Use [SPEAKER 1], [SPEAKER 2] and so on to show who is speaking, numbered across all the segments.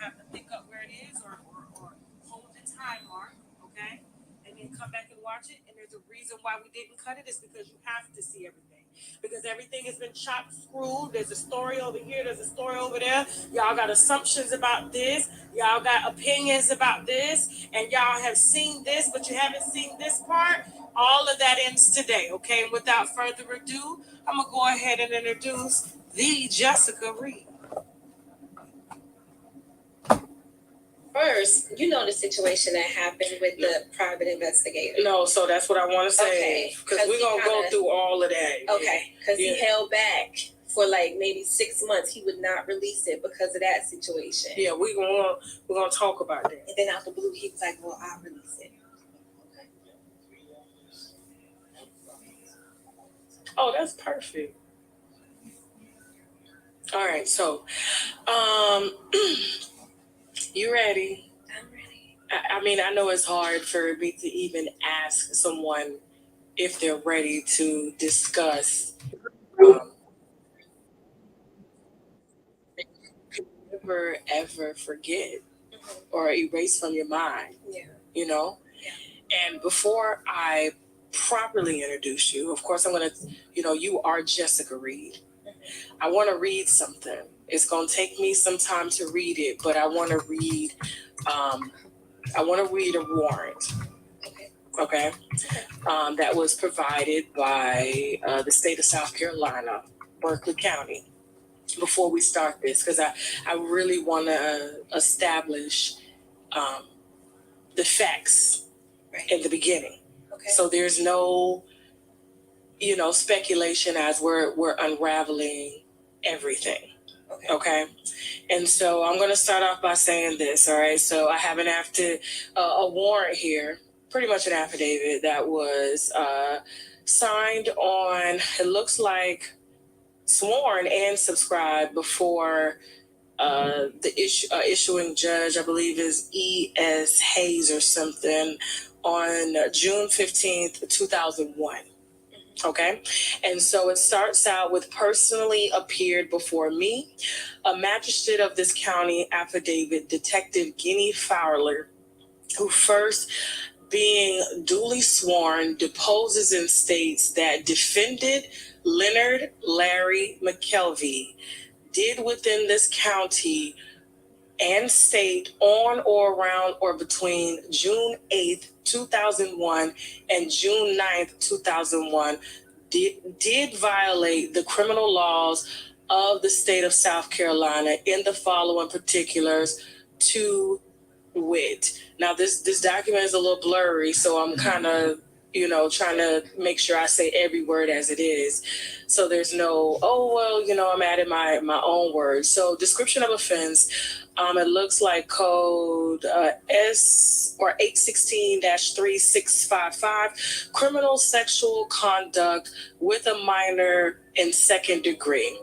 [SPEAKER 1] have to pick up where it is or hold the time mark, okay? And then come back and watch it. And there's a reason why we didn't cut it, is because you have to see everything. Because everything has been chopped, screwed. There's a story over here, there's a story over there. Y'all got assumptions about this. Y'all got opinions about this. And y'all have seen this, but you haven't seen this part. All of that ends today, okay? And without further ado, I'm going to go ahead and introduce the Jessica Reid.
[SPEAKER 2] First, you know the situation that happened with the private investigator.
[SPEAKER 1] No, so that's what I want to say. Because we're going to go through all of that.
[SPEAKER 2] Okay, because he held back for like maybe 6 months. He would not release it because of that situation.
[SPEAKER 1] Yeah, we're gonna talk about that.
[SPEAKER 2] And then out the blue, he was like, well, I'll release it. Okay.
[SPEAKER 1] Oh, that's perfect. All right, so you ready?
[SPEAKER 2] I'm ready.
[SPEAKER 1] I mean, I know it's hard for me to even ask someone if they're ready to discuss. Never ever forget or erase from your mind.
[SPEAKER 2] Yeah.
[SPEAKER 1] You know?
[SPEAKER 2] Yeah.
[SPEAKER 1] And before I properly introduce you, of course, I'm going to, you are Jessica Reid. I want to read something. It's going to take me some time to read it, but I want to read a warrant. Okay. That was provided by the state of South Carolina, Berkeley County. Before we start this, because I really want to establish the facts in the beginning.
[SPEAKER 2] Okay.
[SPEAKER 1] So there's no, speculation as we're unraveling everything. Okay. And so I'm going to start off by saying this. All right. So I have a warrant here, pretty much an affidavit that was signed on, it looks like sworn and subscribed before the issuing judge, I believe is E.S. Hayes or something, on June 15th, 2001. Okay. And so it starts out with personally appeared before me, a magistrate of this county, affidavit, Detective Guinea Fowler, who first being duly sworn deposes and states that defendant Leonard Larry McKelvey did within this county and state on or around or between June 8th, 2001 and June 9th, 2001 did violate the criminal laws of the state of South Carolina in the following particulars to wit. Now this document is a little blurry, so I'm kind of trying to make sure I say every word as it is. So there's no, I'm adding my own words. So description of offense, it looks like code S or 816-3655, criminal sexual conduct with a minor in second degree.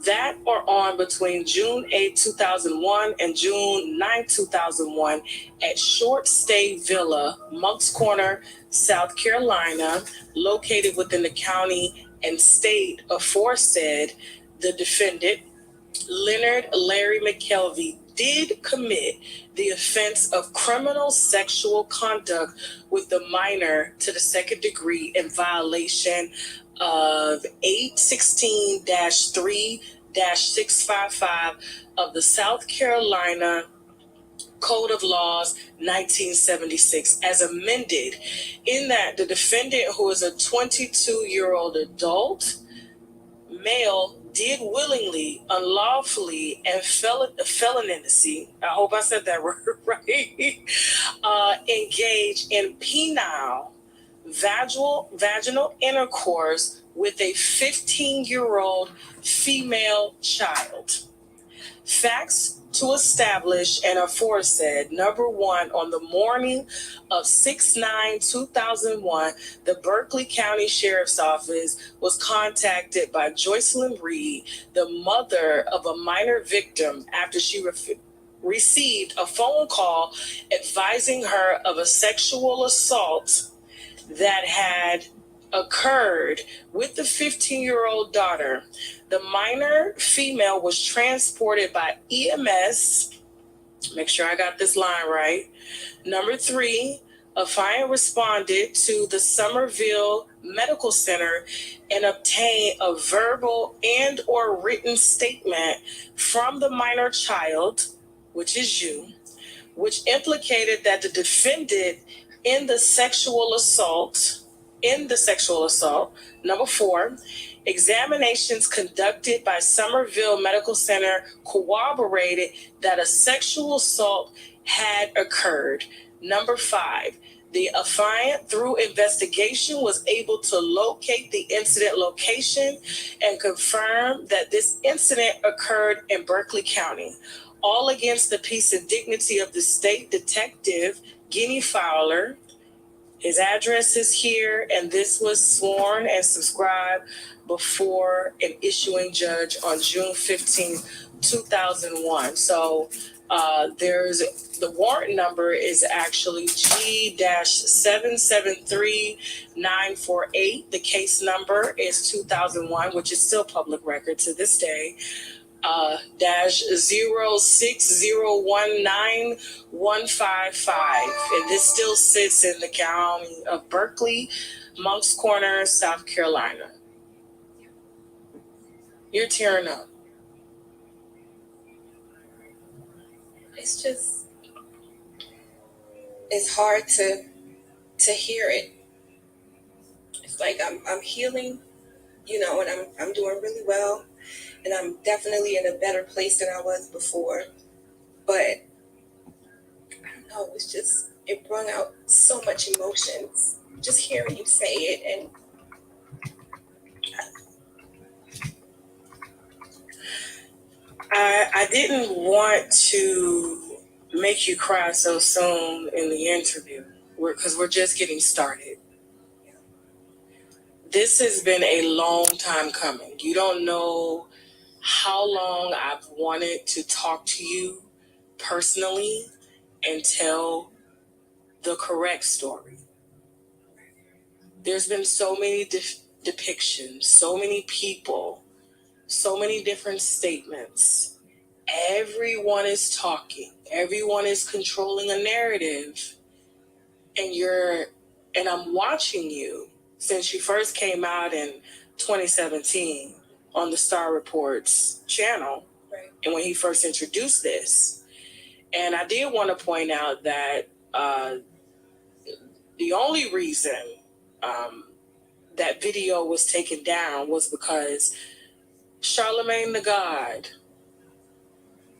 [SPEAKER 1] That or on between June 8, 2001 and June 9, 2001 at Short Stay Villa, Monk's Corner, South Carolina, located within the county and state aforesaid, the defendant, Leonard Larry McKelvey, did commit the offense of criminal sexual conduct with the minor to the second degree in violation of 816-3-655 of the South Carolina Code of Laws 1976 as amended, in that the defendant, who is a 22-year-old adult male, did willingly, unlawfully, and feloniously, I hope I said that right, engage in penile vaginal intercourse with a 15-year-old female child. Facts to establish and aforesaid. Number one, on the morning of 6/9/2001, the Berkeley County Sheriff's Office was contacted by Joycelyn Reid, the mother of a minor victim, after she received a phone call advising her of a sexual assault that had occurred with the 15-year-old daughter. The minor female was transported by EMS Make sure I got this line right. Number 3, Affiant responded to the Somerville Medical Center and obtained a verbal and or written statement from the minor child, which is you, which implicated that the defendant in the sexual assault. Number 4, examinations conducted by Somerville Medical Center corroborated that a sexual assault had occurred. Number 5, the affiant, through investigation, was able to locate the incident location and confirm that this incident occurred in Berkeley County. All against the peace and dignity of the state detective, Guinea Fowler. His address is here, and this was sworn and subscribed before an issuing judge on June 15, 2001. So there's the warrant number is actually G-773948. The case number is 2001, which is still public record to this day. -06019-155, and this still sits in the county of Berkeley, Moncks Corner, South Carolina. You're tearing up.
[SPEAKER 2] It's just, it's hard to hear it. It's like I'm healing, and I'm doing really well. And I'm definitely in a better place than I was before. But I don't know, it brought out so much emotions. Just hearing you say it. And
[SPEAKER 1] I didn't want to make you cry so soon in the interview because we're just getting started. This has been a long time coming. You don't know how long I've wanted to talk to you personally and tell the correct story. There's been so many depictions, so many people, so many different statements. Everyone is talking. Everyone is controlling a narrative. And I'm watching you since you first came out in 2017 on the Star Reports channel,
[SPEAKER 2] right.
[SPEAKER 1] And when he first introduced this. And I did want to point out that the only reason that video was taken down was because Charlemagne the God,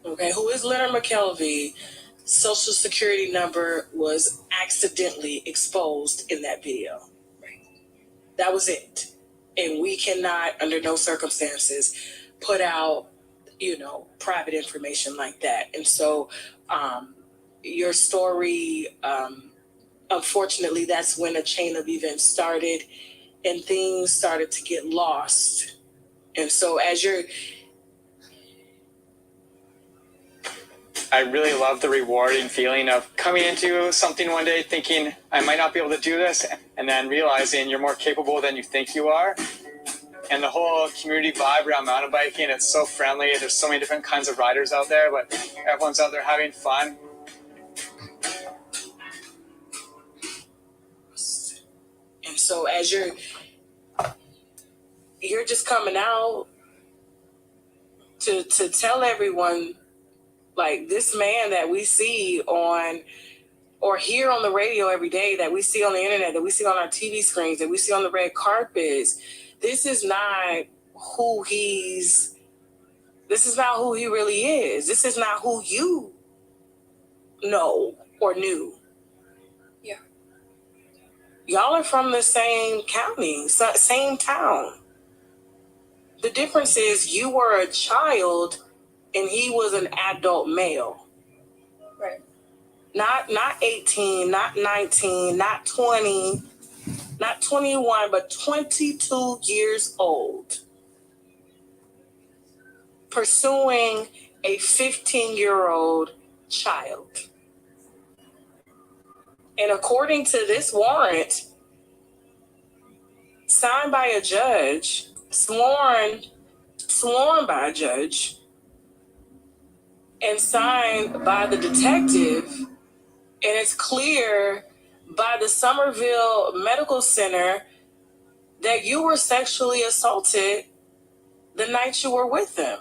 [SPEAKER 1] okay, who is Leonard McKelvey, social security number was accidentally exposed in that video.
[SPEAKER 2] Right.
[SPEAKER 1] That was it. And we cannot, under no circumstances, put out, private information like that. And so your story, unfortunately, that's when a chain of events started and things started to get lost. And so
[SPEAKER 3] I really love the rewarding feeling of coming into something one day thinking I might not be able to do this, and then realizing you're more capable than you think you are. And the whole community vibe around mountain biking, it's so friendly. There's so many different kinds of riders out there, but everyone's out there having fun.
[SPEAKER 1] And so as you're just coming out to tell everyone, like, this man that we see on or hear on the radio every day, that we see on the internet, that we see on our TV screens, that we see on the red carpets, this is not who he really is. This is not who you know or knew.
[SPEAKER 2] Yeah.
[SPEAKER 1] Y'all are from the same county, same town. The difference is you were a child and he was an adult male.
[SPEAKER 2] Right.
[SPEAKER 1] Not 18, not 19, not 20, not 21, but 22 years old. Pursuing a 15-year-old child. And according to this warrant, signed by a judge, sworn by a judge, and signed by the detective, and it's clear by the Somerville Medical Center that you were sexually assaulted the night you were with them.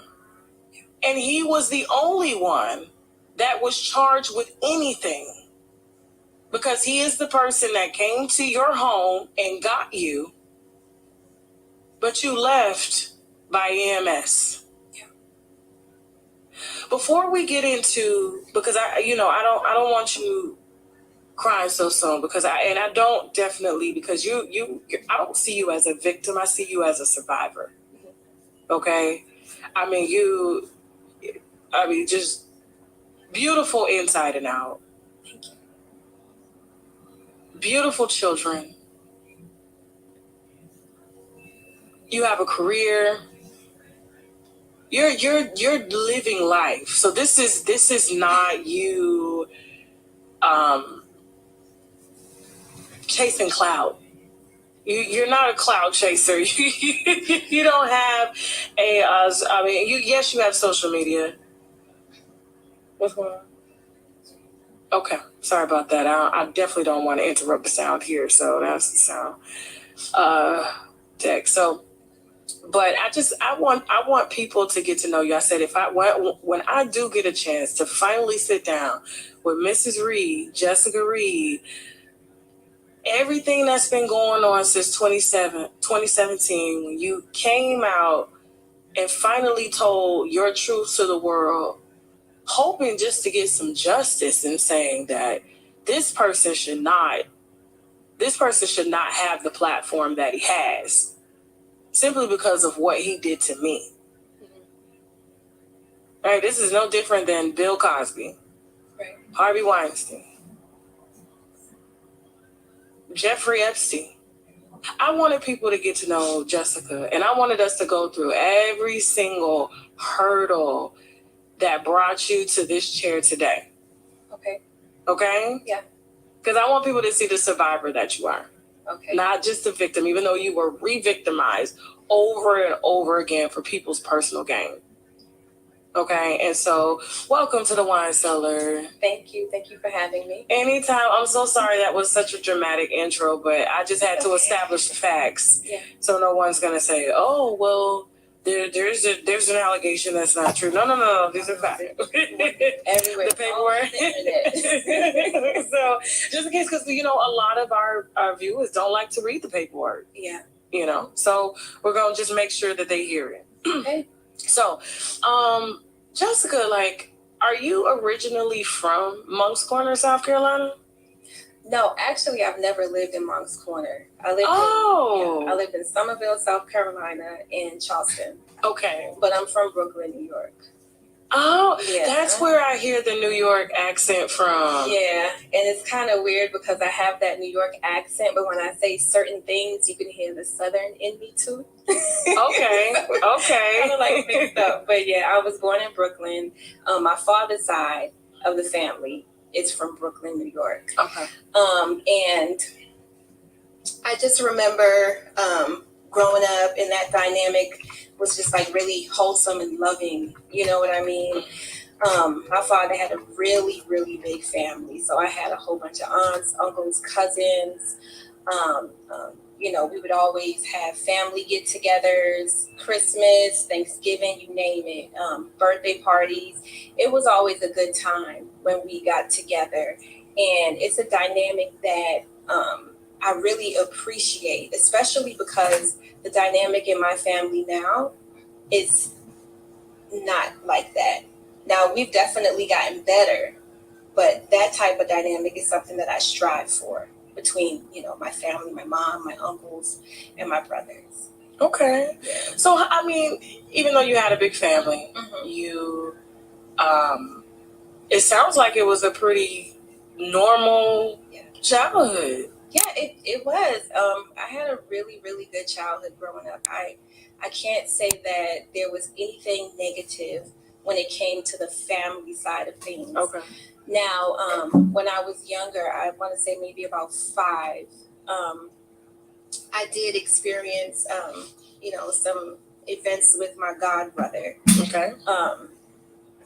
[SPEAKER 1] And he was the only one that was charged with anything, because he is the person that came to your home and got you, but you left by EMS. Before we get into, because I don't want you crying so soon, because I don't definitely, because I don't see you as a victim. I see you as a survivor. Okay, just beautiful inside and out.
[SPEAKER 2] Thank you.
[SPEAKER 1] Beautiful children. You have a career. You're living life. So this is not you chasing clout. You're not a clout chaser. You don't have yes, you have social media. What's going on? Okay, sorry about that. I definitely don't want to interrupt the sound here. So that's the sound deck. So, but I want people to get to know you. I said when I do get a chance to finally sit down with Mrs. Reid, Jessica Reid, everything that's been going on since 2017, when you came out and finally told your truth to the world, hoping just to get some justice, and saying that this person should not have the platform that he has, simply because of what he did to me. Right? This is no different than Bill Cosby,
[SPEAKER 2] Right.
[SPEAKER 1] Harvey Weinstein, Jeffrey Epstein. I wanted people to get to know Jessica, and I wanted us to go through every single hurdle that brought you to this chair today.
[SPEAKER 2] Okay.
[SPEAKER 1] Okay?
[SPEAKER 2] Yeah.
[SPEAKER 1] Because I want people to see the survivor that you are.
[SPEAKER 2] Okay.
[SPEAKER 1] Not just the victim, even though you were re-victimized over and over again for people's personal gain. Okay? And so, welcome to the Wine Cellar.
[SPEAKER 2] Thank you. Thank you for having me.
[SPEAKER 1] Anytime. I'm so sorry that was such a dramatic intro, but I just had to establish the facts.
[SPEAKER 2] Yeah.
[SPEAKER 1] So no one's going to say, oh, well, there's an allegation that's not true. No. These are facts.
[SPEAKER 2] Everywhere.
[SPEAKER 1] The paperwork. So just in case, because, a lot of our viewers don't like to read the paperwork.
[SPEAKER 2] Yeah.
[SPEAKER 1] So we're going to just make sure that they hear it.
[SPEAKER 2] Okay.
[SPEAKER 1] So, Jessica, are you originally from Moncks Corner, South Carolina?
[SPEAKER 2] No, actually, I've never lived in Moncks Corner. I lived in Somerville, South Carolina, and Charleston.
[SPEAKER 1] Okay.
[SPEAKER 2] But I'm from Brooklyn, New York.
[SPEAKER 1] Oh,
[SPEAKER 2] yeah.
[SPEAKER 1] That's where I hear the New York accent from.
[SPEAKER 2] Yeah, and it's kind of weird because I have that New York accent, but when I say certain things, you can hear the Southern in me too.
[SPEAKER 1] Okay.
[SPEAKER 2] Kind of like mixed up. But yeah, I was born in Brooklyn. My father's side of the family is from Brooklyn, New York.
[SPEAKER 1] Okay.
[SPEAKER 2] And I just remember growing up, and that dynamic was just really wholesome and loving. You know what I mean? My father had a really, really big family. So I had a whole bunch of aunts, uncles, cousins. We would always have family get-togethers, Christmas, Thanksgiving, you name it, birthday parties. It was always a good time when we got together. And it's a dynamic that I really appreciate, especially because the dynamic in my family now is not like that. Now, we've definitely gotten better, but that type of dynamic is something that I strive for between, my family, my mom, my uncles, and my brothers.
[SPEAKER 1] Okay.
[SPEAKER 2] Yeah.
[SPEAKER 1] So, even though you had a big family,
[SPEAKER 2] Mm-hmm.
[SPEAKER 1] it sounds like it was a pretty normal childhood.
[SPEAKER 2] Yeah, it was. I had a really, really good childhood growing up. I can't say that there was anything negative when it came to the family side of things.
[SPEAKER 1] Okay.
[SPEAKER 2] Now, when I was younger, I want to say maybe about 5, I did experience, some events with my god brother.
[SPEAKER 1] Okay.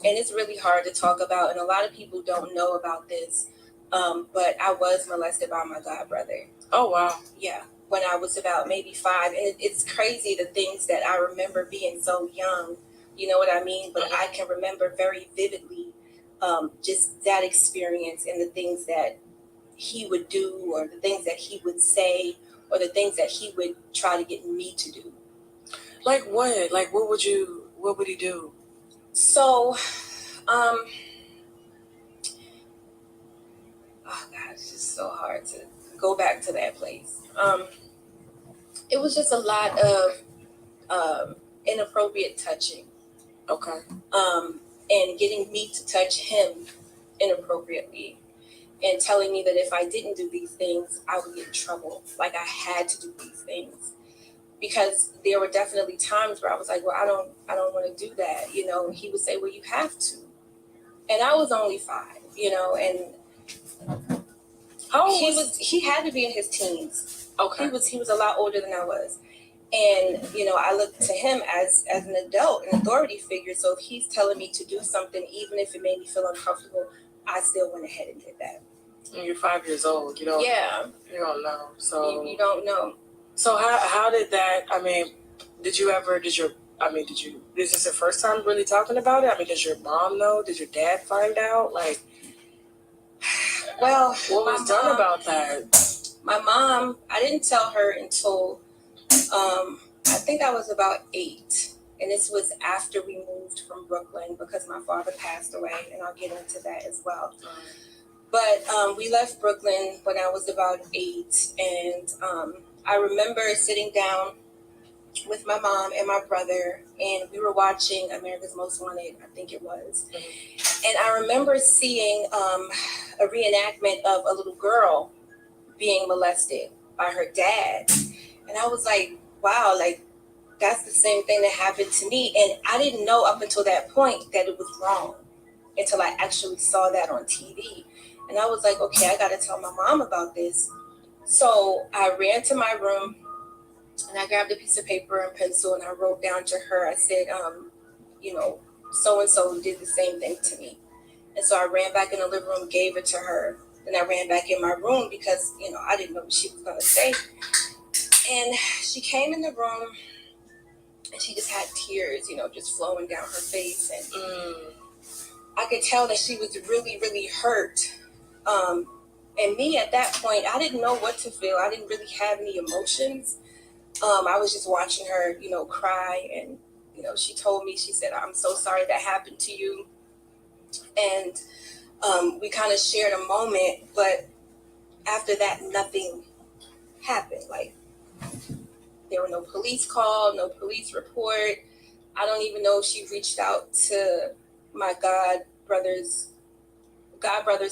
[SPEAKER 2] and it's really hard to talk about, and a lot of people don't know about this. But I was molested by my god brother.
[SPEAKER 1] Oh wow.
[SPEAKER 2] Yeah, when I was about maybe 5, and it's crazy the things that I remember being so young. You know what I mean? But I can remember very vividly just that experience and the things that he would do, or the things that he would say, or the things that he would try to get me to do.
[SPEAKER 1] Like what? Like what would he do?
[SPEAKER 2] So, oh God, it's just so hard to go back to that place. It was just a lot of inappropriate touching.
[SPEAKER 1] Okay.
[SPEAKER 2] And getting me to touch him inappropriately, and telling me that if I didn't do these things, I would get in trouble. Like I had to do these things, because there were definitely times where I was like, well, I don't want to do that. You know, he would say, well, you have to. And I was only 5, you know, and he had to be in his teens.
[SPEAKER 1] Okay.
[SPEAKER 2] He was a lot older than I was. And, you know, I looked to him as an adult, an authority figure. So if he's telling me to do something, even if it made me feel uncomfortable, I still went ahead and did that.
[SPEAKER 1] And you're 5 years old. You don't.
[SPEAKER 2] Yeah.
[SPEAKER 1] You don't know. So
[SPEAKER 2] you don't know.
[SPEAKER 1] So how did that? I mean, did you? Is this the first time really talking about it? I mean, does your mom know? Did your dad find out? Like,
[SPEAKER 2] well,
[SPEAKER 1] what was done about that?
[SPEAKER 2] My mom, I didn't tell her until I think I was about 8. And this was after we moved from Brooklyn, because my father passed away, and I'll get into that as well. But we left Brooklyn when I was about 8, and I remember sitting down with my mom and my brother, and we were watching America's Most Wanted, I think it was. Mm-hmm. And I remember seeing a reenactment of a little girl being molested by her dad. And I was like, wow, like, that's the same thing that happened to me. And I didn't know up until that point that it was wrong, until I actually saw that on TV. And I was like, okay, I got to tell my mom about this. So I ran to my room, and I grabbed a piece of paper and pencil, and I wrote down to her. I said, you know, so-and-so did the same thing to me. And so I ran back in the living room, gave it to her. Then I ran back in my room because, you know, I didn't know what she was going to say. And she came in the room, and she just had tears, you know, just flowing down her face. And I could tell that she was really, really hurt. And me at that point, I didn't know what to feel. I didn't really have any emotions. I was just watching her, you know, cry. And, you know, she told me, she said, I'm so sorry that happened to you. And we kind of shared a moment, but after that, nothing happened. Like, there were no police call, no police report. I don't even know if she reached out to my god brother's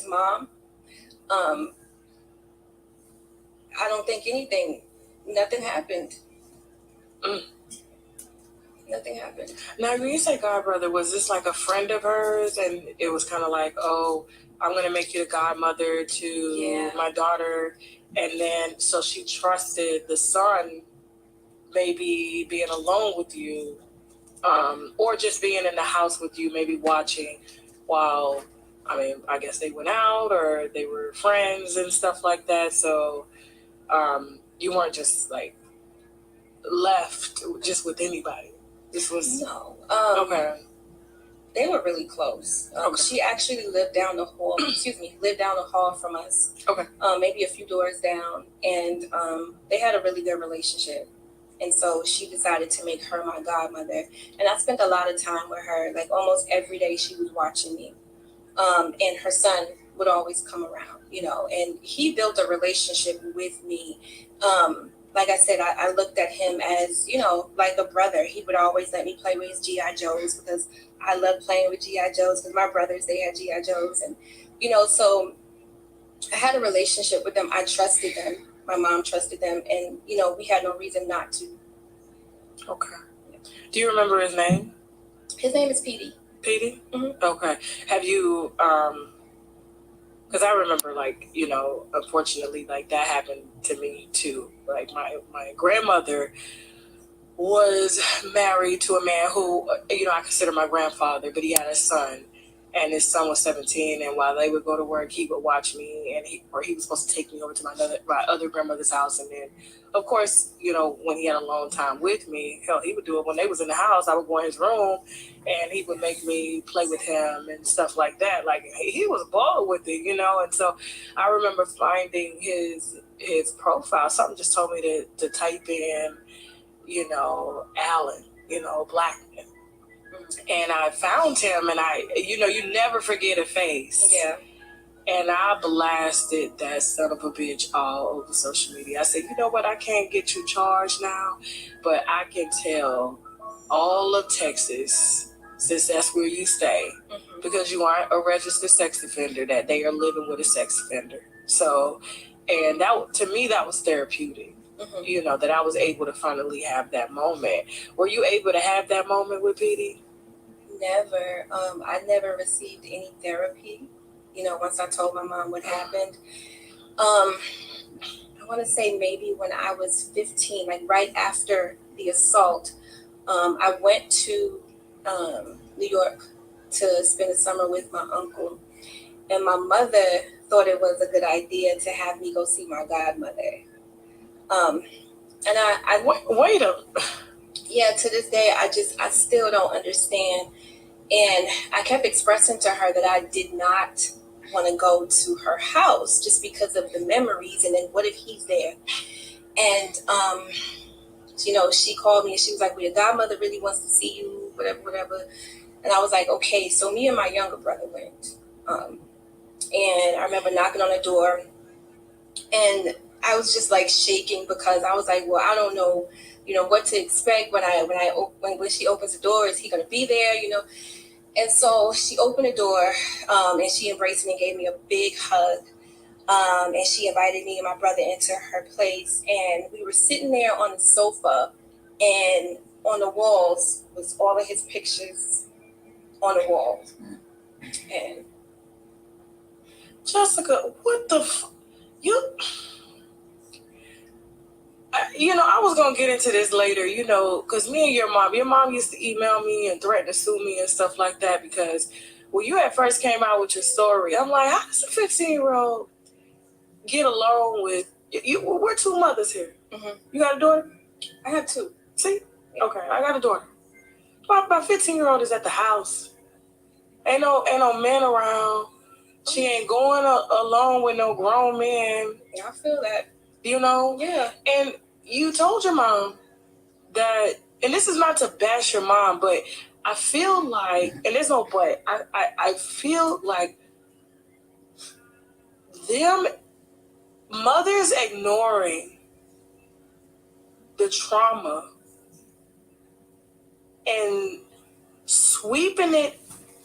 [SPEAKER 2] mom. I don't think nothing happened. Nothing happened.
[SPEAKER 1] Now, when you say god brother, was this like a friend of hers, and it was kind of like, oh, I'm going to make you the godmother to my daughter, and then so she trusted the son maybe being alone with you, or just being in the house with you, maybe watching while, I mean, I guess they went out or they were friends and stuff like that. So you weren't just like left just with anybody. This was
[SPEAKER 2] no.
[SPEAKER 1] Okay.
[SPEAKER 2] They were really close.
[SPEAKER 1] Okay.
[SPEAKER 2] She actually lived down the hall. Lived down the hall from us.
[SPEAKER 1] Okay.
[SPEAKER 2] Maybe a few doors down, and they had a really good relationship. And so she decided to make her my godmother. And I spent a lot of time with her. Like almost every day she was watching me. And her son would always come around, you know, and he built a relationship with me. Like I said, I looked at him as, you know, like a brother. He would always let me play with his G.I. Joes because I loved playing with G.I. Joes because my brothers, they had G.I. Joes. And, you know, so I had a relationship with them. I trusted them. My mom trusted them. And, you know, we had no reason not to.
[SPEAKER 1] Okay. Do you remember his name?
[SPEAKER 2] His name is Petey.
[SPEAKER 1] Petey?
[SPEAKER 2] Mm-hmm.
[SPEAKER 1] Okay. Have you, because I remember, like, you know, unfortunately, like, that happened to me, too. Like, my grandmother was married to a man who, I consider my grandfather, but he had a son. And his son was 17, and while they would go to work, he would watch me, and he was supposed to take me over to my other grandmother's house. And then, of course, when he had a long time with me, hell, he would do it when they was in the house. I would go in his room, and he would make me play with him and stuff like that. Like, he was bold with it, And so I remember finding his profile. Something just told me to type in, Alan, black man. And I found him, and you never forget a face.
[SPEAKER 2] Yeah.
[SPEAKER 1] And I blasted that son of a bitch all over social media. I said, you know what? I can't get you charged now, but I can tell all of Texas, since that's where you stay, because you aren't a registered sex offender, that they are living with a sex offender. So, and that, to me, that was therapeutic. That I was able to finally have that moment. Were you able to have that moment with Petey?
[SPEAKER 2] Never. I never received any therapy. Once I told my mom what happened. I want to say maybe when I was 15, like right after the assault, I went to New York to spend the summer with my uncle. And my mother thought it was a good idea to have me go see my godmother. And I
[SPEAKER 1] wait a
[SPEAKER 2] yeah, to this day, I still don't understand. And I kept expressing to her that I did not want to go to her house just because of the memories. And then what if he's there? And, she called me and she was like, well, your godmother really wants to see you, whatever. And I was like, okay. So me and my younger brother went. And I remember knocking on the door, and I was just like shaking because I was like, well, I don't know, what to expect when she opens the door. Is he going to be there? And so she opened the door, and she embraced me and gave me a big hug. And she invited me and my brother into her place. And we were sitting there on the sofa, and on the walls was all of his pictures on the wall. And
[SPEAKER 1] Jessica, what the I was going to get into this later, because me and your mom used to email me and threaten to sue me and stuff like that, because when you at first came out with your story, I'm like, how does a 15-year-old get along with you? We're two mothers here. You got a daughter?
[SPEAKER 2] I have two.
[SPEAKER 1] See? Okay, I got a daughter. My 15-year-old is at the house. Ain't no men around. She ain't going alone with no grown men.
[SPEAKER 2] Yeah, I feel that.
[SPEAKER 1] Yeah. And you told your mom that, and this is not to bash your mom, but I feel like, and there's no but, I feel like them mothers ignoring the trauma and sweeping it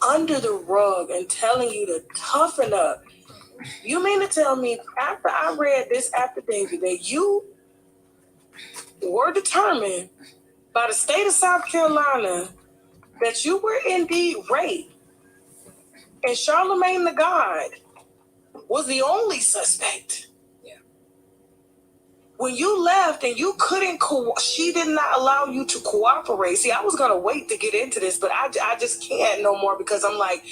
[SPEAKER 1] under the rug and telling you to toughen up. You mean to tell me, after I read this affidavit, that you were determined by the state of South Carolina that you were indeed raped, and Charlemagne the God was the only suspect?
[SPEAKER 2] Yeah.
[SPEAKER 1] When you left and you couldn't, she did not allow you to cooperate. See, I was going to wait to get into this, but I just can't no more, because I'm like,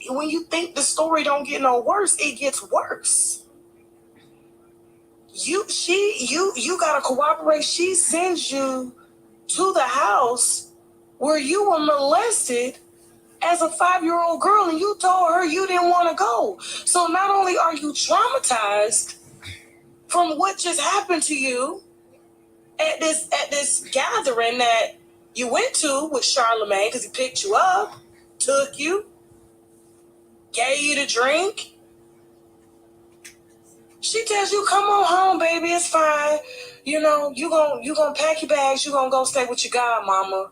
[SPEAKER 1] when you think the story don't get no worse, it gets worse. You got to cooperate. She sends you to the house where you were molested as a 5-year-old girl, and you told her you didn't want to go. So not only are you traumatized from what just happened to you at this gathering that you went to with Charlemagne, because he picked you up, took you, gave you the drink. She tells you, come on home, baby, it's fine. You gonna pack your bags, you gonna go stay with your godmama.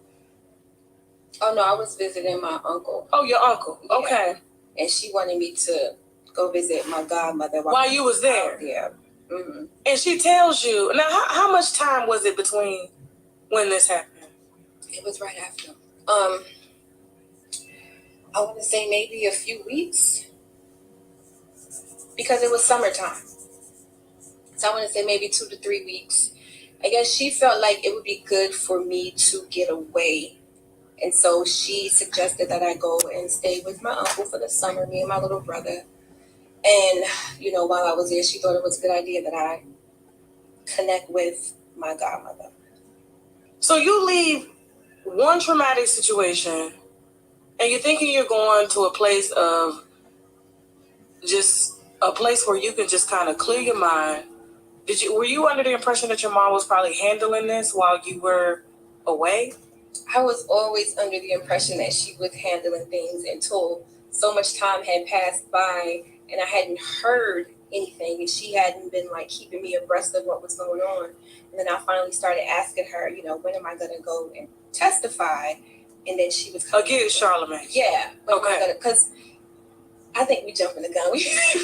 [SPEAKER 2] Oh, no, I was visiting my uncle.
[SPEAKER 1] Oh, your uncle.
[SPEAKER 2] Yeah.
[SPEAKER 1] Okay.
[SPEAKER 2] And she wanted me to go visit my godmother
[SPEAKER 1] while you was there.
[SPEAKER 2] Yeah. Mm-hmm.
[SPEAKER 1] And she tells you, now how much time was it between when this happened?
[SPEAKER 2] It was right after. I want to say maybe a few weeks, because it was summertime. So I want to say maybe 2 to 3 weeks. I guess she felt like it would be good for me to get away. And so she suggested that I go and stay with my uncle for the summer, me and my little brother. And, while I was there, she thought it was a good idea that I connect with my godmother.
[SPEAKER 1] So you leave one traumatic situation and you're thinking you're going to a place of just a place where you can just kind of clear your mind. Were you under the impression that your mom was probably handling this while you were away?
[SPEAKER 2] I was always under the impression that she was handling things until so much time had passed by and I hadn't heard anything and she hadn't been like keeping me abreast of what was going on. And then I finally started asking her, when am I going to go and testify? And then she was
[SPEAKER 1] against Charlemagne.
[SPEAKER 2] Yeah.
[SPEAKER 1] Okay.
[SPEAKER 2] Because I think we jumping the gun.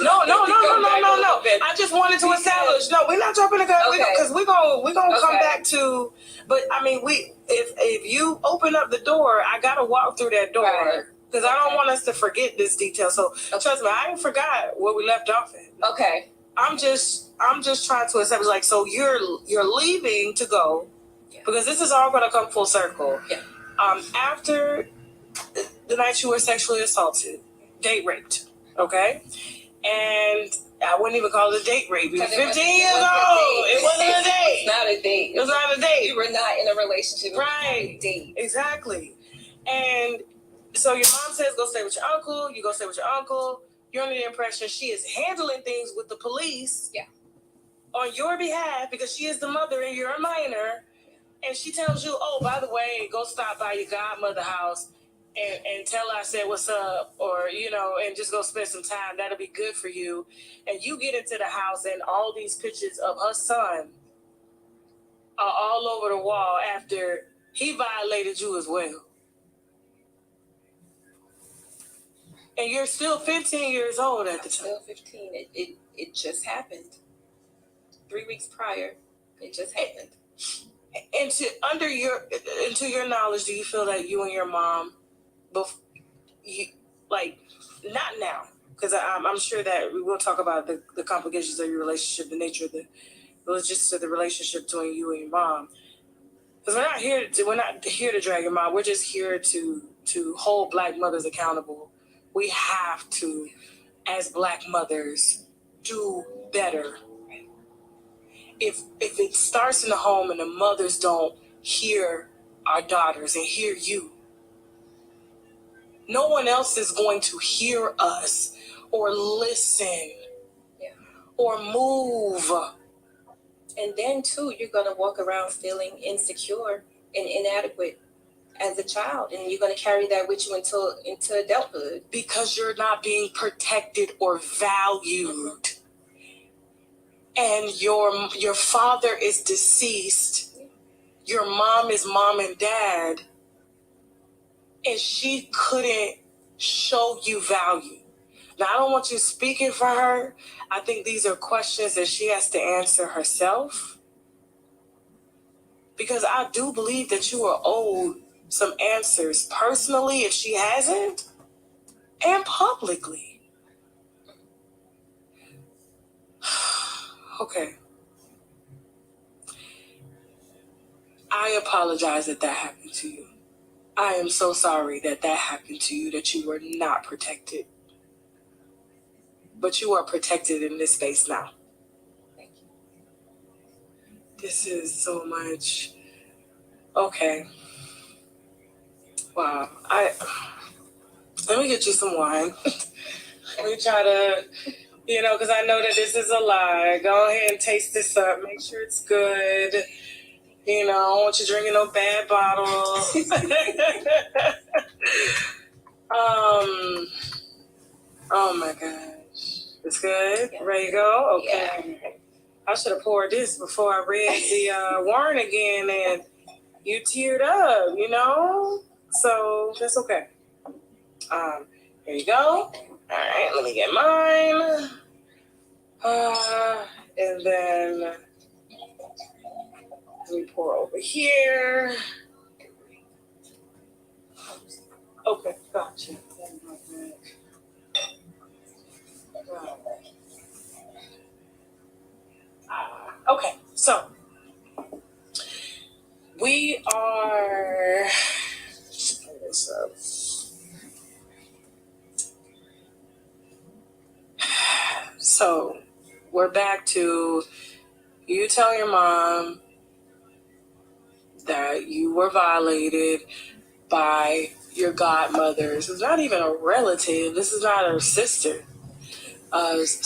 [SPEAKER 1] No. I just wanted to establish. No, we're not jumping the gun. Because we're gonna come back to. But I mean, if you open up the door, I gotta walk through that door because I don't want us to forget this detail. So trust me, I ain't forgot where we left off at.
[SPEAKER 2] Okay.
[SPEAKER 1] I'm just trying to establish. Like, so you're leaving to go because this is all gonna come full circle.
[SPEAKER 2] Yeah.
[SPEAKER 1] After the night you were sexually assaulted. Date raped, okay? And I wouldn't even call it a date rape. You were 15 years old. It wasn't a date.
[SPEAKER 2] It's not a date.
[SPEAKER 1] It was not a date.
[SPEAKER 2] We were not in a relationship.
[SPEAKER 1] Right.
[SPEAKER 2] A date.
[SPEAKER 1] Exactly. And so your mom says, go stay with your uncle. You go stay with your uncle. You're under the impression she is handling things with the police on your behalf because she is the mother and you're a minor. And she tells you, oh, by the way, go stop by your godmother's house and tell her I said what's up, or, and just go spend some time. That'll be good for you. And you get into the house and all these pictures of her son are all over the wall after he violated you as well. And you're still 15 years old at the time.
[SPEAKER 2] Still 15. It just happened. 3 weeks prior, it just happened.
[SPEAKER 1] And to your knowledge, do you feel that you and your mom, not now, because I'm sure that we will talk about the complications of your relationship, the nature of the logistics of the relationship between you and your mom. Because we're not here to drag your mom. We're just here to hold Black mothers accountable. We have to, as Black mothers, do better. If it starts in the home and the mothers don't hear our daughters and hear you, no one else is going to hear us or listen or move.
[SPEAKER 2] And then, too, you're going to walk around feeling insecure and inadequate as a child. And you're going to carry that with you into adulthood.
[SPEAKER 1] Because you're not being protected or valued. And your father is deceased. Your mom is mom and dad. And she couldn't show you value. Now, I don't want you speaking for her. I think these are questions that she has to answer herself. Because I do believe that you are owed some answers personally if she hasn't, and publicly. Okay. I apologize that happened to you. I am so sorry that happened to you, that you were not protected. But you are protected in this space now.
[SPEAKER 2] Thank you.
[SPEAKER 1] This is so much. Okay. Wow. Let me get you some wine. Let me try to, because I know that this is a lie. Go ahead and taste this up. Make sure it's good. I don't want you drinking no bad bottles. Oh my gosh. It's good?
[SPEAKER 2] Yeah.
[SPEAKER 1] Ready to go? Okay.
[SPEAKER 2] Yeah.
[SPEAKER 1] I should have poured this before I read the warrant again, and you teared up, So that's okay. Here you go. All right, let me get mine. And then let me pour over here. Okay, gotcha. Okay, so So we're back to you tell your mom that you were violated by your godmother. It's not even a relative. This is not her sister's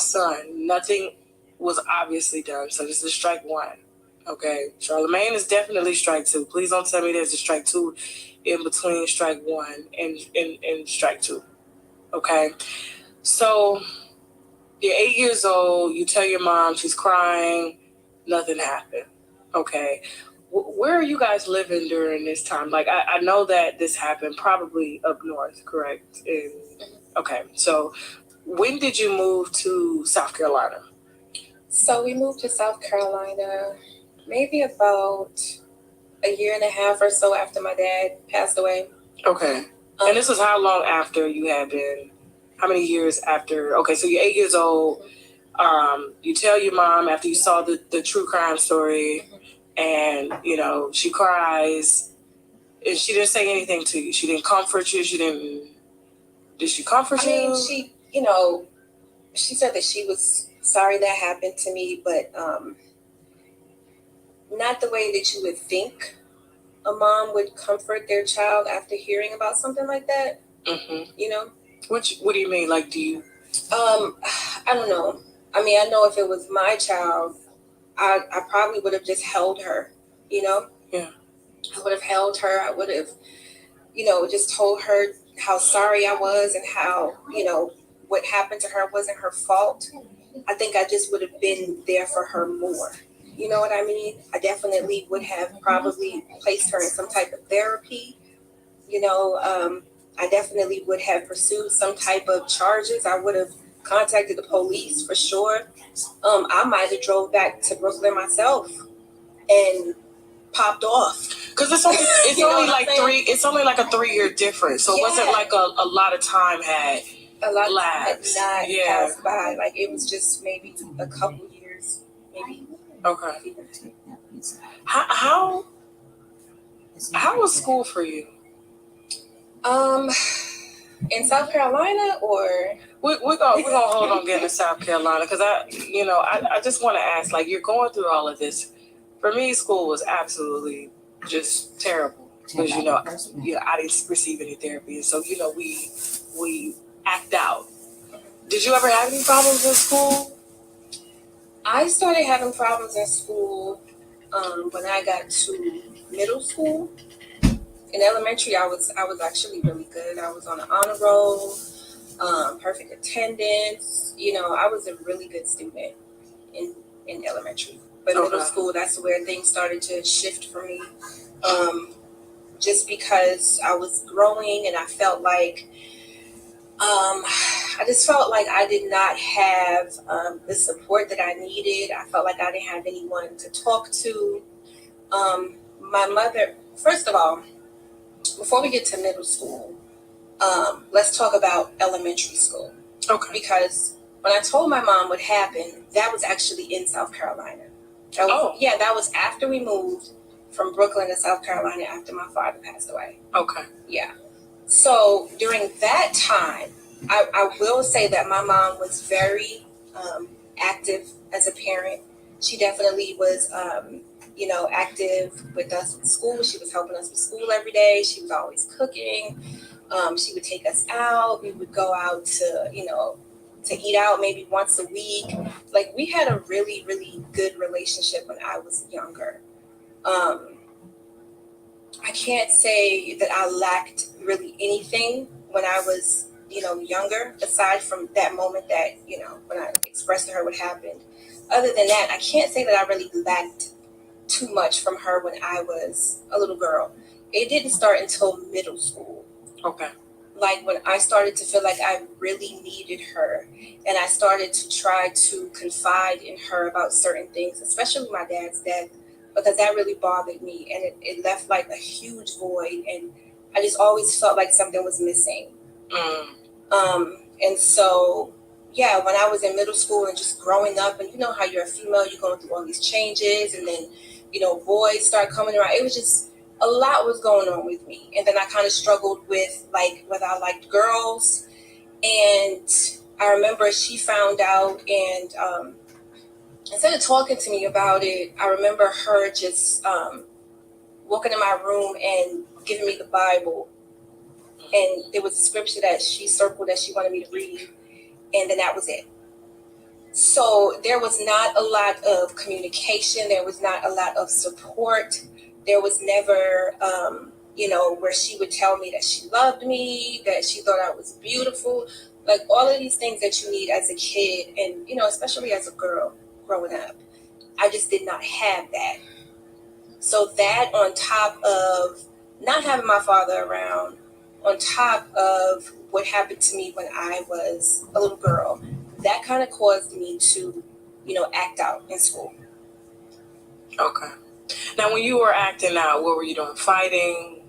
[SPEAKER 1] son. Nothing was obviously done. So this is strike one. Okay. Charlemagne is definitely strike two. Please don't tell me there's a strike two in between strike one and strike two. Okay. So you're 8 years old. You tell your mom, she's crying. Nothing happened. Okay. Where are you guys living during this time? Like, I know that this happened probably up north, correct? Okay. So when did you move to South Carolina?
[SPEAKER 2] So we moved to South Carolina maybe about a year and a half or so after my dad passed away.
[SPEAKER 1] Okay. And this was how long after you had been? How many years after? Okay, so you're 8 years old. You tell your mom after you saw the true crime story, and you know she cries, and she didn't say anything to you. She didn't comfort you. She didn't. Did she comfort you?
[SPEAKER 2] I mean, she said that she was sorry that happened to me, but not the way that you would think a mom would comfort their child after hearing about something like that.
[SPEAKER 1] Mm-hmm.
[SPEAKER 2] You know.
[SPEAKER 1] What do you mean? Like, do you?
[SPEAKER 2] I don't know. I mean, I know if it was my child, I probably would have just held her, you know?
[SPEAKER 1] Yeah.
[SPEAKER 2] I would have held her. I would have, just told her how sorry I was and how, what happened to her wasn't her fault. I think I just would have been there for her more. You know what I mean? I definitely would have probably placed her in some type of therapy. I definitely would have pursued some type of charges. I would have contacted the police for sure. I might have drove back to Brooklyn myself and popped off.
[SPEAKER 1] Because it's only like three. It's only like a 3-year difference, so it wasn't like a lot of time had lapsed.
[SPEAKER 2] Passed by. Like it was just maybe a couple years, maybe.
[SPEAKER 1] Okay. How was school for you?
[SPEAKER 2] In South Carolina, or
[SPEAKER 1] we're gonna hold on getting to South Carolina because I just want to ask, like, you're going through all of this. For me, school was absolutely just terrible because I didn't receive any therapy, and so we act out. Did you ever have any problems in school?
[SPEAKER 2] I started having problems in school when I got to middle school. In elementary, I was actually really good. I was on an honor roll, perfect attendance. I was a really good student in elementary. But middle school, that's where things started to shift for me. Just because I was growing and I felt like I just felt like I did not have the support that I needed. I felt like I didn't have anyone to talk to. My mother, first of all, before we get to middle school, let's talk about elementary school.
[SPEAKER 1] Okay.
[SPEAKER 2] Because when I told my mom what happened, that was actually in South Carolina. That was after we moved from Brooklyn to South Carolina after my father passed away.
[SPEAKER 1] Okay.
[SPEAKER 2] Yeah. So during that time, I will say that my mom was very active as a parent. She definitely was active with us in school. She was helping us with school every day. She was always cooking. She would take us out. We would go out to eat out maybe once a week. Like, we had a really, really good relationship when I was younger. I can't say that I lacked really anything when I was, younger, aside from that moment that, when I expressed to her what happened. Other than that, I can't say that I really lacked too much from her when I was a little girl. It didn't start until middle school.
[SPEAKER 1] Okay.
[SPEAKER 2] Like when I started to feel like I really needed her, and I started to try to confide in her about certain things, especially my dad's death, because that really bothered me, and it left like a huge void, and I just always felt like something was missing. And so, yeah, when I was in middle school and just growing up, and you know how you're a female, you're going through all these changes, and then, boys start coming around. It was just, a lot was going on with me. And then I kind of struggled with, like, whether I liked girls. And I remember she found out, and instead of talking to me about it, I remember her just walking in my room and giving me the Bible. And there was a scripture that she circled that she wanted me to read, and then that was it. So there was not a lot of communication. There was not a lot of support. There was never, where she would tell me that she loved me, that she thought I was beautiful. Like all of these things that you need as a kid, and, especially as a girl growing up. I just did not have that. So that, on top of not having my father around, on top of what happened to me when I was a little girl, that kind of caused me to, act out in school.
[SPEAKER 1] Okay. Now, when you were acting out, what were you doing? Fighting?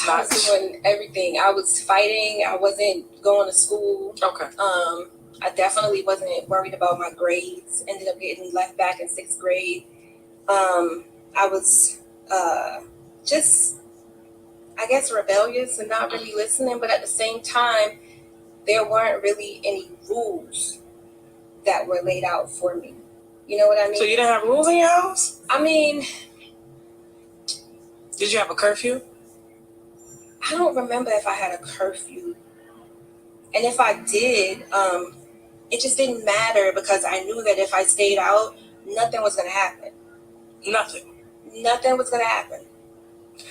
[SPEAKER 2] I was doing everything. I was fighting. I wasn't going to school.
[SPEAKER 1] Okay.
[SPEAKER 2] I definitely wasn't worried about my grades. Ended up getting left back in 6th grade. I was just, I guess, rebellious and not really listening. But at the same time, there weren't really any rules that were laid out for me. You know what I mean?
[SPEAKER 1] So you didn't have rules in your house?
[SPEAKER 2] I mean,
[SPEAKER 1] did you have a curfew?
[SPEAKER 2] I don't remember if I had a curfew. And if I did, it just didn't matter because I knew that if I stayed out, nothing was going to happen. Nothing was going to happen.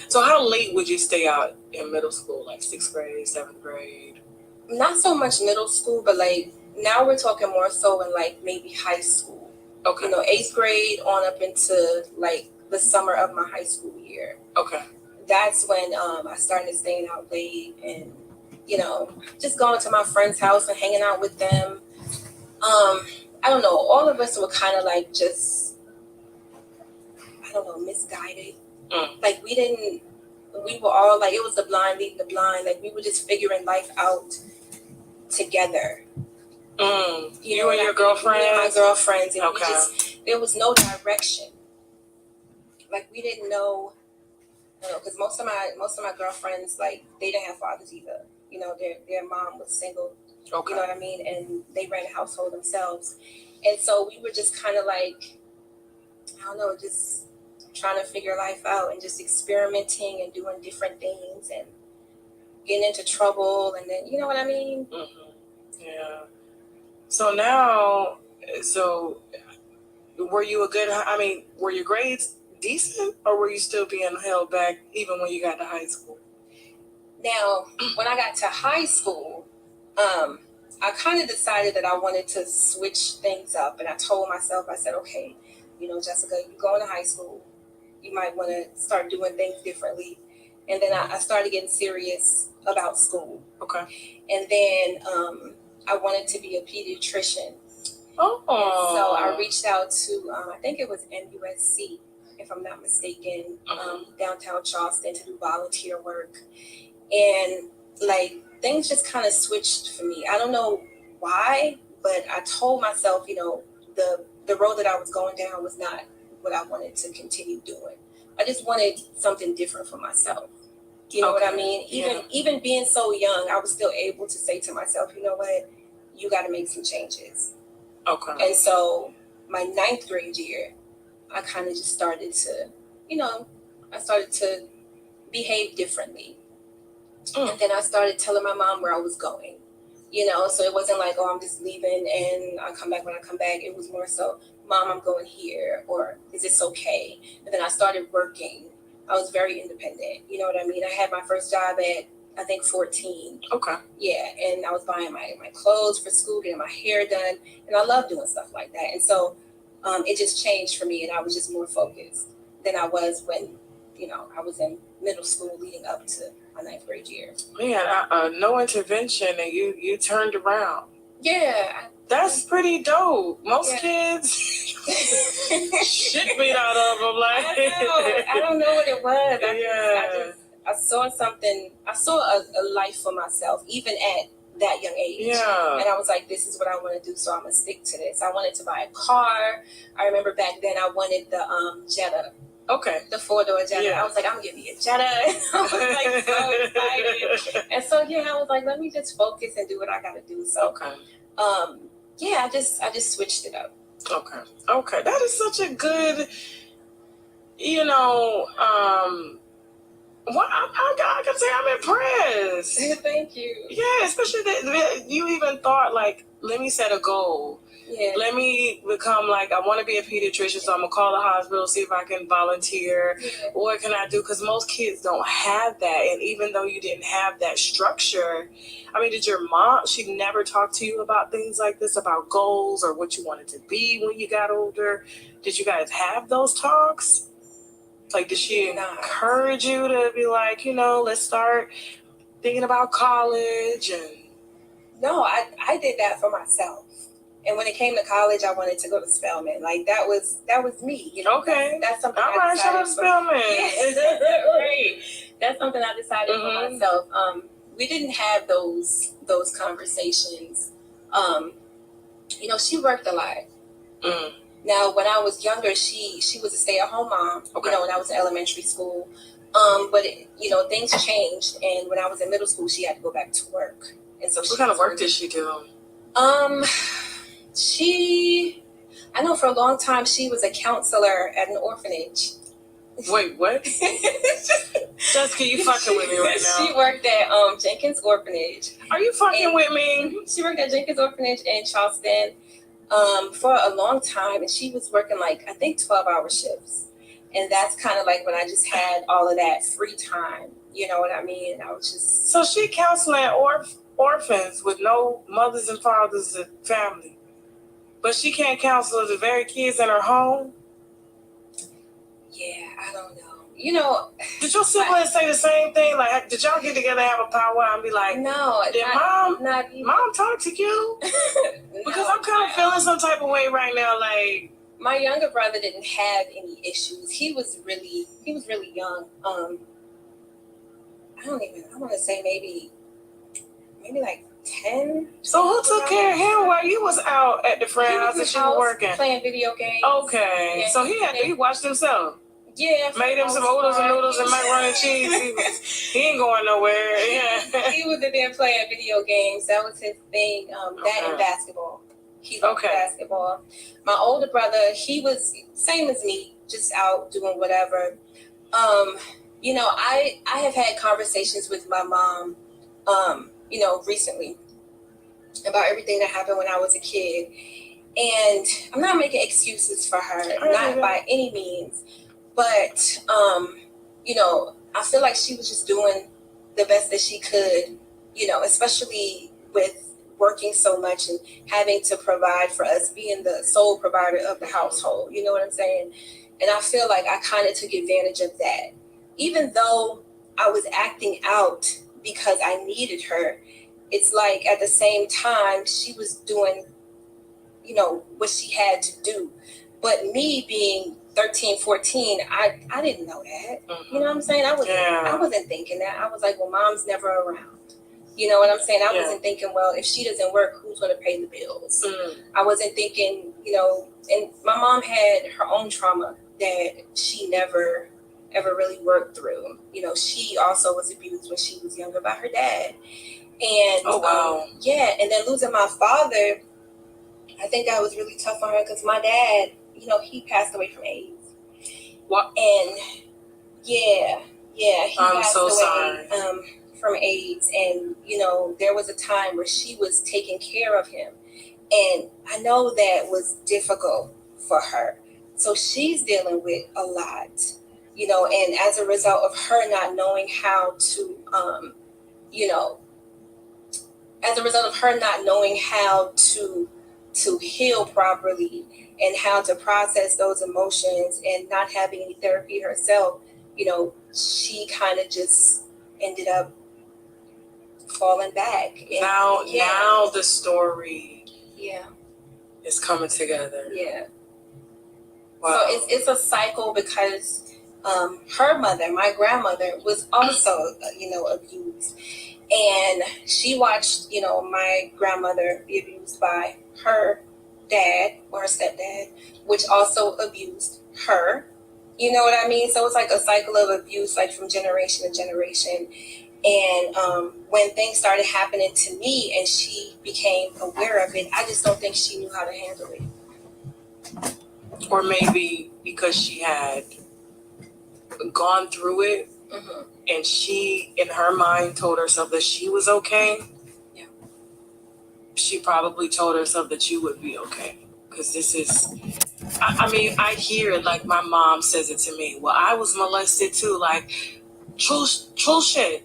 [SPEAKER 1] So how late would you stay out in middle school, like 6th grade, 7th grade?
[SPEAKER 2] Not so much middle school, but like now we're talking more so in like maybe high school.
[SPEAKER 1] Okay.
[SPEAKER 2] 8th grade on up into like the summer of my high school year.
[SPEAKER 1] Okay.
[SPEAKER 2] That's when I started staying out late and, just going to my friend's house and hanging out with them. I don't know. All of us were kind of like just, I don't know, misguided. Like we were all like, it was the blind leading the blind. Like we were just figuring life out together.
[SPEAKER 1] You and your girlfriend?
[SPEAKER 2] Me and my girlfriends. And
[SPEAKER 1] okay.
[SPEAKER 2] There was no direction. Like we didn't know, because most of my girlfriends, like they didn't have fathers either. Their mom was single.
[SPEAKER 1] Okay.
[SPEAKER 2] You know what I mean? And they ran a household themselves. And so we were just kind of like, I don't know, just trying to figure life out and just experimenting and doing different things and getting into trouble. And then, you know what I mean?
[SPEAKER 1] Mm-hmm. Yeah. So now, were you were your grades decent or were you still being held back even when you got to high school?
[SPEAKER 2] Now, when I got to high school, I kind of decided that I wanted to switch things up. And I told myself, I said, okay, Jessica, you're going to high school. You might want to start doing things differently. And then I started getting serious about school.
[SPEAKER 1] Okay.
[SPEAKER 2] And then I wanted to be a pediatrician.
[SPEAKER 1] Oh.
[SPEAKER 2] And so I reached out to, I think it was MUSC, if I'm not mistaken, downtown Charleston to do volunteer work. And like things just kind of switched for me. I don't know why, but I told myself, the road that I was going down was not what I wanted to continue doing. I just wanted something different for myself. You know what I mean? Even being so young, I was still able to say to myself, you know what, you got to make some changes.
[SPEAKER 1] Okay.
[SPEAKER 2] And so my 9th grade year, I kind of just started to, behave differently. And then I started telling my mom where I was going, so it wasn't like, oh, I'm just leaving and I'll come back when I come back. It was more so, Mom, I'm going here, or is this okay? And then I started working. I was very independent. You know what I mean? I had my first job at, I think, 14.
[SPEAKER 1] Okay.
[SPEAKER 2] Yeah, and I was buying my clothes for school, getting my hair done, and I love doing stuff like that. And so it just changed for me, and I was just more focused than I was when, I was in middle school leading up to my 9th grade year.
[SPEAKER 1] Man, no intervention, and you turned around.
[SPEAKER 2] Yeah.
[SPEAKER 1] That's pretty dope. Most kids shit beat out of them. Like
[SPEAKER 2] I don't know what it was. I saw something. I saw a life for myself, even at that young age.
[SPEAKER 1] Yeah.
[SPEAKER 2] And I was like, this is what I want to do, so I'm gonna stick to this. I wanted to buy a car. I remember back then I wanted the Jetta.
[SPEAKER 1] Okay.
[SPEAKER 2] The 4-door Jetta.
[SPEAKER 1] Yeah.
[SPEAKER 2] I was like, I'm getting a Jetta. And I was like so excited. And so I was like, let me just focus and do what I gotta do. So
[SPEAKER 1] Okay.
[SPEAKER 2] I just switched it up.
[SPEAKER 1] Okay. That is such a good, well, I can say I'm impressed.
[SPEAKER 2] Thank you.
[SPEAKER 1] Yeah, especially that you even thought, like, let me set a goal.
[SPEAKER 2] Yeah.
[SPEAKER 1] Let me become, like, I want to be a pediatrician, so I'm going to call the hospital, see if I can volunteer.
[SPEAKER 2] Yeah.
[SPEAKER 1] What can I do? Because most kids don't have that. And even though you didn't have that structure, I mean, did your mom, she never talked to you about things like this, about goals or what you wanted to be when you got older? Did you guys have those talks? Like, did she encourage you to be like, let's start thinking about college? And
[SPEAKER 2] no, I did that for myself. And when it came to college, I wanted to go to Spelman. Like that was me.
[SPEAKER 1] Okay,
[SPEAKER 2] that's something.
[SPEAKER 1] All right, shout out to Spelman.
[SPEAKER 2] Yes, right. That's something I decided for myself. We didn't have those conversations. She worked a lot.
[SPEAKER 1] Mm.
[SPEAKER 2] Now, when I was younger, she was a stay-at-home mom.
[SPEAKER 1] Okay.
[SPEAKER 2] When I was in elementary school. But things changed, and when I was in middle school, she had to go back to work. And so,
[SPEAKER 1] what kind of work did she do?
[SPEAKER 2] I know for a long time she was a counselor at an orphanage.
[SPEAKER 1] Wait, what? Jessica, you fucking with me right now.
[SPEAKER 2] She worked at Jenkins Orphanage.
[SPEAKER 1] Are you fucking with me?
[SPEAKER 2] She worked at Jenkins Orphanage in Charleston for a long time, and she was working I think 12-hour shifts. And that's kind of like when I just had all of that free time. You know what I mean? I was just...
[SPEAKER 1] So she counseling orphans with no mothers and fathers and family. But she can't counsel the very kids in her home?
[SPEAKER 2] Yeah, I don't know.
[SPEAKER 1] Did your siblings say the same thing? Like, did y'all get together and have a powwow and be like,
[SPEAKER 2] no,
[SPEAKER 1] did mom talk to you? Because I'm kind of feeling some type of way right now. Like,
[SPEAKER 2] my younger brother didn't have any issues. He was really young. I want to say maybe like 10.
[SPEAKER 1] So who took care of him while you was out at the friend house and she was working?
[SPEAKER 2] Playing video games.
[SPEAKER 1] Okay. Yeah, so he watched himself.
[SPEAKER 2] Yeah.
[SPEAKER 1] Made him some oodles and noodles and macaroni and cheese. He ain't going nowhere. Yeah.
[SPEAKER 2] He was in there playing video games. That was his thing. That and basketball. He loved basketball. My older brother, he was same as me, just out doing whatever. I have had conversations with my mom, recently about everything that happened when I was a kid. And I'm not making excuses for her, not by any means. But, I feel like she was just doing the best that she could, especially with working so much and having to provide for us, being the sole provider of the household. You know what I'm saying? And I feel like I kind of took advantage of that. Even though I was acting out because I needed her, it's like at the same time she was doing, what she had to do. But me being 13, 14, I didn't know that. Mm-hmm. You know what I'm saying? I wasn't thinking that. I was like, well, mom's never around. You know what I'm saying? I wasn't thinking, well, if she doesn't work, who's going to pay the bills? Mm. I wasn't thinking, and my mom had her own trauma that she never ever really worked through. She also was abused when she was younger by her dad. And and then losing my father, I think that was really tough on her because my dad, he passed away from AIDS.
[SPEAKER 1] What?
[SPEAKER 2] And he passed away
[SPEAKER 1] sorry.
[SPEAKER 2] From AIDS. And there was a time where she was taking care of him, and I know that was difficult for her. So she's dealing with a lot, and as a result of her not knowing how to, as a result of her not knowing how to heal properly and how to process those emotions and not having any therapy herself, she kind of just ended up falling back. And,
[SPEAKER 1] now the story is coming together.
[SPEAKER 2] Yeah.
[SPEAKER 1] Wow.
[SPEAKER 2] So it's a cycle because her mother, my grandmother, was also, abused. And she watched, my grandmother be abused by her dad or her stepdad, which also abused her. You know what I mean? So it's like a cycle of abuse, like from generation to generation. And when things started happening to me and she became aware of it, I just don't think she knew how to handle it.
[SPEAKER 1] Or maybe because she had gone through it, and she, in her mind, told herself that she was okay.
[SPEAKER 2] Yeah.
[SPEAKER 1] She probably told herself that you would be okay. Because this is, I mean, I hear it like my mom says it to me. Well, I was molested too. Like, true shit.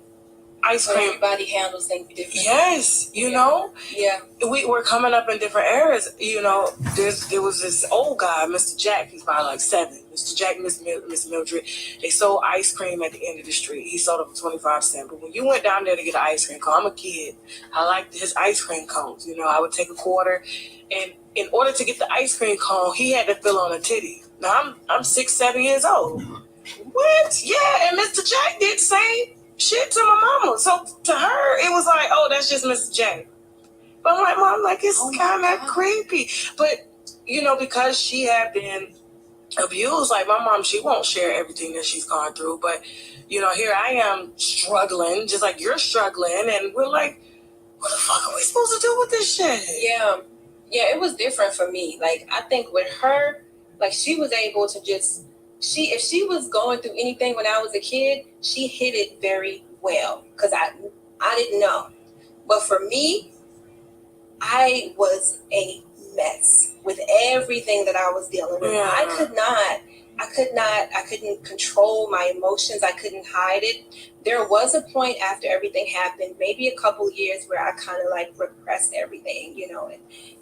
[SPEAKER 1] Ice
[SPEAKER 2] So
[SPEAKER 1] cream.
[SPEAKER 2] everybody handles things differently.
[SPEAKER 1] Yes, you know?
[SPEAKER 2] Yeah.
[SPEAKER 1] We're coming up in different eras. You know, there was this old guy, Mr. Jack, he's probably like 7. Mr. Jack and Miss Mildred, they sold ice cream at the end of the street. He sold them for 25 cents. But when you went down there to get an ice cream cone, I'm a kid, I liked his ice cream cones. You know, I would take a quarter, and in order to get the ice cream cone, he had to fill on a titty. Now, I'm 6, 7 years old. What? Yeah, and Mr. Jack did the same shit to my mama. So to her, it was like, oh, that's just Mr. J. But I'm like, Mom, like, it's kind of creepy. But, you know, because she had been abused, like my mom, she won't share everything that she's gone through. But, you know, here I am struggling, just like you're struggling. And we're like, what the fuck are we supposed to do with this shit?
[SPEAKER 2] Yeah. Yeah, it was different for me. Like, I think with her, like, she was able to just... if she was going through anything when I was a kid, she hid it very well because I didn't know. But for me, I was a mess with everything that I was dealing with.
[SPEAKER 1] Yeah.
[SPEAKER 2] I couldn't control my emotions. I couldn't hide it. There was a point after everything happened, maybe a couple years, where I kind of like repressed everything, you know, and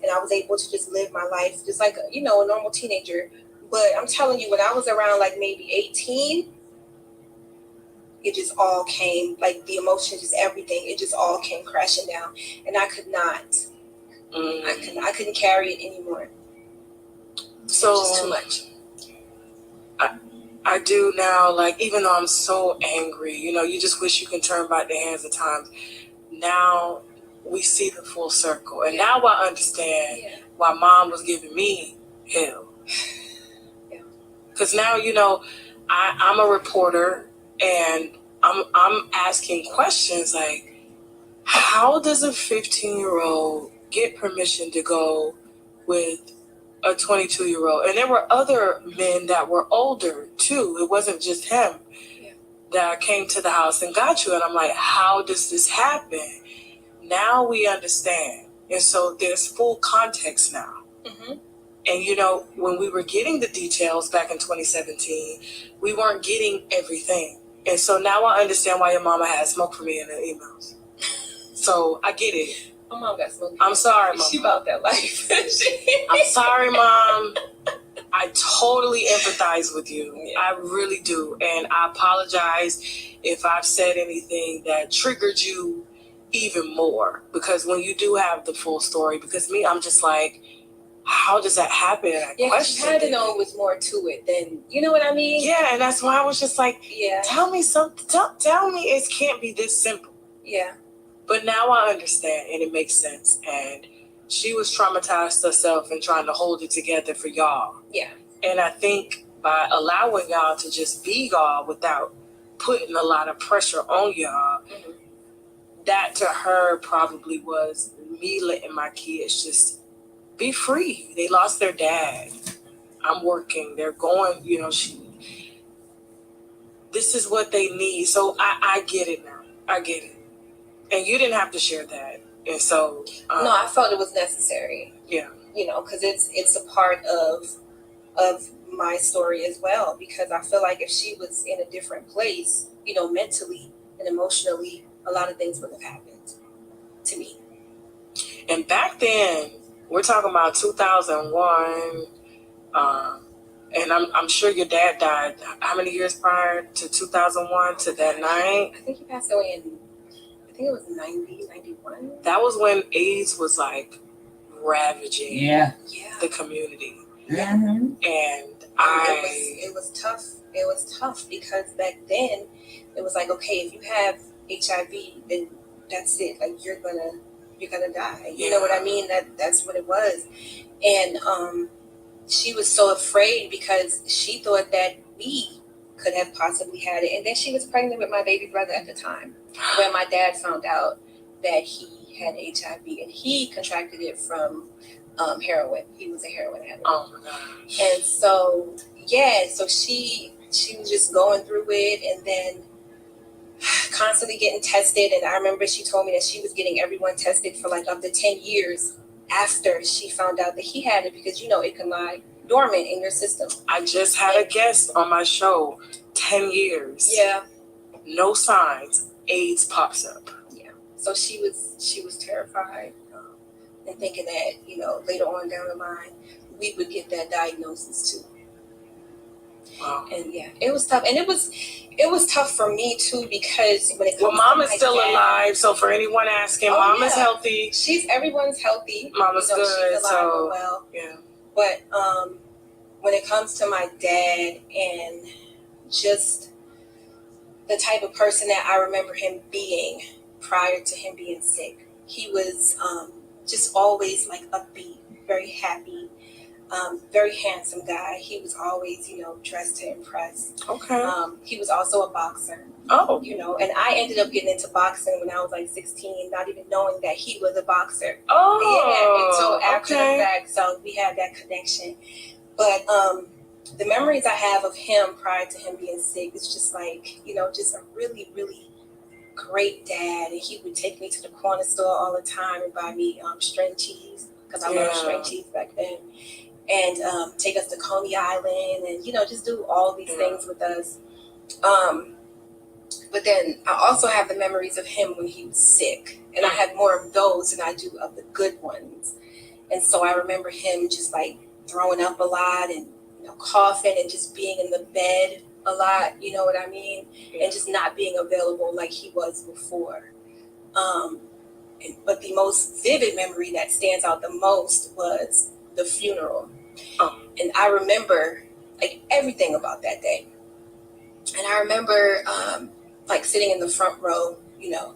[SPEAKER 2] I was able to just live my life just like, you know, a normal teenager. But I'm telling you, when I was around like maybe 18, it just all came, like the emotions, just everything, it just all came crashing down. And I could not, I couldn't carry it anymore.
[SPEAKER 1] So
[SPEAKER 2] it was just too much.
[SPEAKER 1] I do now, like, even though I'm so angry, you know, you just wish you can turn back the hands of times. Now we see the full circle. And now I understand why Mom was giving me hell. Because now, you know, I'm a reporter and I'm asking questions like, how does a 15-year-old get permission to go with a 22-year-old? And there were other men that were older too. It wasn't just him that came to the house and got you. And I'm like, how does this happen? Now we understand. And so there's full context now. And, you know, when we were getting the details back in 2017, we weren't getting everything. And so now I understand why your mama had smoke for me in the emails. So I get it.
[SPEAKER 2] My mom got smoke.
[SPEAKER 1] I'm sorry, Mom.
[SPEAKER 2] She about that life.
[SPEAKER 1] I'm sorry, Mom. I totally empathize with you. Yeah. I really do. And I apologize if I've said anything that triggered you even more. Because when you do have the full story, because me, I'm just like, how does that happen?
[SPEAKER 2] You had to know it was more to it than, you know what I mean?
[SPEAKER 1] Yeah, and that's why I was just like, tell me something. Tell me it can't be this simple.
[SPEAKER 2] Yeah.
[SPEAKER 1] But now I understand, and it makes sense. And she was traumatized herself and trying to hold it together for y'all.
[SPEAKER 2] Yeah.
[SPEAKER 1] And I think by allowing y'all to just be y'all without putting a lot of pressure on y'all, that to her probably was me letting my kids just be free. They lost their dad. I'm working. They're going, you know, this is what they need. So I get it now. I get it. And you didn't have to share that. And so...
[SPEAKER 2] no, I felt it was necessary.
[SPEAKER 1] Yeah.
[SPEAKER 2] You know, because it's a part of my story as well. Because I feel like if she was in a different place, you know, mentally and emotionally, a lot of things would have happened to me.
[SPEAKER 1] And back then, we're talking about 2001, and I'm sure your dad died how many years prior to 2001, to that night?
[SPEAKER 2] I think he passed away in, I think it was 90, 91.
[SPEAKER 1] That was when AIDS was like ravaging the community.
[SPEAKER 2] Mm-hmm.
[SPEAKER 1] And
[SPEAKER 2] it was tough. It was tough because back then it was like, okay, if you have HIV, then that's it. Like you're gonna die. You know what I mean? That's what it was. And she was so afraid because she thought that we could have possibly had it. And then she was pregnant with my baby brother at the time when my dad found out that he had HIV, and he contracted it from heroin. He was a heroin addict.
[SPEAKER 1] Oh my gosh.
[SPEAKER 2] And so, yeah, so she was just going through it, and then constantly getting tested. And I remember she told me that she was getting everyone tested for like up to 10 years after she found out that he had it, because, you know, it can lie dormant in your system.
[SPEAKER 1] I just had a guest on my show, 10 years.
[SPEAKER 2] Yeah.
[SPEAKER 1] No signs, AIDS pops up.
[SPEAKER 2] Yeah. So she was terrified, and thinking that, you know, later on down the line, we would get that diagnosis too.
[SPEAKER 1] Wow.
[SPEAKER 2] And yeah, it was tough. And it was tough for me too, because when it comes
[SPEAKER 1] Mom is
[SPEAKER 2] to
[SPEAKER 1] still
[SPEAKER 2] dad,
[SPEAKER 1] alive. So for anyone asking, Mom is healthy.
[SPEAKER 2] Everyone's healthy.
[SPEAKER 1] Mama's good.
[SPEAKER 2] She's alive
[SPEAKER 1] So
[SPEAKER 2] and well.
[SPEAKER 1] yeah.
[SPEAKER 2] But when it comes to my dad and just the type of person that I remember him being prior to him being sick, he was just always like upbeat, very happy, very handsome guy. He was always, you know, dressed to impress.
[SPEAKER 1] Okay.
[SPEAKER 2] He was also a boxer.
[SPEAKER 1] Oh.
[SPEAKER 2] You know, and I ended up getting into boxing when I was like 16, not even knowing that he was a boxer.
[SPEAKER 1] Oh.
[SPEAKER 2] Yeah, and so after the fact, so we had that connection. But the memories I have of him prior to him being sick is just like, you know, just a really, really great dad. And he would take me to the corner store all the time and buy me string cheese, because I loved string cheese back then. And take us to Coney Island and, you know, just do all these things with us. But then I also have the memories of him when he was sick. And I have more of those than I do of the good ones. And so I remember him just like throwing up a lot and, you know, coughing and just being in the bed a lot, you know what I mean? And just not being available like he was before. But the most vivid memory that stands out the most was the funeral.
[SPEAKER 1] Oh. And
[SPEAKER 2] I remember like everything about that day. And I remember like sitting in the front row, you know,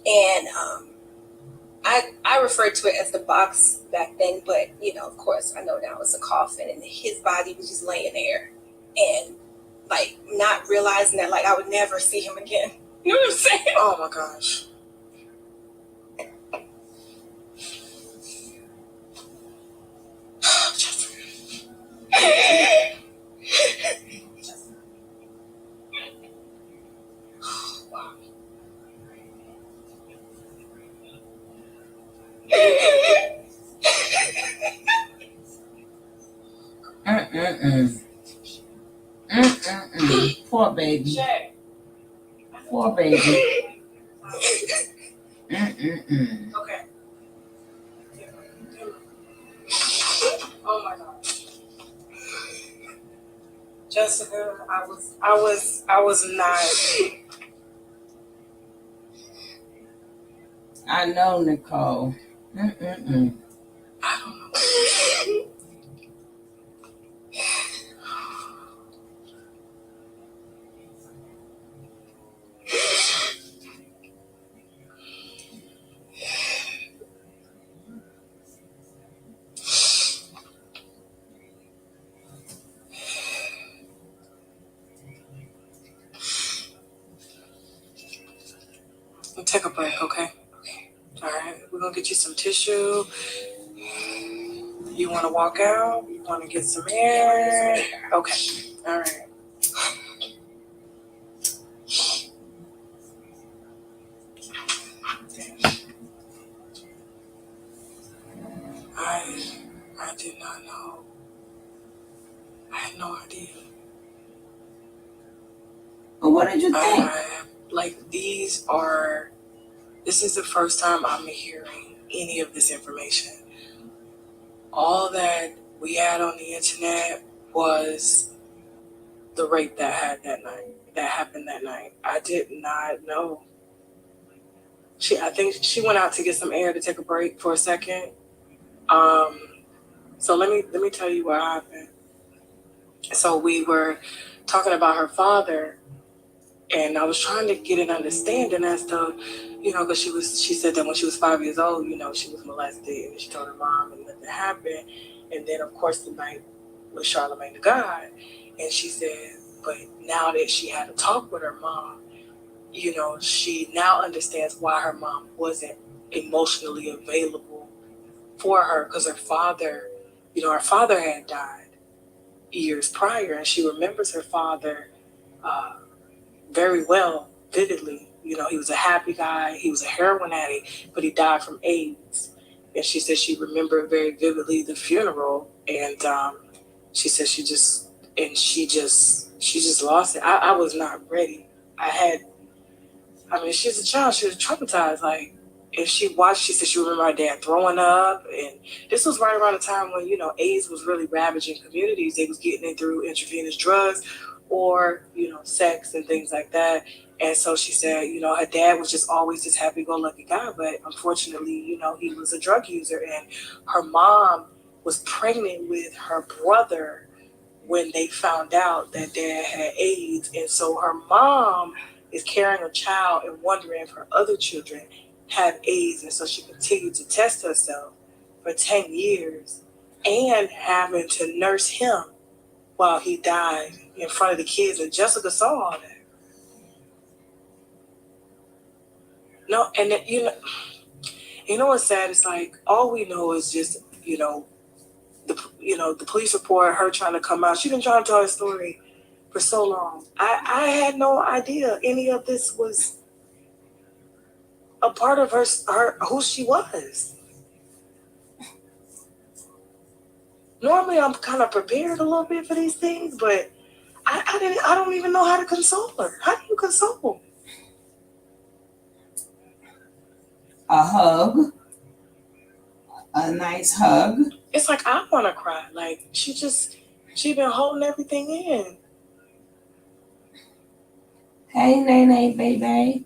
[SPEAKER 2] and I referred to it as the box back then, but, you know, of course I know now it's a coffin, and his body was just laying there, and like not realizing that like I would never see him again. You know what I'm saying?
[SPEAKER 1] Oh my gosh.
[SPEAKER 4] Poor baby. Poor baby.
[SPEAKER 1] Okay. Oh my gosh. Jessica, I was not.
[SPEAKER 4] I know, Nicole.
[SPEAKER 1] I don't know. Take a break, okay? All right, we're gonna get you some tissue. You want to walk out? You want to get some air? Okay. All right. I did not know. I had no idea.
[SPEAKER 4] But what did you think?
[SPEAKER 1] This is the first time I'm hearing any of this information. All that we had on the internet was the rape that happened that night. I did not know. I think she went out to get some air to take a break for a second. So let me tell you what happened. So we were talking about her father, and I was trying to get an understanding as to, you know, because she said that when she was 5 years old, you know, she was molested, and she told her mom and nothing happened. And then of course the night with Charlemagne the God, and she said, but now that she had a talk with her mom, she now understands why her mom wasn't emotionally available for her, because her father had died years prior, and she remembers her father very well, vividly. He was a happy guy. He was a heroin addict, but he died from AIDS. And she said she remembered very vividly the funeral, and she said she just lost it. I was not ready. She's a child. She was traumatized. And she said she remembered her dad throwing up. And this was right around the time when, AIDS was really ravaging communities. They was getting it through intravenous drugs or, sex and things like that. And so she said, her dad was just always this happy-go-lucky guy. But unfortunately, he was a drug user. And her mom was pregnant with her brother when they found out that dad had AIDS. And so her mom is carrying a child and wondering if her other children have AIDS. And so she continued to test herself for 10 years and having to nurse him while he died in front of the kids. And Jessica saw all that. No, and then, what's sad? It's like all we know is just, the police report, her trying to come out. She's been trying to tell her story for so long. I had no idea any of this was a part of her who she was. Normally I'm kind of prepared a little bit for these things, but I don't even know how to console her. How do you console?
[SPEAKER 4] A hug. A nice hug.
[SPEAKER 1] It's like I want to cry. Like she been holding everything in.
[SPEAKER 4] Hey, Nene, baby.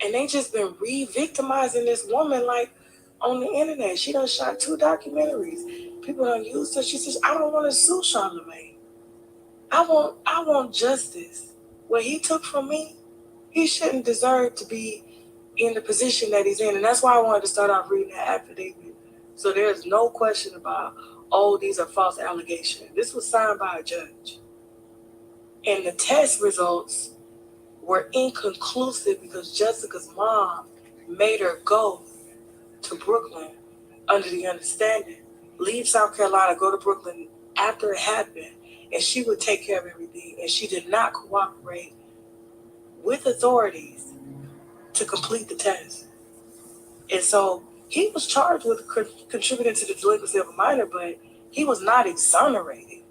[SPEAKER 1] And they just been re-victimizing this woman on the internet. She done shot 2 documentaries. People done used her. She says, I don't want to sue Charlamagne. I want justice. What he took from me, he shouldn't deserve to be in the position that he's in. And that's why I wanted to start off reading that affidavit. So there's no question about, these are false allegations. This was signed by a judge. And the test results were inconclusive because Jessica's mom made her go to Brooklyn under the understanding, leave South Carolina, go to Brooklyn after it happened, and she would take care of everything. And she did not cooperate with authorities to complete the test. And so he was charged with contributing to the delinquency of a minor, but he was not exonerated.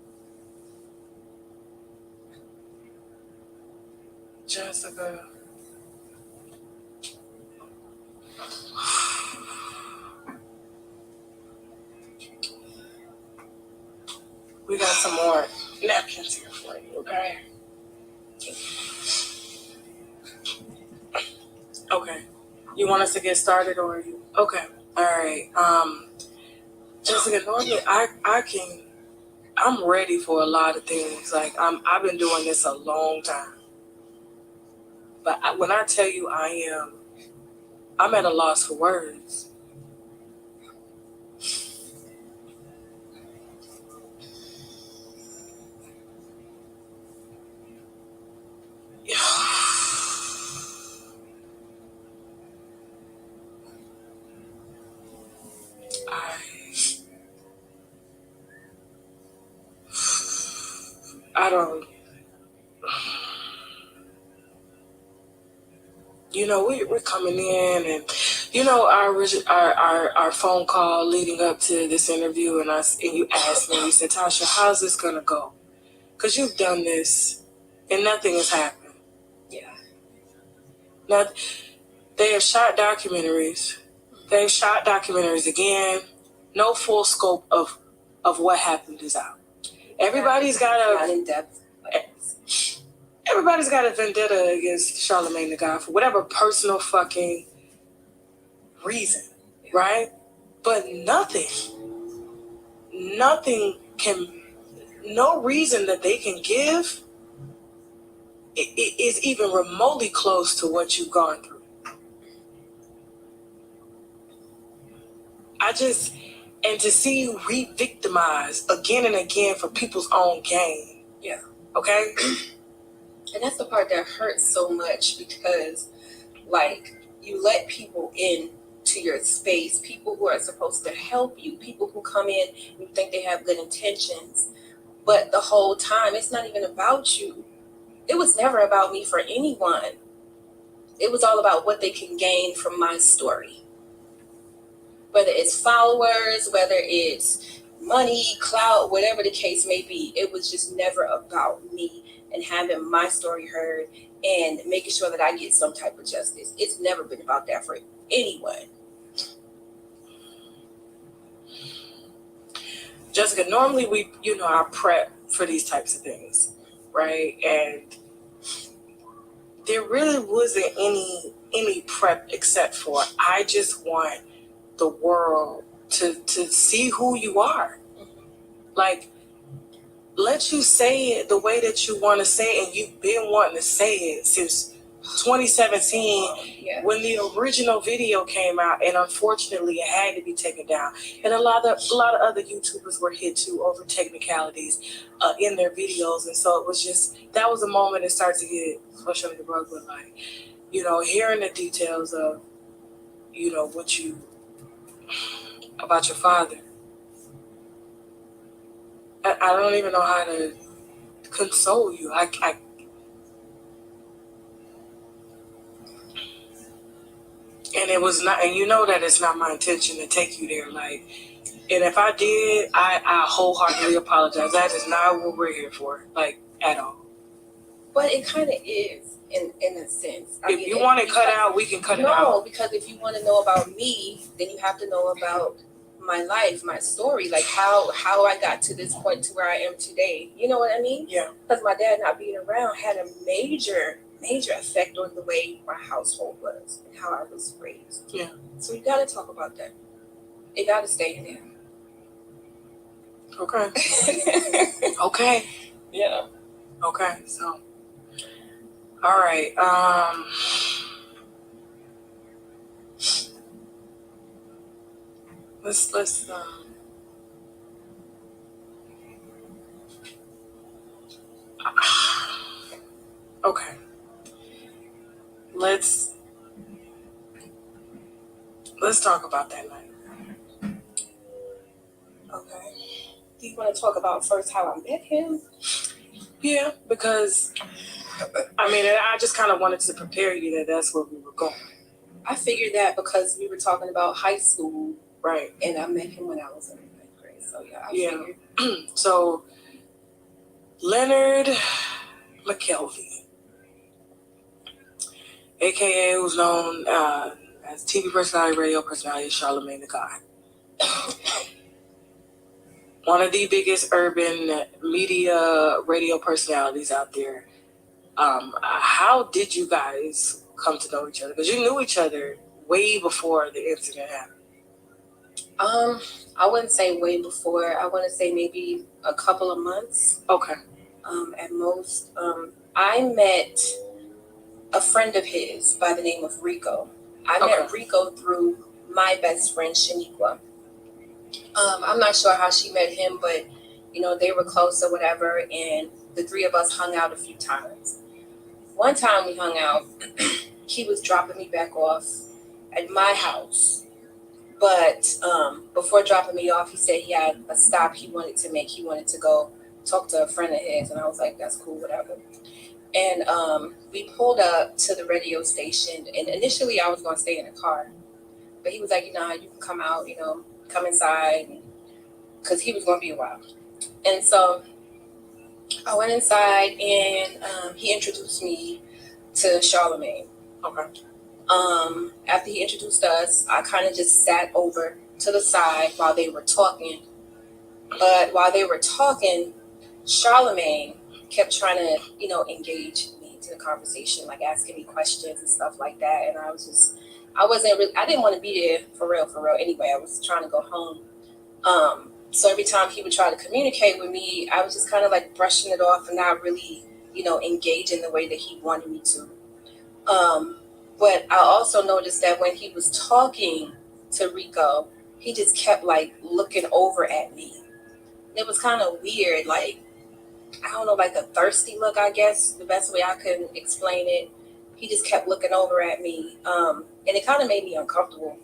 [SPEAKER 1] Jessica. We got some more napkins here for you, okay? Okay. You want us to get started or you? Okay. All right. Jessica, normally I'm ready for a lot of things. I've been doing this a long time. But when I tell you I'm at a loss for words. I don't. We're coming in, and our phone call leading up to this interview, and you asked me, you said, Tasha, how's this gonna go? Because you've done this, and nothing has happened.
[SPEAKER 2] Yeah.
[SPEAKER 1] Now, they have shot documentaries. They've shot documentaries again. No full scope of what happened is out. Everybody's got
[SPEAKER 2] Not in depth.
[SPEAKER 1] Everybody's got a vendetta against Charlamagne the God for whatever personal fucking reason, right? But no reason that they can give is even remotely close to what you've gone through. And to see you re-victimized again and again for people's own gain.
[SPEAKER 2] Yeah.
[SPEAKER 1] Okay?
[SPEAKER 2] And that's the part that hurts so much because, like, you let people in to your space, people who are supposed to help you, people who come in and you think they have good intentions. But the whole time, it's not even about you. It was never about me for anyone. It was all about what they can gain from my story. Whether it's followers, whether it's money, clout, whatever the case may be, it was just never about me and having my story heard and making sure that I get some type of justice. It's never been about that for anyone.
[SPEAKER 1] Jessica, normally we, I prep for these types of things, right? And there really wasn't any prep except for I just want the world to see who you are. Like, let you say it the way that you want to say it, and you've been wanting to say it since 2017 when the original video came out, and unfortunately it had to be taken down. And a lot of other YouTubers were hit too over technicalities in their videos, and so it was just, that was a moment it started to get pushed under the rug with, like, hearing the details of, what you about your father. I don't even know how to console you. And it was not, and that it's not my intention to take you there. Like, and if I did, I wholeheartedly apologize. That is not what we're here for, like, at all.
[SPEAKER 2] But it kind of is, in a sense.
[SPEAKER 1] If you want it cut out, we can cut it out.
[SPEAKER 2] No, because if you want to know about me, then you have to know about my life, my story, like how I got to this point to where I am today. You know what I mean?
[SPEAKER 1] Yeah.
[SPEAKER 2] Because my dad not being around had a major effect on the way my household was and how I was raised.
[SPEAKER 1] Yeah.
[SPEAKER 2] So you got to talk about that. It got to stay in there.
[SPEAKER 1] Okay. Okay.
[SPEAKER 2] Yeah.
[SPEAKER 1] Okay. So, all right. Let's okay. Let's talk about that night.
[SPEAKER 2] Okay. Do you want to talk about first how I met him?
[SPEAKER 1] Yeah, because I just kind of wanted to prepare you that that's where we were going.
[SPEAKER 2] I figured that because we were talking about high school,
[SPEAKER 1] right?
[SPEAKER 2] And I met him when I was in 9th grade. So I figured.
[SPEAKER 1] So Leonard McKelvey, aka who's known as TV personality, radio personality, Charlamagne the God. One of the biggest urban media radio personalities out there. How did you guys come to know each other? Because you knew each other way before the incident happened.
[SPEAKER 2] I wouldn't say way before. I want to say maybe a couple of months.
[SPEAKER 1] Okay.
[SPEAKER 2] At most. I met a friend of his by the name of Rico. I met Rico through my best friend, Shaniqua. I'm not sure how she met him, but, they were close or whatever, and the three of us hung out a few times. One time we hung out, he was dropping me back off at my house. But before dropping me off, he said he had a stop he wanted to make. He wanted to go talk to a friend of his, and I was like, that's cool, whatever. And we pulled up to the radio station, and initially I was going to stay in the car. But he was like, you can come out, come inside, because he was going to be a while. And so I went inside, and he introduced me to Charlamagne.
[SPEAKER 1] Okay.
[SPEAKER 2] After he introduced us, I kind of just sat over to the side while they were talking. But while they were talking, Charlamagne kept trying to, engage me into the conversation, like asking me questions and stuff like that. And I didn't want to be there for real anyway. I was trying to go home. So every time he would try to communicate with me, I was just kind of like brushing it off and not really, engaging the way that he wanted me to. But I also noticed that when he was talking to Rico, he just kept like looking over at me. It was kind of weird. Like, I don't know, like a thirsty look, I guess, the best way I could explain it. He just kept looking over at me. And it kind of made me uncomfortable.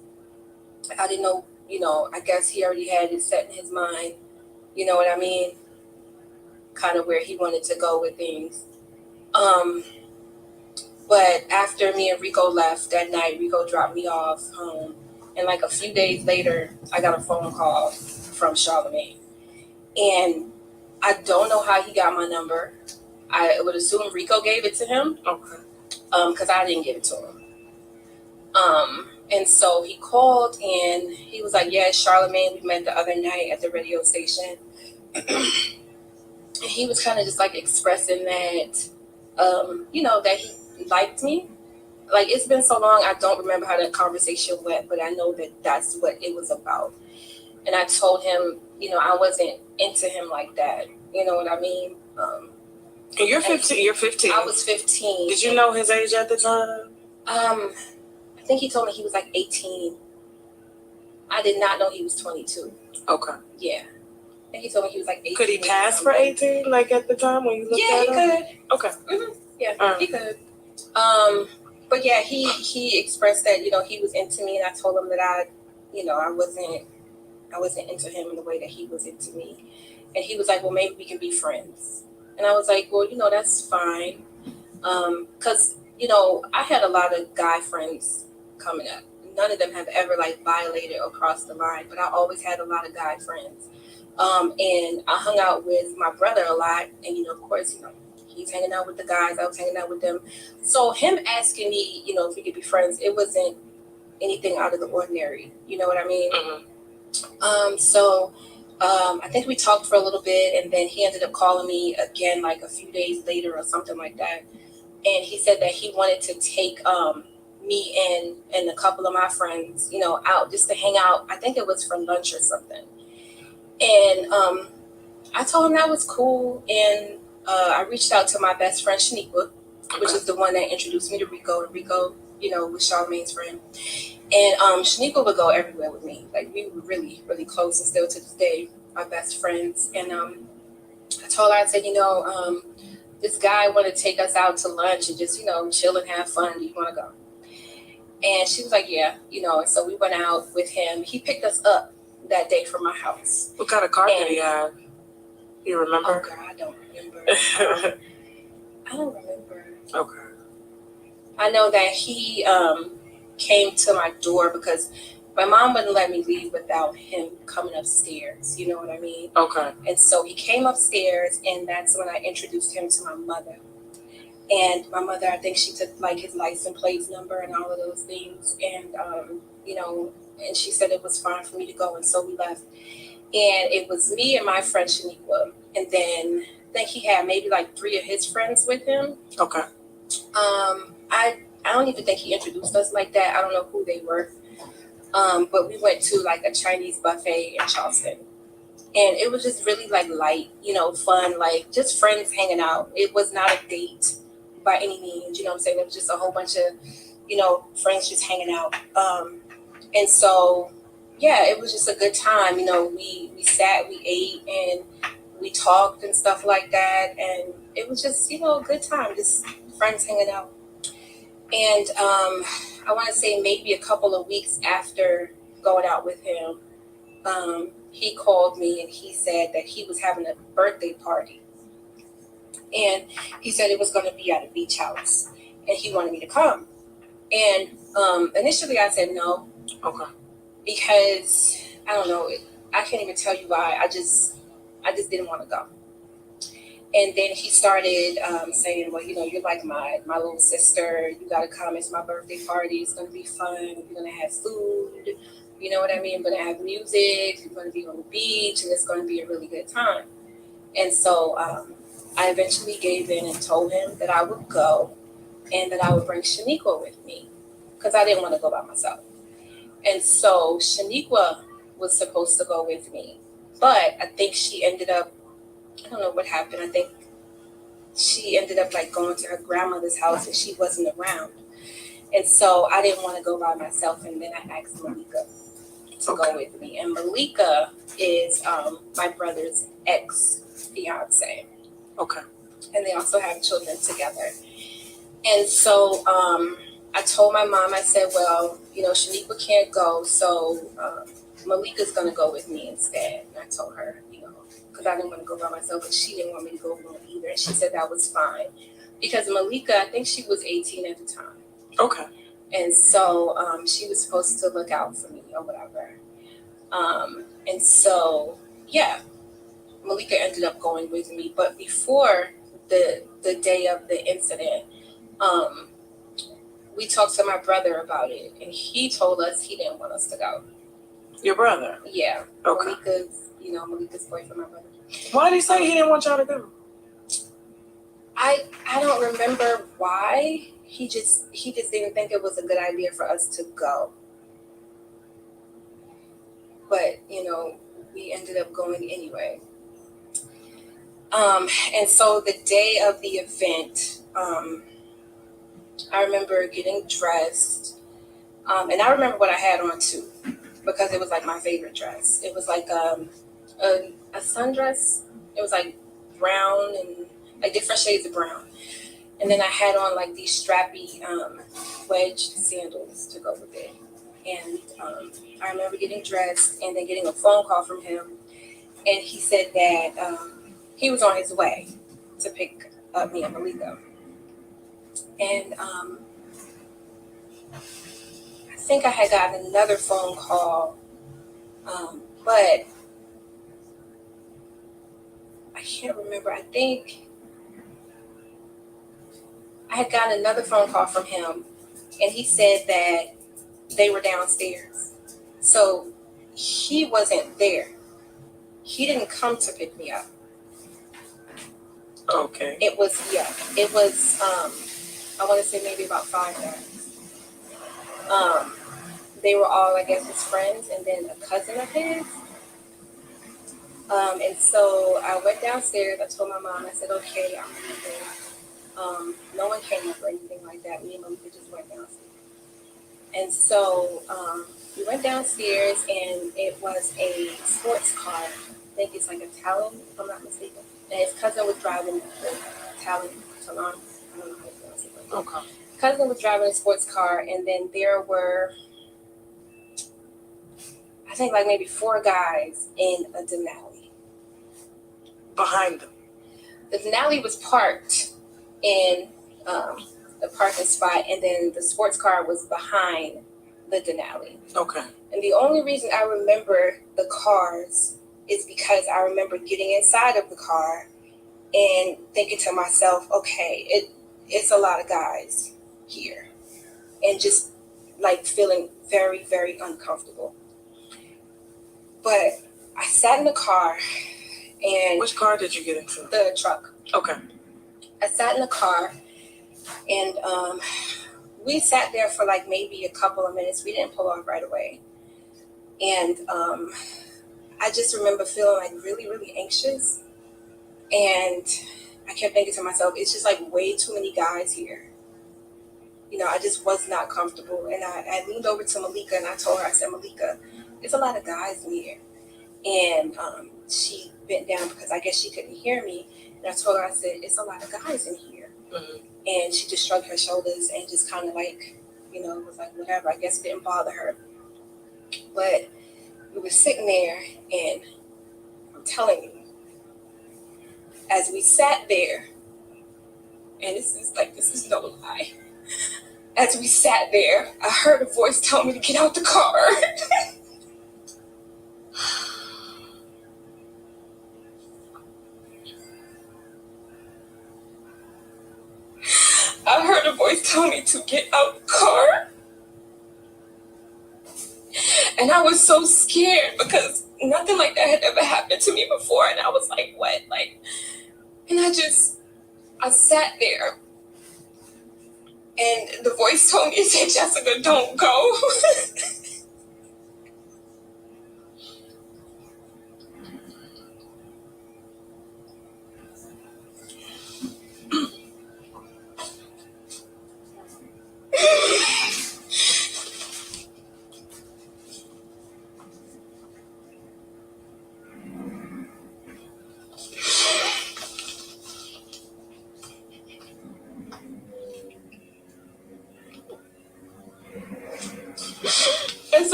[SPEAKER 2] I didn't know, I guess he already had it set in his mind, you know what I mean? Kind of where he wanted to go with things. But after me and Rico left that night, Rico dropped me off home. And like a few days later, I got a phone call from Charlamagne. And I don't know how he got my number. I would assume Rico gave it to him.
[SPEAKER 1] Okay.
[SPEAKER 2] Because I didn't give it to him. And so he called and he was like, yeah, it's Charlamagne. We met the other night at the radio station. And he was kind of just like expressing that, that he liked me. Like, it's been so long, I don't remember how that conversation went, but I know that that's what it was about. And I told him, I wasn't into him like that. You know what I mean?
[SPEAKER 1] And you're 15. You're 15.
[SPEAKER 2] I was 15.
[SPEAKER 1] Did you know his age at the time?
[SPEAKER 2] I think he told me he was like 18. I did not know he was 22.
[SPEAKER 1] Okay.
[SPEAKER 2] Yeah. I think he told me he was like 18.
[SPEAKER 1] Could he pass for 18, like at the time when you looked
[SPEAKER 2] Yeah,
[SPEAKER 1] at
[SPEAKER 2] he
[SPEAKER 1] him?
[SPEAKER 2] could.
[SPEAKER 1] Okay.
[SPEAKER 2] Mm-hmm. Yeah, he could. But yeah, he expressed that, he was into me, and I told him that I wasn't into him in the way that he was into me. And he was like, well, maybe we can be friends. And I was like, well, that's fine. Because, I had a lot of guy friends coming up. None of them have ever like violated or crossed the line, but I always had a lot of guy friends. And I hung out with my brother a lot. And, of course, he's hanging out with the guys. I was hanging out with them. So him asking me, if we could be friends, it wasn't anything out of the ordinary. You know what I mean?
[SPEAKER 1] Mm-hmm.
[SPEAKER 2] So I think we talked for a little bit, and then he ended up calling me again like a few days later or something like that. And he said that he wanted to take me and a couple of my friends, out just to hang out. I think it was for lunch or something. And I told him that was cool. And I reached out to my best friend, Shaniqua, which is the one that introduced me to Rico. And Rico, was Charlamagne's friend. And Shaniqua would go everywhere with me. Like, we were really, really close, and still to this day, our best friends. And I told her, I said, this guy wanted to take us out to lunch and just, chill and have fun. Do you want to go? And she was like, yeah, and so we went out with him. He picked us up that day from my house.
[SPEAKER 1] What kind of car did he have? You remember?
[SPEAKER 2] Oh, God, I don't remember. I don't remember.
[SPEAKER 1] Okay.
[SPEAKER 2] I know that he came to my door because my mom wouldn't let me leave without him coming upstairs. You know what I mean?
[SPEAKER 1] Okay.
[SPEAKER 2] And so he came upstairs, and that's when I introduced him to my mother. And my mother, I think she took like his license plate number and all of those things. And, and she said it was fine for me to go. And so we left. And it was me and my friend Shaniqua. And then I think he had maybe like 3 of his friends with him.
[SPEAKER 1] Okay.
[SPEAKER 2] I don't even think he introduced us like that. I don't know who they were. But we went to like a Chinese buffet in Charleston. And it was just really like light, fun, like just friends hanging out. It was not a date by any means, you know what I'm saying? It was just a whole bunch of, friends just hanging out. And so, yeah, it was just a good time. We sat, we ate, and we talked and stuff like that. And it was just, a good time, just friends hanging out. And I want to say maybe a couple of weeks after going out with him, he called me and he said that he was having a birthday party. And he said it was going to be at a beach house. And he wanted me to come. And initially I said no.
[SPEAKER 1] Okay.
[SPEAKER 2] Because, I don't know, I can't even tell you why. I just didn't want to go. And then he started saying, well, you're like my little sister. You got to come. It's my birthday party. It's going to be fun. You're going to have food. You know what I mean? We're going to have music. You're going to be on the beach. And it's going to be a really good time. And so I eventually gave in and told him that I would go and that I would bring Shaniqua with me because I didn't want to go by myself. And so Shaniqua was supposed to go with me. But I think she ended up, I don't know what happened. I think she ended up like going to her grandmother's house and she wasn't around. And so I didn't want to go by myself. And then I asked Malika to go with me. And Malika is my brother's ex-fiance.
[SPEAKER 1] Okay.
[SPEAKER 2] And they also have children together. And so I told my mom, I said, well, Shaniqua can't go, so Malika's going to go with me instead. And I told her, because I didn't want to go by myself, but she didn't want me to go alone either. And she said that was fine. Because Malika, I think she was 18 at the time.
[SPEAKER 1] Okay.
[SPEAKER 2] And so she was supposed to look out for me or whatever. And so, yeah, Malika ended up going with me. But before the day of the incident, we talked to my brother about it, and he told us he didn't want us to go.
[SPEAKER 1] Your brother?
[SPEAKER 2] Yeah.
[SPEAKER 1] Okay.
[SPEAKER 2] Malika's boyfriend, my brother.
[SPEAKER 1] Why did he say he didn't want y'all to go?
[SPEAKER 2] I don't remember why. He just didn't think it was a good idea for us to go. But, we ended up going anyway. And so the day of the event, I remember getting dressed. And I remember what I had on too, because it was like my favorite dress. It was like a sundress. It was like brown and like different shades of brown. And then I had on like these strappy wedge sandals to go with it. And I remember getting dressed and then getting a phone call from him. And he said that he was on his way to pick up me and Malika. And I think I had gotten another phone call, but I can't remember. I think I had gotten another phone call from him, and he said that they were downstairs. So he wasn't there. He didn't come to pick me up.
[SPEAKER 1] Okay.
[SPEAKER 2] It was, I want to say maybe about 5 guys. They were all, I guess, his friends, and then a cousin of his. And so I went downstairs. I told my mom, I said, okay, I'm leaving. No one came up or anything like that. Me and Malika just went downstairs. And so we went downstairs, and it was a sports car. I think it's like a Talon, if I'm not mistaken. And his cousin was driving the Talon. I don't know how to pronounce it.
[SPEAKER 1] Okay.
[SPEAKER 2] Cousin was driving a sports car, and then there were, I think, like maybe 4 guys in a Denali.
[SPEAKER 1] Behind them.
[SPEAKER 2] The Denali was parked in the parking spot, and then the sports car was behind the Denali.
[SPEAKER 1] Okay.
[SPEAKER 2] And the only reason I remember the cars is because I remember getting inside of the car and thinking to myself, okay, it's a lot of guys here. And just like feeling very, very uncomfortable. But I sat in the car, and
[SPEAKER 1] which car did you get into?
[SPEAKER 2] The truck.
[SPEAKER 1] Okay.
[SPEAKER 2] I sat in the car, and we sat there for like maybe a couple of minutes. We didn't pull off right away. And I just remember feeling like really, really anxious. And I kept thinking to myself, it's just like way too many guys here. I just was not comfortable. And I leaned over to Malika, and I told her, I said, Malika, there's a lot of guys in here. And she bent down because I guess she couldn't hear me. And I told her, I said, it's a lot of guys in here.
[SPEAKER 1] Mm-hmm. And
[SPEAKER 2] she just shrugged her shoulders and just kind of like, was like, whatever. I guess it didn't bother her. But we were sitting there, and I'm telling you, as we sat there, and this is no lie. As we sat there, I heard a voice tell me to get out the car. I heard a voice tell me to get out the car. And I was so scared because nothing like that had ever happened to me before. And I was like, what? And I sat there. And the voice told me, it said, Jessica, don't go.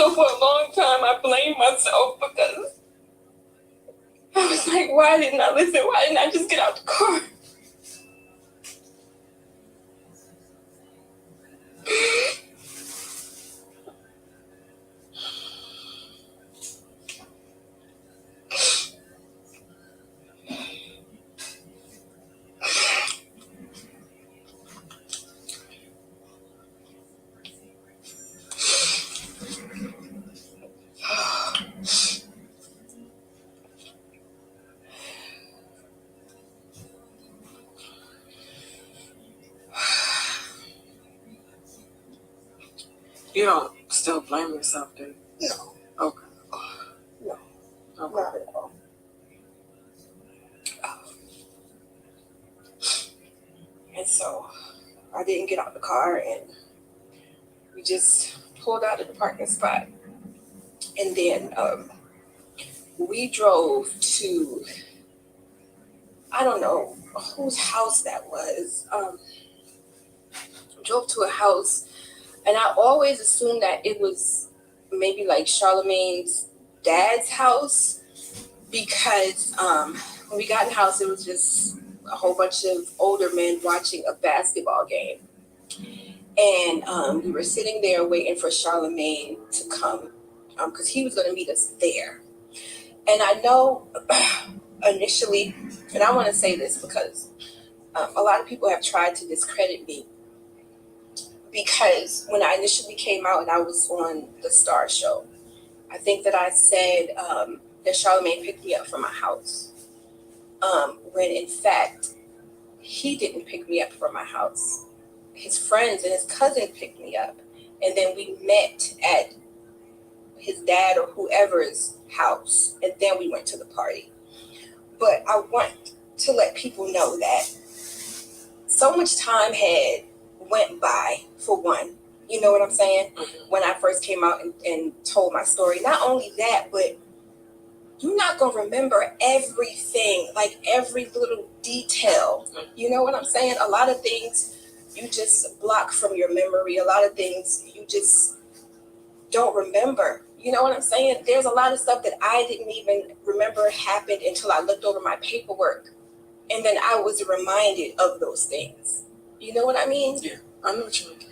[SPEAKER 2] So for a long time, I blamed myself because I was like, why didn't I listen? Why didn't I just get out the car?
[SPEAKER 1] You don't still blame yourself, do you?
[SPEAKER 2] No.
[SPEAKER 1] Okay.
[SPEAKER 2] No.
[SPEAKER 1] Okay.
[SPEAKER 2] Not at all. And so I didn't get out the car, and we just pulled out of the parking spot. And then we drove to, I don't know whose house that was. Drove to a house, and I always assumed that it was maybe like Charlemagne's dad's house, because when we got in the house, it was just a whole bunch of older men watching a basketball game. And we were sitting there waiting for Charlemagne to come, because he was going to meet us there. And I know initially, and I want to say this because a lot of people have tried to discredit me, because when I initially came out and I was on the Star Show, I think that I said that Charlemagne picked me up from my house, when in fact, he didn't pick me up from my house. His friends and his cousin picked me up, and then we met at his dad or whoever's house, and then we went to the party. But I want to let people know that so much time had went by, for one. You know what I'm saying?
[SPEAKER 1] Mm-hmm.
[SPEAKER 2] When I first came out and told my story. Not only that, but you're not going to remember everything, like every little detail. You know what I'm saying? A lot of things you just block from your memory. A lot of things you just don't remember. You know what I'm saying? There's a lot of stuff that I didn't even remember happened until I looked over my paperwork. And then I was reminded of those things. You know what I mean?
[SPEAKER 1] Yeah, I know what you mean.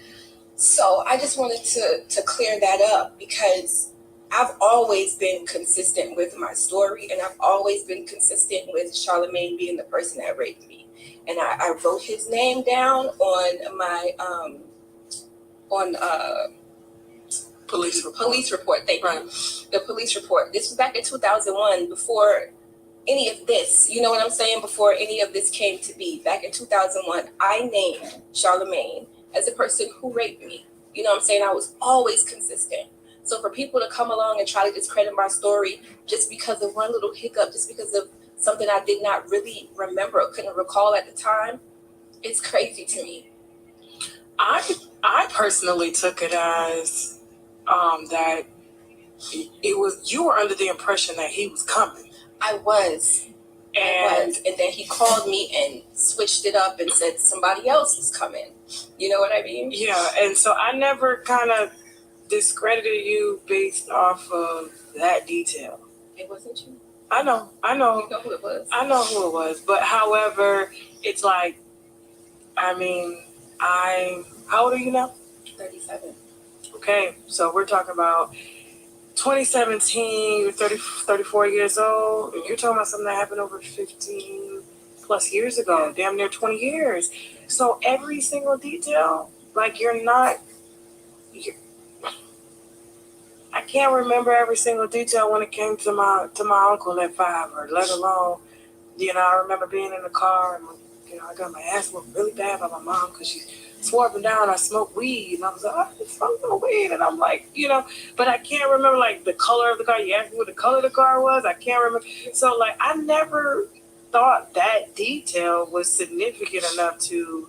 [SPEAKER 2] So I just wanted to clear that up, because I've always been consistent with my story, and I've always been consistent with Charlemagne being the person that raped me. And I wrote his name down on my
[SPEAKER 1] Police report.
[SPEAKER 2] Police report. Thank you.
[SPEAKER 1] Right.
[SPEAKER 2] The police report. This was back in 2001, before any of this. You know what I'm saying? Before any of this came to be. Back in 2001, I named Charlemagne as the person who raped me. You know what I'm saying? I was always consistent. So for people to come along and try to discredit my story just because of one little hiccup, just because of something I did not really remember or couldn't recall at the time, it's crazy to me.
[SPEAKER 1] I personally took it as that it was, you were under the impression that he was coming.
[SPEAKER 2] I was. And then he called me and switched it up and said somebody else was coming. You know what I mean?
[SPEAKER 1] Yeah, and so I never kind of discredited you based off of that detail.
[SPEAKER 2] It wasn't you.
[SPEAKER 1] I know.
[SPEAKER 2] You know who it was.
[SPEAKER 1] I know who it was. But however, it's like, I mean, how old are you now?
[SPEAKER 2] 37.
[SPEAKER 1] Okay, so we're talking about 2017, you're 34 years old. You're talking about something that happened over 15 plus years ago, damn near 20 years. So every single detail, like I can't remember every single detail when it came to my uncle at 5, or let alone, I remember being in the car and, I got my ass whooped really bad by my mom because she swore up and down I smoked weed, and I was like, I smoked no weed, and I'm like, but I can't remember like the color of the car. You asked me what the color of the car was, I can't remember. So like I never thought that detail was significant enough to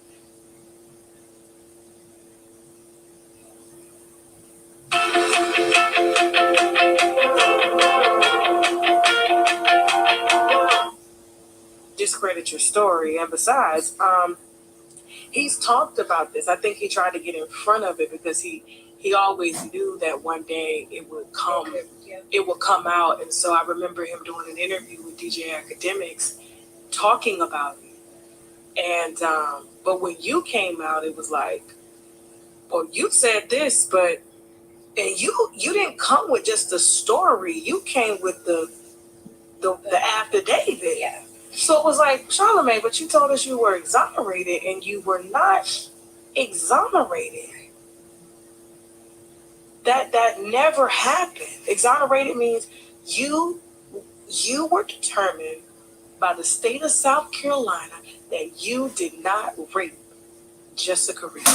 [SPEAKER 1] discredit your story. And besides, he's talked about this. I think he tried to get in front of it because he he always knew that one day it would come.
[SPEAKER 2] Okay, yeah.
[SPEAKER 1] It would come out. And so I remember him doing an interview with DJ Academics talking about it. And but when you came out, it was like, well, you said this, but and you didn't come with just the story. You came with the affidavit.
[SPEAKER 2] Yeah.
[SPEAKER 1] So it was like, Charlamagne, but you told us you were exonerated, and you were not exonerated. That never happened. Exonerated means you were determined by the state of South Carolina that you did not rape Jessica Reid.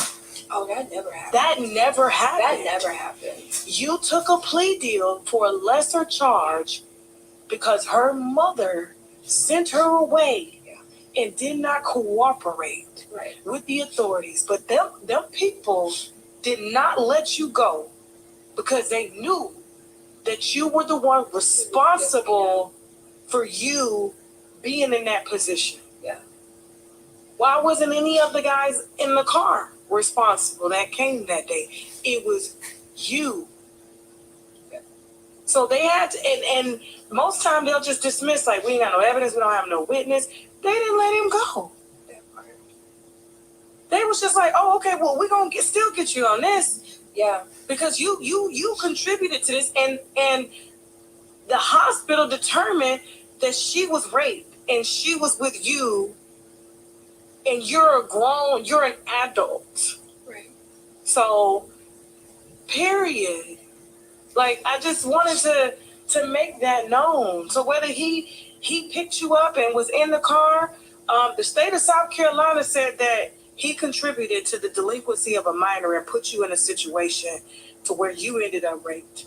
[SPEAKER 2] Oh, that never happened.
[SPEAKER 1] That never happened.
[SPEAKER 2] That never happened.
[SPEAKER 1] You took a plea deal for a lesser charge because her mother sent her away and did not cooperate with the authorities. But them people did not let you go because they knew that you were the one responsible for you being in that position.
[SPEAKER 2] Yeah.
[SPEAKER 1] Why wasn't any of the guys in the car responsible that came that day? It was you.
[SPEAKER 2] Yeah.
[SPEAKER 1] So they had to, and most time they'll just dismiss, like, we ain't got no evidence, we don't have no witness. They didn't let him go. They was just like, oh, okay, well, we're going to still get you on this.
[SPEAKER 2] Yeah.
[SPEAKER 1] Because you contributed to this, and the hospital determined that she was raped, and she was with you, and you're an adult.
[SPEAKER 2] Right.
[SPEAKER 1] So, period. Like, I just wanted to make that known. So whether he picked you up and was in the car, the state of South Carolina said that he contributed to the delinquency of a minor and put you in a situation to where you ended up raped.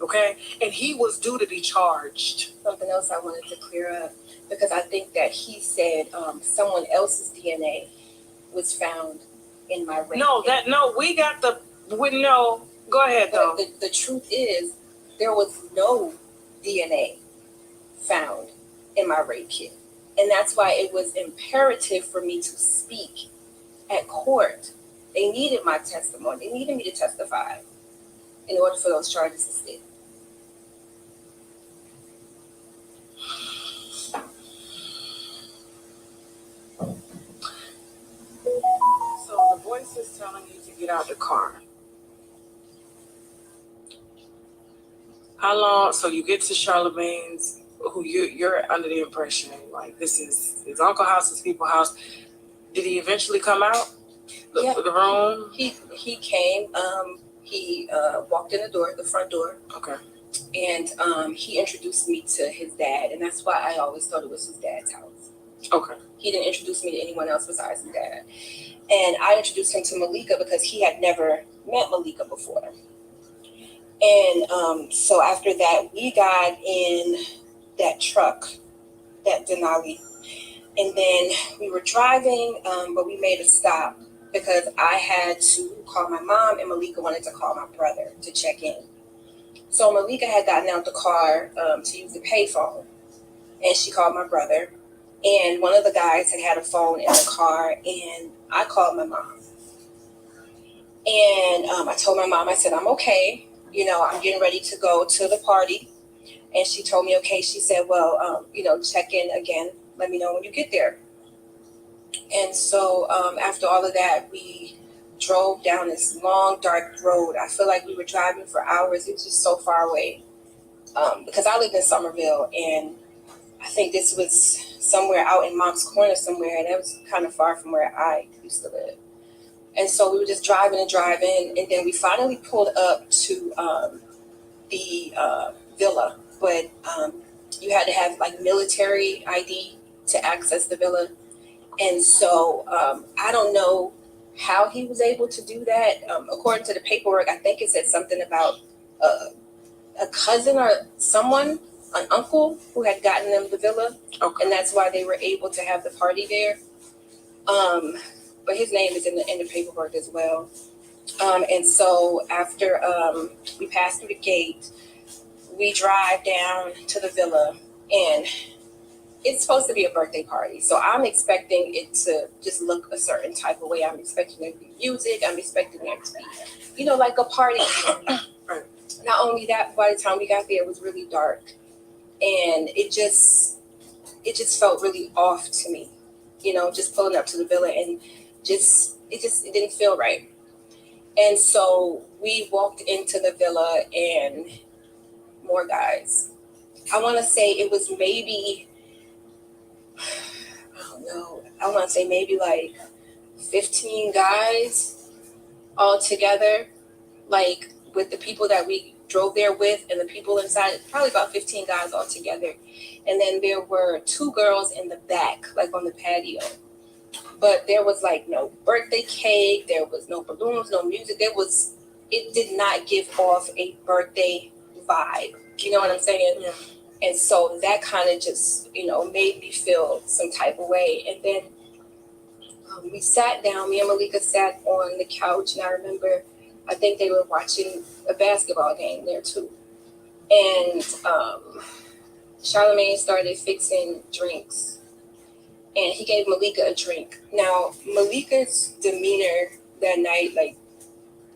[SPEAKER 1] Okay? And he was due to be charged.
[SPEAKER 2] Something else I wanted to clear up, because I think that he said someone else's DNA was found in my rape.
[SPEAKER 1] No, go ahead though.
[SPEAKER 2] But the truth is, there was no DNA found in my rape kit. And that's why it was imperative for me to speak at court. They needed my testimony. They needed me to testify in order for those charges to stick.
[SPEAKER 1] So the voice is telling you to get out the car. How long? So you get to Charlamagne's, who you're under the impression like this is his uncle's house, his people's house. Did he eventually come out the room?
[SPEAKER 2] He came. He walked in the front door.
[SPEAKER 1] Okay.
[SPEAKER 2] And he introduced me to his dad, and that's why I always thought it was his dad's house.
[SPEAKER 1] Okay.
[SPEAKER 2] He didn't introduce me to anyone else besides his dad. And I introduced him to Malika because he had never met Malika before. And so after that, we got in that truck, that Denali. And then we were driving, but we made a stop because I had to call my mom and Malika wanted to call my brother to check in. So Malika had gotten out the car to use the payphone, and she called my brother. And one of the guys had a phone in the car, and I called my mom. And I told my mom, I said, I'm okay. I'm getting ready to go to the party. And she told me, okay. She said, well, check in again. Let me know when you get there. And so after all of that, we drove down this long, dark road. I feel like we were driving for hours. It was just so far away. Because I lived in Somerville, and I think this was somewhere out in Moncks Corner somewhere, and that was kind of far from where I used to live. And so we were just driving, and then we finally pulled up to the villa. But you had to have like military ID to access the villa. And so I don't know how he was able to do that. According to the paperwork, I think it said something about a cousin or someone, an uncle who had gotten them the villa. Okay. And that's why they were able to have the party there. But his name is in the paperwork as well. And so after we passed through the gate, we drive down to the villa, and it's supposed to be a birthday party, so I'm expecting it to just look a certain type of way. I'm expecting there to be music. I'm expecting there to be, like a party.
[SPEAKER 1] Right.
[SPEAKER 2] Not only that, by the time we got there, it was really dark, and it just felt really off to me. Just pulling up to the villa, and it didn't feel right. And so we walked into the villa, and more guys. I want to say it was maybe, I don't know, I want to say maybe like 15 guys all together, like with the people that we drove there with and the people inside, probably about 15 guys all together. And then there were 2 girls in the back, like on the patio. But there was like no birthday cake, there was no balloons, no music. It did not give off a birthday vibe. You know what I'm saying?
[SPEAKER 1] Yeah.
[SPEAKER 2] And so that kind of just, made me feel some type of way. And then we sat down, me and Malika sat on the couch, and I remember, I think they were watching a basketball game there too. And Charlamagne started fixing drinks, and he gave Malika a drink. Now, Malika's demeanor that night, like,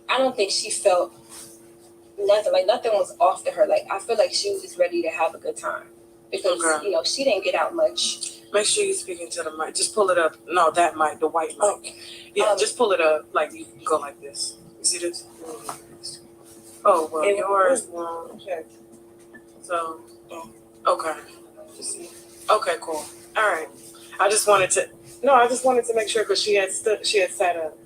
[SPEAKER 2] I don't think she felt nothing, like nothing was off to her. Like, I feel like she was just ready to have a good time because,
[SPEAKER 1] Okay.
[SPEAKER 2] she didn't get out much.
[SPEAKER 1] Make sure you're speaking to the mic. Just pull it up. No, that mic, the white mic.
[SPEAKER 2] Oh.
[SPEAKER 1] Yeah, just pull it up. Like, you can go like this. You see this? Oh, well, yours won't.
[SPEAKER 2] Okay.
[SPEAKER 1] So, okay. Okay, cool. All right. I just wanted to make sure because she had sat up.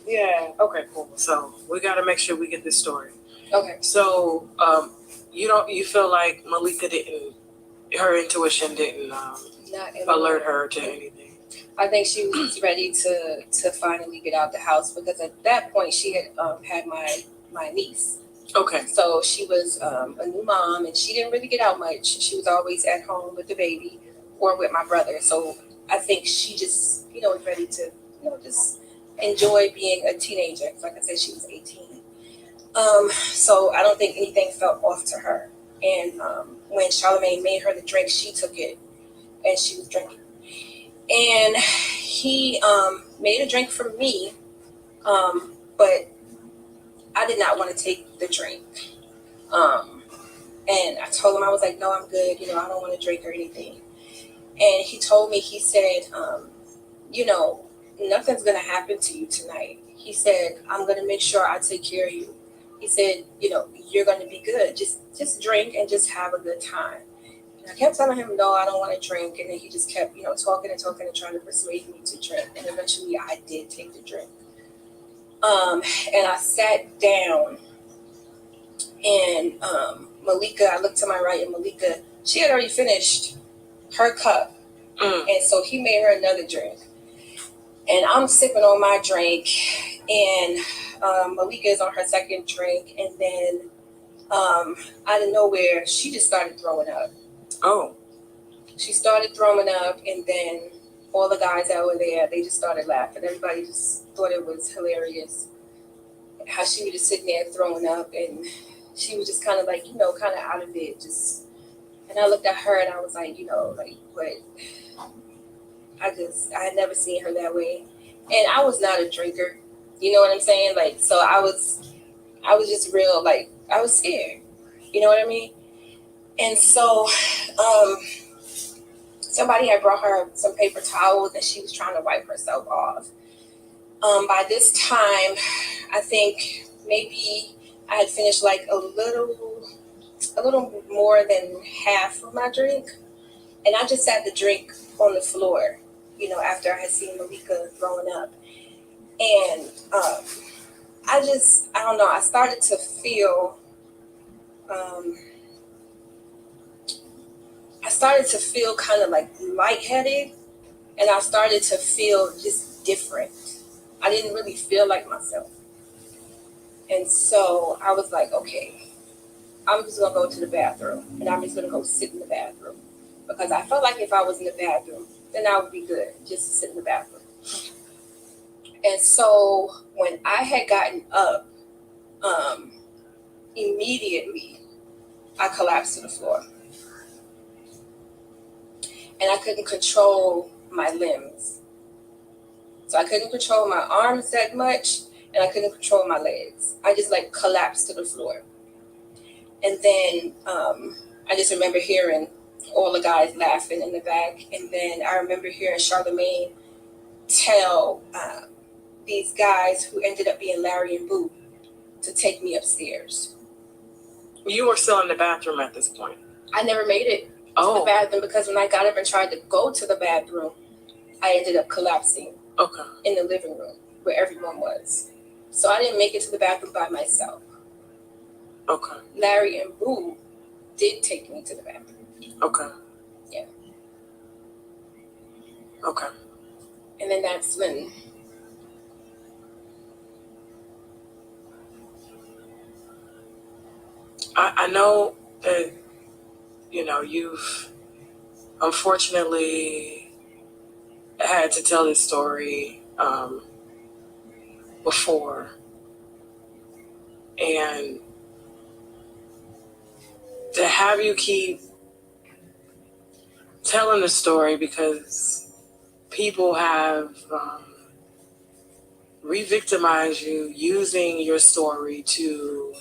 [SPEAKER 1] Yeah. Okay, cool. So we got to make sure we get this story.
[SPEAKER 2] Okay.
[SPEAKER 1] So, you feel like Malika her intuition didn't alert her to anything.
[SPEAKER 2] I think she was ready to finally get out the house because at that point she had had my niece.
[SPEAKER 1] Okay.
[SPEAKER 2] So she was a new mom, and she didn't really get out much. She was always at home with the baby or with my brother. So I think she just, was ready to, just enjoy being a teenager. Like I said, she was 18. So I don't think anything felt off to her. And when Charlamagne made her the drink, she took it and she was drinking. And he made a drink for me, but I did not want to take the drink. And I told him, I was like, no, I'm good. I don't want to drink or anything. And he told me, he said, nothing's going to happen to you tonight. He said, I'm going to make sure I take care of you. He said, you're going to be good. Just drink and just have a good time. And I kept telling him, no, I don't want to drink. And then he just kept, talking and trying to persuade me to drink. And eventually I did take the drink. And I sat down, and Malika, I looked to my right, and Malika, she had already finished her cup. And so he made her another drink. And I'm sipping on my drink, and Malika is on her second drink. And then out of nowhere, she just started throwing up.
[SPEAKER 1] Oh.
[SPEAKER 2] She started throwing up, and then all the guys that were there, they just started laughing. Everybody just thought it was hilarious how she was just sitting there throwing up, and she was just kind of like, kind of out of it. And I looked at her, and I was like, what? I had never seen her that way. And I was not a drinker. You know what I'm saying? Like, so I was just real, like, I was scared. You know what I mean? And so somebody had brought her some paper towels, and she was trying to wipe herself off. By this time, I think maybe I had finished like a little more than half of my drink. And I just sat the drink on the floor, after I had seen Malika throwing up. And I don't know, I started to feel, kind of like lightheaded, and I started to feel just different. I didn't really feel like myself. And so I was like, okay, I'm just going to go to the bathroom, and I'm just going to go sit in the bathroom. Because I felt like if I was in the bathroom, then I would be good, just to sit in the bathroom. And so when I had gotten up, immediately I collapsed to the floor. and I couldn't control my limbs. So I couldn't control my arms that much, and I couldn't control my legs. I just like collapsed to the floor. And then I just remember hearing all the guys laughing in the back. And then I remember hearing Charlemagne tell these guys who ended up being Larry and Boo to take me upstairs.
[SPEAKER 1] You were still in the bathroom at this point.
[SPEAKER 2] I never made it to the bathroom because when I got up and tried to go to the bathroom, I ended up collapsing in the living room where everyone was. So I didn't make it to the bathroom by myself.
[SPEAKER 1] Okay.
[SPEAKER 2] Larry and Boo did take me to the bathroom.
[SPEAKER 1] Okay.
[SPEAKER 2] Yeah.
[SPEAKER 1] Okay.
[SPEAKER 2] And then that's when
[SPEAKER 1] I know that, you've unfortunately had to tell this story before. And to have you keep telling the story because people have re-victimized you using your story to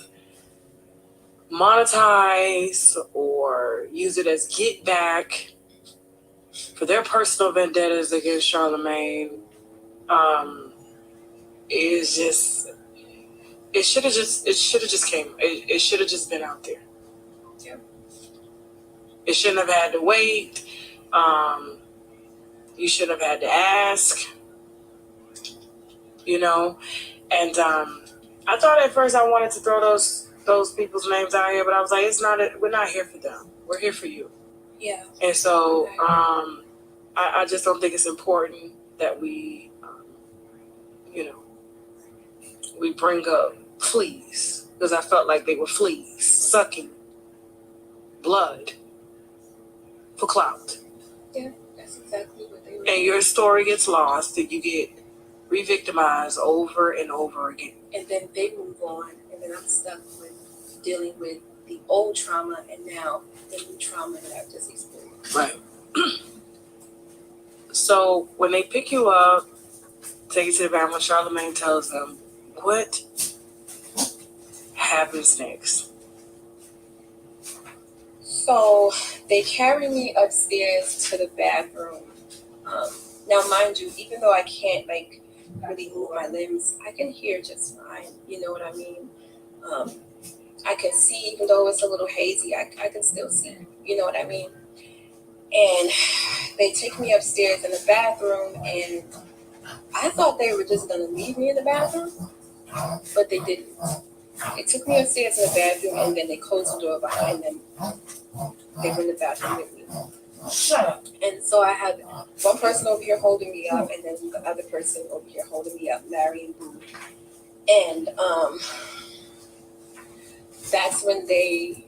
[SPEAKER 1] monetize or use it as get back for their personal vendettas against Charlemagne, is just it should have just been out there.
[SPEAKER 2] Yeah.
[SPEAKER 1] It shouldn't have had to wait. You shouldn't have had to ask, and I thought at first I wanted to throw those people's names out here, but I was like, we're not here for them. We're here for you.
[SPEAKER 2] Yeah.
[SPEAKER 1] And so I just don't think it's important that we, we bring up fleas, because I felt like they were fleas sucking blood for clout.
[SPEAKER 2] Yeah, that's exactly what they were.
[SPEAKER 1] And your story gets lost, and you get re-victimized over and over again.
[SPEAKER 2] And then they move on, and then I'm stuck with dealing with the old trauma and now the new trauma that I've just experienced.
[SPEAKER 1] Right. So when they pick you up, take you to the bathroom, Charlemagne tells them, what happens next?
[SPEAKER 2] So they carry me upstairs to the bathroom. Now, mind you, even though I can't really move my limbs, I can hear just fine. You know what I mean? I can see, even though it's a little hazy, I can still see. You know what I mean? And they take me upstairs in the bathroom, and I thought they were just going to leave me in the bathroom, but they didn't. They took me upstairs in the bathroom, and then they closed the door behind them. They were in the bathroom with me. And so I had one person over here holding me up, and then the other person over here holding me up, Larry and Boo. And that's when they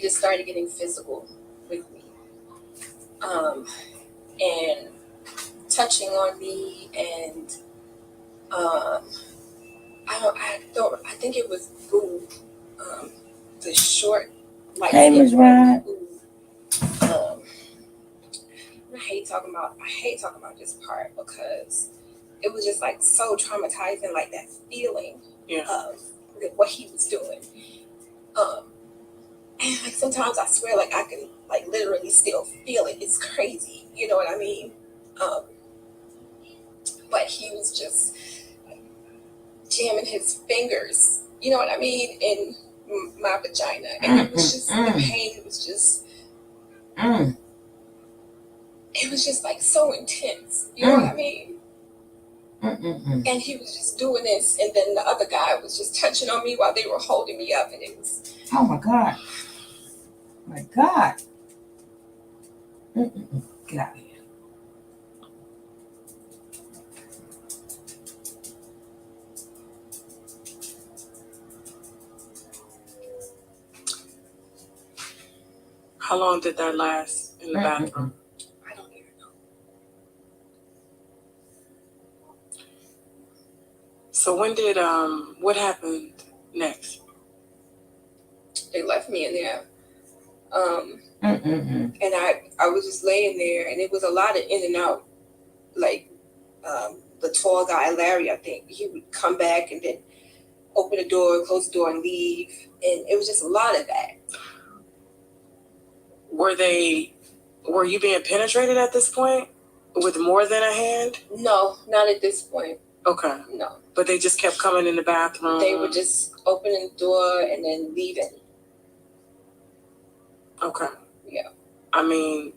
[SPEAKER 2] just started getting physical with me, and touching on me, and I think it was Boo, the short, light
[SPEAKER 4] Hey, Ms. Reid.
[SPEAKER 2] I hate talking about this part because it was just like so traumatizing, like that feeling of what he was doing. And like sometimes I swear, like I can like literally still feel it. It's crazy, you know what I mean? But he was just jamming his fingers, you know what I mean, in my vagina, and it was just the pain was just. It was just like so intense, you know what I mean? And he was just doing this, and then the other guy was just touching on me while they were holding me up, and it was.
[SPEAKER 4] Oh my God! My God! Get out of here!
[SPEAKER 1] How long did that last in the bathroom?
[SPEAKER 2] I don't even know.
[SPEAKER 1] So when did what happened next?
[SPEAKER 2] They left me in there.
[SPEAKER 4] Mm-mm-mm.
[SPEAKER 2] And I was just laying there, and it was a lot of in and out. Like the tall guy, Larry, I think he would come back and then open the door, close the door, and leave, and it was just a lot of that.
[SPEAKER 1] Were you being penetrated at this point with more than a hand?
[SPEAKER 2] No, not at this point.
[SPEAKER 1] Okay.
[SPEAKER 2] No.
[SPEAKER 1] But they just kept coming in the bathroom.
[SPEAKER 2] They were just opening the door and then leaving.
[SPEAKER 1] Okay.
[SPEAKER 2] Yeah.
[SPEAKER 1] I mean,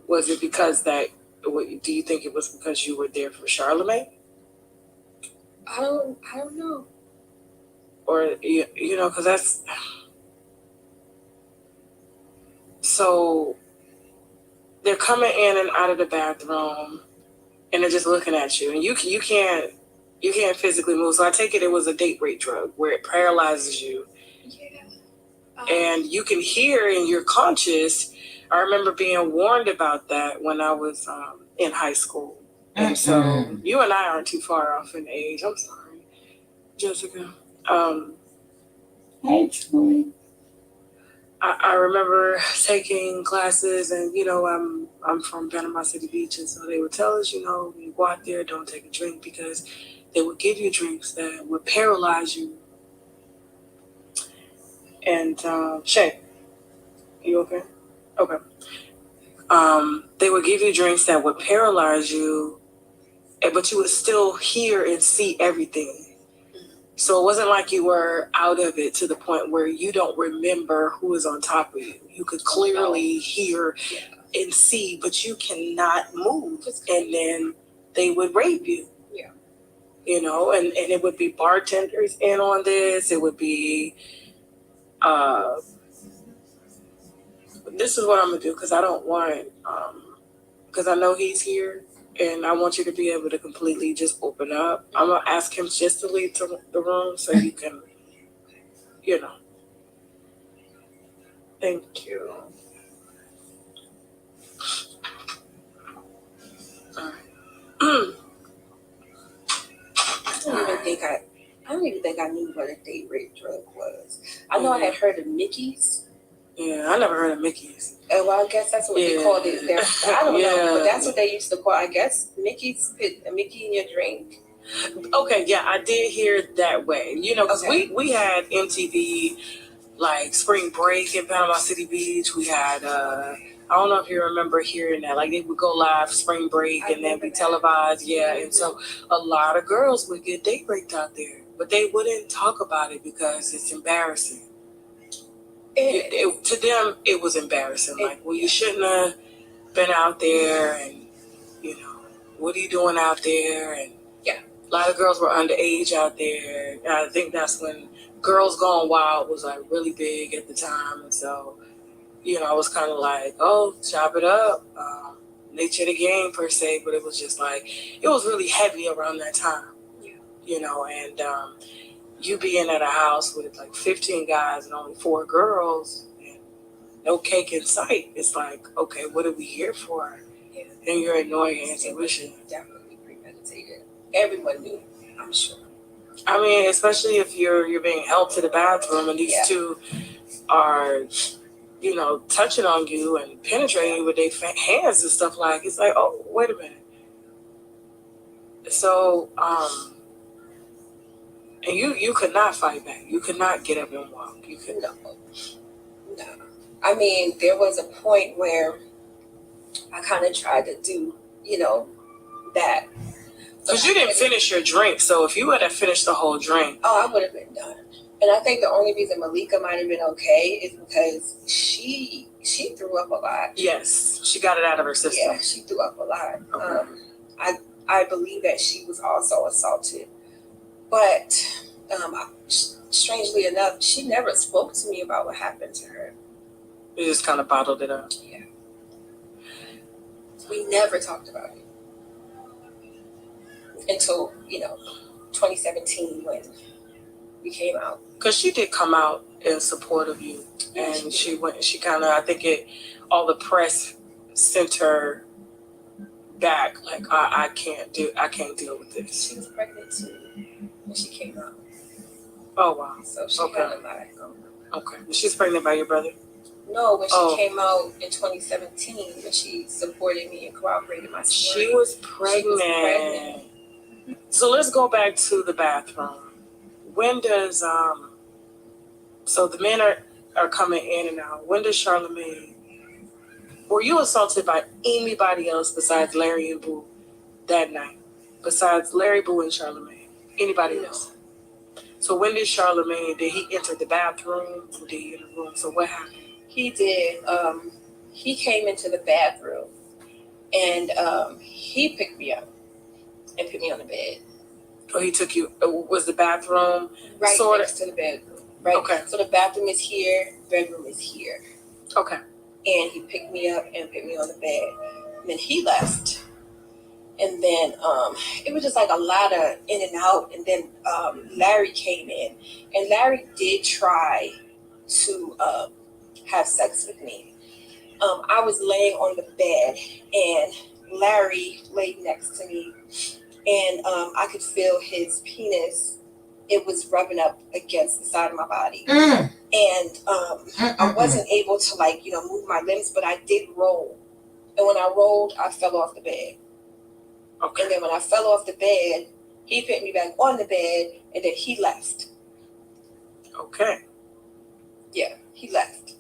[SPEAKER 1] was it because that? Do you think it was because you were there for Charlemagne?
[SPEAKER 2] I don't know.
[SPEAKER 1] Or you know, because that's so. They're coming in and out of the bathroom, and they're just looking at you, and you can't physically move. So I take it was a date rape drug where it paralyzes you.
[SPEAKER 2] Yeah.
[SPEAKER 1] And you can hear and you're conscious. I remember being warned about that when I was in high school. And so you and I aren't too far off in age. I'm sorry, Jessica.
[SPEAKER 4] Hey, Julie.
[SPEAKER 1] I remember taking classes, and you know, I'm from Panama City Beach, and so they would tell us, you know, when you go out there, don't take a drink because they would give you drinks that would paralyze you. And Shay, you okay? Okay. They would give you drinks that would paralyze you, but you would still hear and see everything. So it wasn't like you were out of it to the point where you don't remember who is on top of you. You could clearly hear and see, but you cannot move. And then they would rape you.
[SPEAKER 2] Yeah.
[SPEAKER 1] You know, and it would be bartenders in on this. It would be, this is what I'm going to do because I don't want, because I know he's here. And I want you to be able to completely just open up. I'm going to ask him just to leave the room so you can, you know. Thank you. All right.
[SPEAKER 2] I don't even think I knew what a date rape drug was. I know I had heard of Mickey's.
[SPEAKER 1] Yeah, I never heard of Mickey's.
[SPEAKER 2] Well, I guess that's what they called it. I don't know, but that's what they used to call. I guess Mickey's, put a Mickey in your drink.
[SPEAKER 1] Okay, yeah, I did hear it that way. You know, because we had MTV, like Spring Break in Panama City Beach. We had, I don't know if you remember hearing that. Like they would go live Spring Break and then be televised. Yeah, and so a lot of girls would get date raped out there, but they wouldn't talk about it because it's embarrassing. To them, it was embarrassing. Like, well, you shouldn't have been out there, and you know, what are you doing out there? And a lot of girls were underage out there. And I think that's when Girls Gone Wild was like really big at the time, and so you know, I was kind of like, oh, chop it up, nature of the game per se, but it was just like it was really heavy around that time, you know, and you being at a house with like 15 guys and only 4 girls and no cake in sight, it's like, okay, what are we here for? Yeah. And you're ignoring your intuition.
[SPEAKER 2] Definitely premeditated. Everyone knew, I'm sure.
[SPEAKER 1] I mean, especially if you're being held to the bathroom and these two are, you know, touching on you and penetrating you with their hands and stuff, like, it's like, oh, wait a minute. So, and you could not fight back. You could not get up and walk. You could not.
[SPEAKER 2] No. I mean, there was a point where I kind of tried to do, you know, that.
[SPEAKER 1] Because you didn't finish your drink. So if you had finished the whole drink.
[SPEAKER 2] Oh, I would have been done. And I think the only reason Malika might have been okay is because she threw up a lot.
[SPEAKER 1] Yes, she got it out of her system.
[SPEAKER 2] Yeah, she threw up a lot.
[SPEAKER 1] Okay.
[SPEAKER 2] I believe that she was also assaulted. But strangely enough, she never spoke to me about what happened to her.
[SPEAKER 1] You just kind of bottled it up.
[SPEAKER 2] Yeah. We never talked about it until, you know, 2017 when we came out.
[SPEAKER 1] Because she did come out in support of you.
[SPEAKER 2] Yeah,
[SPEAKER 1] and she kind of, I think all the press sent her back. Like, I can't deal with this.
[SPEAKER 2] She was pregnant too. when she came out.
[SPEAKER 1] Oh, wow.
[SPEAKER 2] So she
[SPEAKER 1] Okay.
[SPEAKER 2] had a lot going on.
[SPEAKER 1] Okay. She's pregnant by your brother?
[SPEAKER 2] No, when she came out in 2017, when she supported me and corroborated my story.
[SPEAKER 1] She was pregnant. So let's go back to the bathroom. When does so the men are coming in and out. When does Charlamagne, were you assaulted by anybody else besides Larry and Boo that night? Besides Larry, Boo, and Charlamagne? Anybody else? So when did Charlamagne, did he enter the bathroom? Or did he in the room? So what happened?
[SPEAKER 2] He did. He came into the bathroom and he picked me up and put me on the bed.
[SPEAKER 1] Oh, he took you, was the bathroom
[SPEAKER 2] right
[SPEAKER 1] sorta
[SPEAKER 2] next to the bedroom? Right.
[SPEAKER 1] Okay.
[SPEAKER 2] So the bathroom is here, bedroom is here.
[SPEAKER 1] Okay.
[SPEAKER 2] And he picked me up and put me on the bed. And then he left. And then it was just like a lot of in and out. And then Larry came in. And Larry did try to have sex with me. I was laying on the bed and Larry laid next to me. And I could feel his penis. It was rubbing up against the side of my body. And I wasn't able to move my limbs, but I did roll. And when I rolled, I fell off the bed.
[SPEAKER 1] Okay.
[SPEAKER 2] And then when I fell off the bed, he put me back on the bed, and then he left.
[SPEAKER 1] Okay.
[SPEAKER 2] Yeah, he left.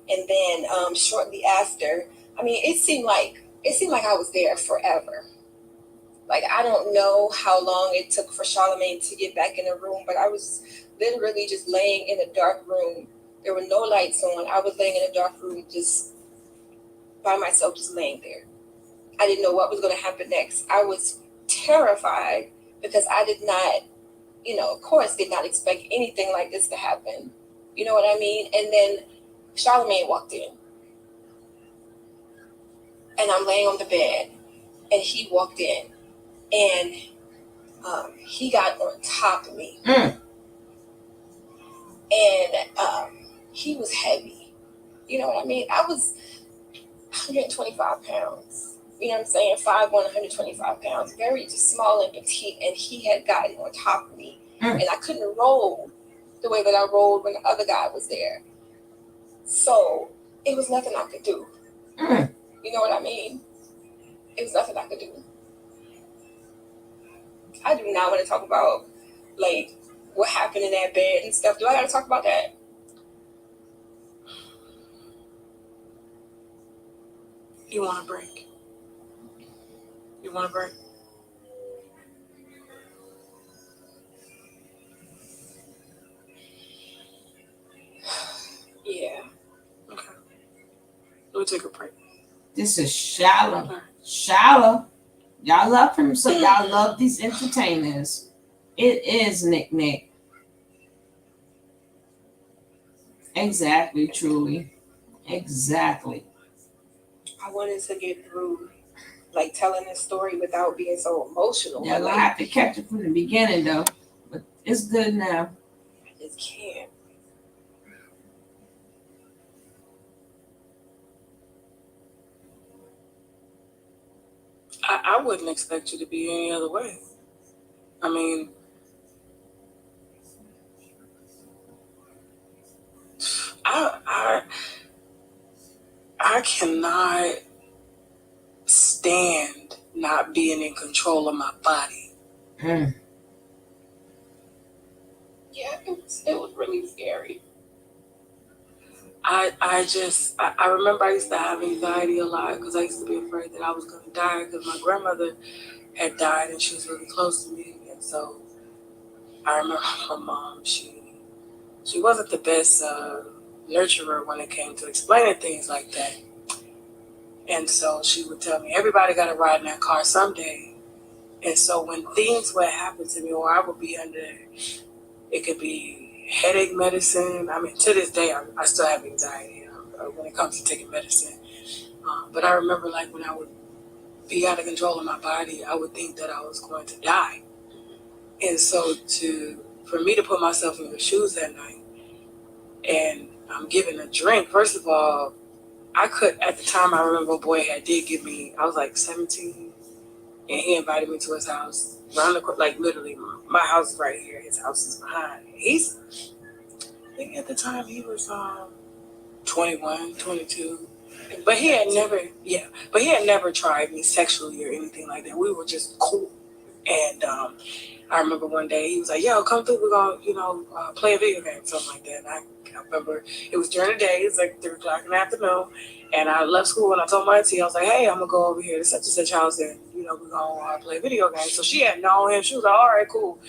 [SPEAKER 2] And then shortly after, it seemed like I was there forever. Like, I don't know how long it took for Charlamagne to get back in the room, but I was literally just laying in a dark room. There were no lights on. I was laying in a dark room just by myself, just laying there. I didn't know what was going to happen next. I was terrified because I did not, of course, did not expect anything like this to happen. You know what I mean? And then Charlamagne walked in. And I'm laying on the bed. And he walked in. And he got on top of me. And he was heavy. You know what I mean? I was 125 pounds. You know what I'm saying? 5'1", 125 pounds. Very just small and petite. And he had gotten on top of me. And I couldn't roll the way that I rolled when the other guy was there. So it was nothing I could do. You know what I mean? It was nothing I could do. I do not want to talk about, what happened in that bed and stuff. Do I got to talk about that?
[SPEAKER 1] You want a break? You want a break?
[SPEAKER 2] Yeah.
[SPEAKER 1] Okay. We'll take a break.
[SPEAKER 4] This is shallow. Shallow. Y'all love him, so y'all love these entertainers. It is Nick. Exactly, truly. Exactly.
[SPEAKER 2] I wanted to get through, telling this story without being so emotional.
[SPEAKER 4] Y'all gonna have to catch it from the beginning, though. But it's good now.
[SPEAKER 2] I just can't.
[SPEAKER 1] I wouldn't expect you to be any other way. I cannot stand not being in control of my body.
[SPEAKER 2] Yeah, it was really scary.
[SPEAKER 1] I remember I used to have anxiety a lot because I used to be afraid that I was going to die because my grandmother had died and she was really close to me. And so I remember my mom, she wasn't the best nurturer when it came to explaining things like that. And so she would tell me, everybody got to ride in that car someday. And so when things would happen to me or I would be under, it could be headache medicine. To this day, I still have anxiety when it comes to taking medicine. But I remember when I would be out of control of my body, I would think that I was going to die. And so for me to put myself in your shoes that night and I'm given a drink, first of all, at the time I remember a boy did give me, I was 17, and he invited me to his house. Round the like literally, my house is right here. His house is behind. He's, I think at the time he was 21, 22. But he had never, but he had never tried me sexually or anything like that. We were just cool. And I remember one day he was like, "Yo, come through. We're gonna, play a video game, something like that." And I remember it was during the day. It's like 3 o'clock in the afternoon, and I left school and I told my auntie, I was like, "Hey, I'm gonna go over here to such and such house, and we're gonna play a video game." So she had known him. She was like, "All right, cool."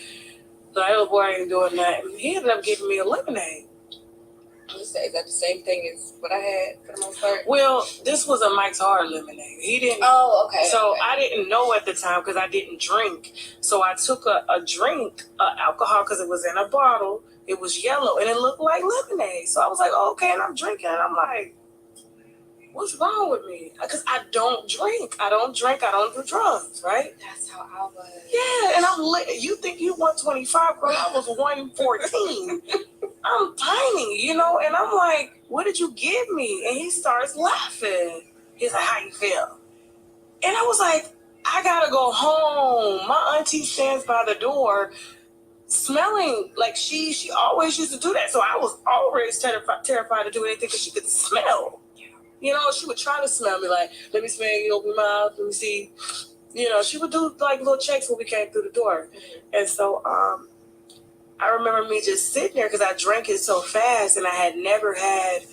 [SPEAKER 1] So that little boy ain't doing that. And he ended up giving me a lemonade.
[SPEAKER 2] Is that the same thing as what I had for the most part?
[SPEAKER 1] Well, this was a Mike's Hard lemonade. He didn't.
[SPEAKER 2] Oh, okay.
[SPEAKER 1] So
[SPEAKER 2] okay.
[SPEAKER 1] I didn't know at the time because I didn't drink. So I took a drink, alcohol, because it was in a bottle. It was yellow and it looked like lemonade. So I was like, oh, okay, and I'm drinking. And I'm like, what's wrong with me? Because I don't drink. I don't do drugs, right?
[SPEAKER 2] That's how I was.
[SPEAKER 1] Yeah, and I'm lit. You think you 125, girl? I was 114. I'm tiny, and I'm like, what did you give me? And he starts laughing. He's like, how you feel? And I was like, I gotta go home. My auntie stands by the door smelling like she always used to do that. So I was always terrified to do anything because she could smell. She would try to smell me, like, let me smell you, open your mouth, let me see. She would do like little checks when we came through the door. And so I remember me just sitting there because I drank it so fast and I had never had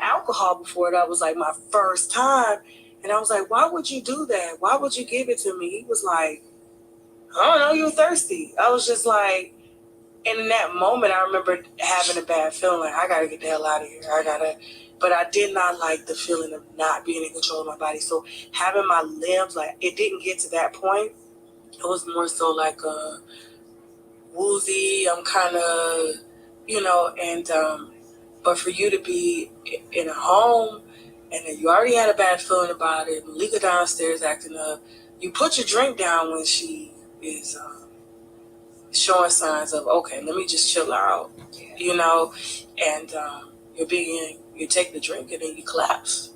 [SPEAKER 1] alcohol before. That was like my first time. And I was like, why would you do that? Why would you give it to me? He was like, I don't know, you're thirsty. I was just like, and in that moment, I remember having a bad feeling, like, I gotta get the hell out of here. But I did not like the feeling of not being in control of my body. So having my limbs, like, it didn't get to that point. It was more so like a woozy. I'm kind of, but for you to be in a home and then you already had a bad feeling about it, Malika downstairs acting up, you put your drink down when she is showing signs of, okay, let me just chill out, and you take the drink and then you collapse.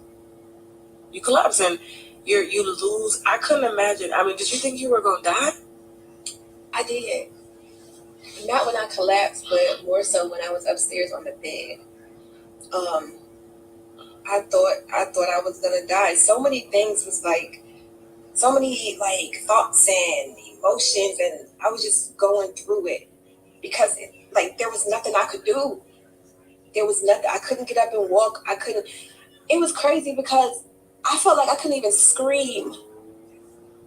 [SPEAKER 1] And you lose. I couldn't imagine. I mean, did you think you were going to die?
[SPEAKER 2] I did. Not when I collapsed, but more so when I was upstairs on the bed. I thought I was gonna die. So many things was like, so many like thoughts and emotions, and I was just going through it because there was nothing I could do. There was nothing. I couldn't get up and walk. I couldn't. It was crazy because I felt like I couldn't even scream.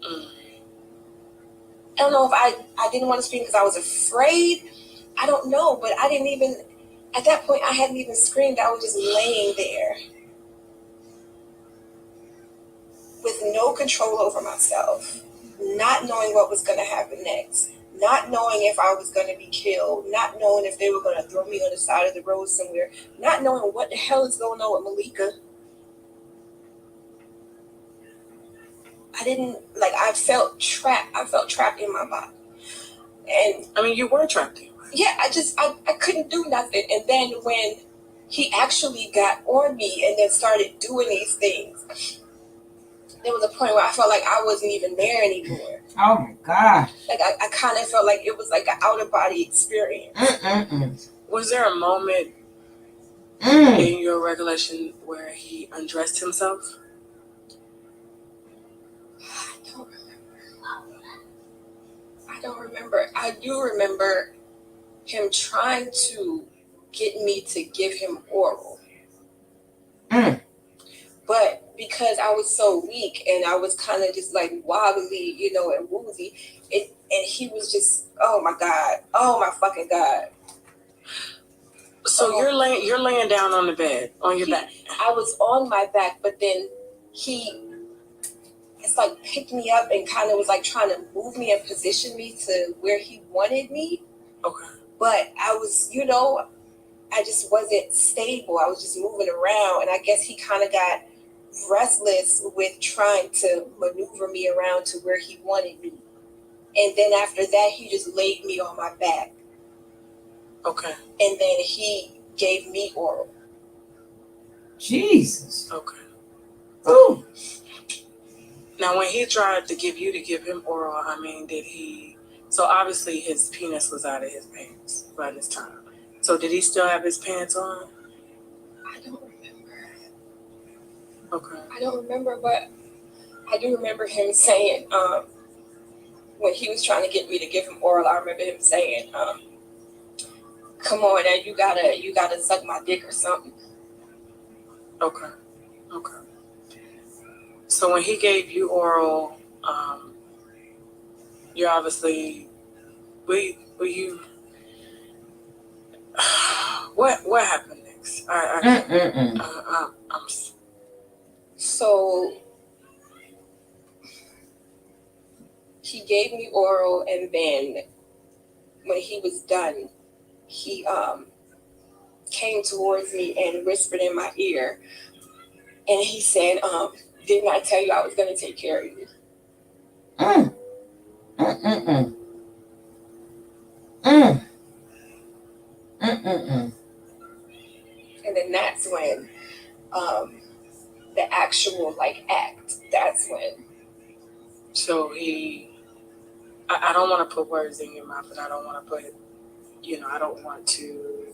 [SPEAKER 2] I don't know if I didn't want to scream because I was afraid. I don't know, but I didn't even, at that point, I hadn't even screamed. I was just laying there with no control over myself, not knowing what was going to happen next, not knowing if I was going to be killed, not knowing if they were going to throw me on the side of the road somewhere, not knowing what the hell is going on with Malika. I felt trapped. I felt trapped in my body. And
[SPEAKER 1] I mean, you were trapped in.
[SPEAKER 2] Yeah, I couldn't do nothing. And then when he actually got on me and then started doing these things, there was a point where I felt like I wasn't even there anymore.
[SPEAKER 4] Oh my God.
[SPEAKER 2] Like I kind of felt like it was like an out of body experience.
[SPEAKER 1] Was there a moment in your recollection where he undressed himself?
[SPEAKER 2] I don't remember. I do remember him trying to get me to give him oral. But because I was so weak and I was kind of just like wobbly, and woozy, and he was just, oh my God, oh my fucking God.
[SPEAKER 1] So you're laying down on the bed, on your back.
[SPEAKER 2] I was on my back, but then it's like picked me up and kind of was like trying to move me and position me to where he wanted me.
[SPEAKER 1] Okay.
[SPEAKER 2] But I was, I just wasn't stable. I was just moving around, and I guess he kind of got restless with trying to maneuver me around to where he wanted me. And then after that, he just laid me on my back.
[SPEAKER 1] Okay.
[SPEAKER 2] And then he gave me oral.
[SPEAKER 4] Jesus.
[SPEAKER 1] Okay.
[SPEAKER 4] Ooh.
[SPEAKER 1] Now, when he tried to give him oral, I mean, did he? So obviously his penis was out of his pants by this time. So did he still have his pants on?
[SPEAKER 2] I don't remember.
[SPEAKER 1] Okay.
[SPEAKER 2] I don't remember, but I do remember him saying, when he was trying to get me to give him oral, I remember him saying, come on, now you gotta suck my dick or something.
[SPEAKER 1] Okay. Okay. So when he gave you oral, you obviously, were you what happened next?
[SPEAKER 2] So he gave me oral, and then when he was done, he came towards me and whispered in my ear, and he said, didn't I tell you I was going to take care of you? And then that's when the actual act, that's when.
[SPEAKER 1] So I don't want to put words in your mouth, and I don't want to put, I don't want to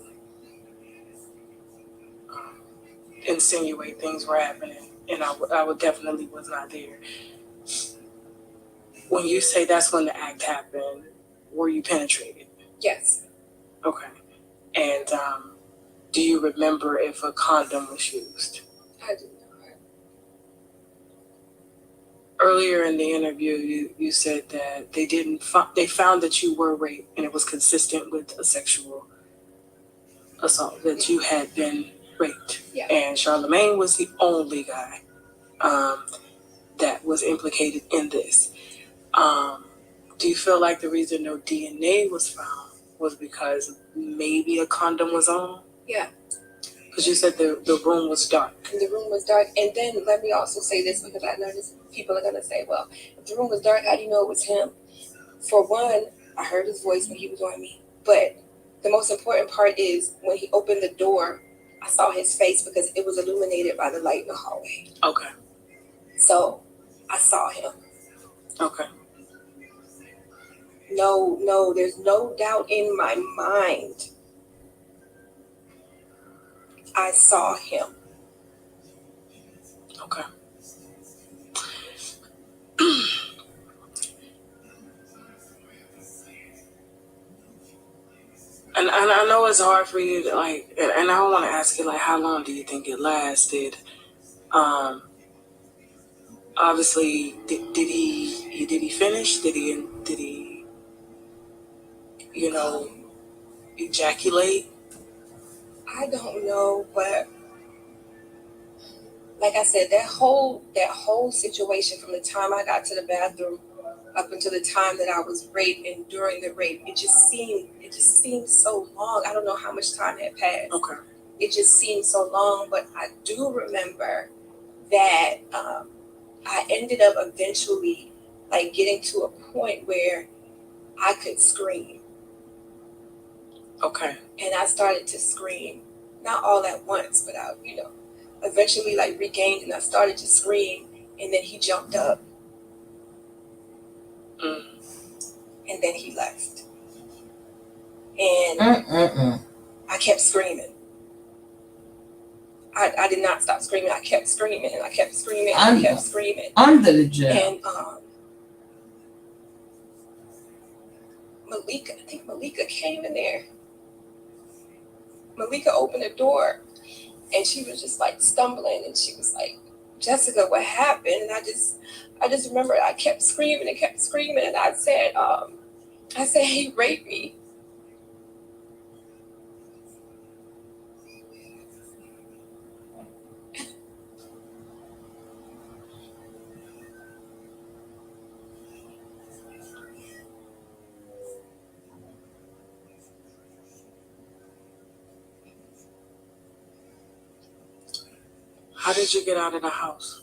[SPEAKER 1] insinuate things were happening, and I would definitely was not there. When you say that's when the act happened, were you penetrated?
[SPEAKER 2] Yes.
[SPEAKER 1] Okay. And do you remember if a condom was used?
[SPEAKER 2] I do not.
[SPEAKER 1] Earlier in the interview, you said that they found that you were raped, and it was consistent with a sexual assault, that you had been raped.
[SPEAKER 2] Yeah.
[SPEAKER 1] And Charlemagne was the only guy that was implicated in this. Do you feel like the reason no DNA was found was because maybe a condom was on?
[SPEAKER 2] Yeah.
[SPEAKER 1] Because you said the room was dark.
[SPEAKER 2] And the room was dark. And then let me also say this, because I know this, people are going to say, well, if the room was dark, how do you know it was him? For one, I heard his voice when he was on me. But the most important part is when he opened the door, I saw his face because it was illuminated by the light in the hallway.
[SPEAKER 1] Okay.
[SPEAKER 2] So I saw him.
[SPEAKER 1] Okay.
[SPEAKER 2] No, there's no doubt in my mind. I saw him.
[SPEAKER 1] Okay. And I know it's hard for you to and I don't want to ask you how long do you think it lasted? Obviously, did he finish? Did he ejaculate?
[SPEAKER 2] I don't know, but like I said, that whole situation, from the time I got to the bathroom up until the time that I was raped and during the rape, it just seemed so long. I don't know how much time had passed.
[SPEAKER 1] Okay.
[SPEAKER 2] It just seemed so long, but I do remember that I ended up eventually getting to a point where I could scream.
[SPEAKER 1] Okay.
[SPEAKER 2] And I started to scream, not all at once, but I, eventually regained, and I started to scream, and then he jumped up. And then he left. And I kept screaming. I did not stop screaming. I kept screaming, and I kept screaming, and I kept screaming.
[SPEAKER 4] Under the jail.
[SPEAKER 2] And I think Malika came in there. Malika opened the door, and she was just stumbling, and she was like, "Jessica, what happened?" And I just remember I kept screaming and kept screaming, and I said, "He raped me."
[SPEAKER 1] How did you get out of the house?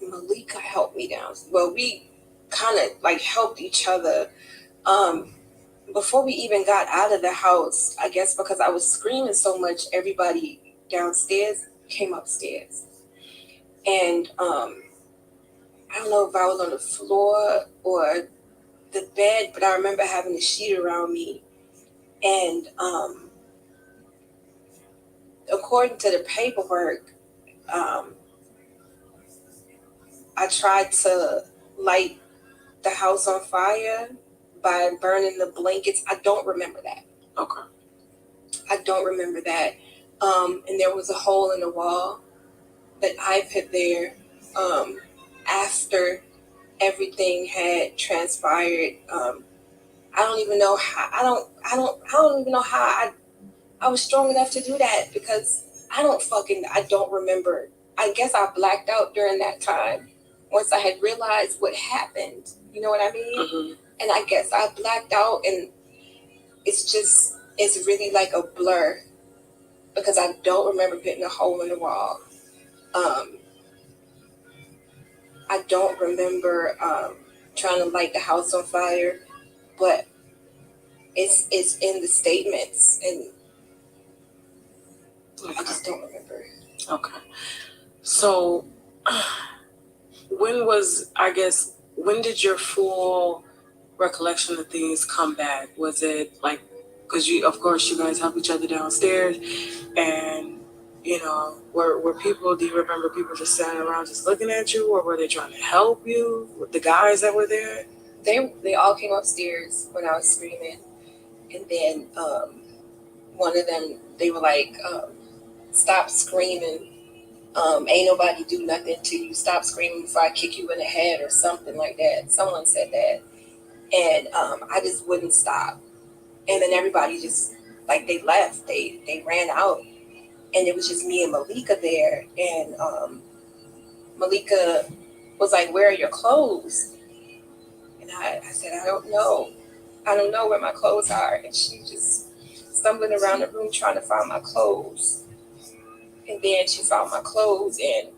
[SPEAKER 2] Malika helped me down. Well, we kind of helped each other. Before we even got out of the house, I guess because I was screaming so much, everybody downstairs came upstairs. And I don't know if I was on the floor or the bed, but I remember having a sheet around me. And according to the paperwork, I tried to light the house on fire by burning the blankets. I don't remember that.
[SPEAKER 1] Okay.
[SPEAKER 2] I don't remember that. And there was a hole in the wall that I put there after everything had transpired. I don't even know how. I don't even know how I was strong enough to do that, because I don't remember. I guess I blacked out during that time once I had realized what happened. You know what I mean?
[SPEAKER 1] Mm-hmm.
[SPEAKER 2] And I guess I blacked out, and it's really like a blur, because I don't remember putting a hole in the wall. I don't remember trying to light the house on fire, but it's in the statements, and
[SPEAKER 1] Okay.
[SPEAKER 2] I just don't remember.
[SPEAKER 1] Okay. So when did your full recollection of things come back? Was it like, because of course you guys help each other downstairs, and were people, do you remember people just standing around just looking at you, or were they trying to help you with the guys that were there?
[SPEAKER 2] They all came upstairs when I was screaming, and then one of them, they were like, stop screaming. Ain't nobody do nothing to you. Stop screaming before I kick you in the head, or something like that. Someone said that. And I just wouldn't stop. And then everybody just, like, they left. They ran out. And it was just me and Malika there. And Malika was like, where are your clothes? And I said, I don't know. I don't know where my clothes are. And she just stumbling around the room trying to find my clothes. And then she found my clothes and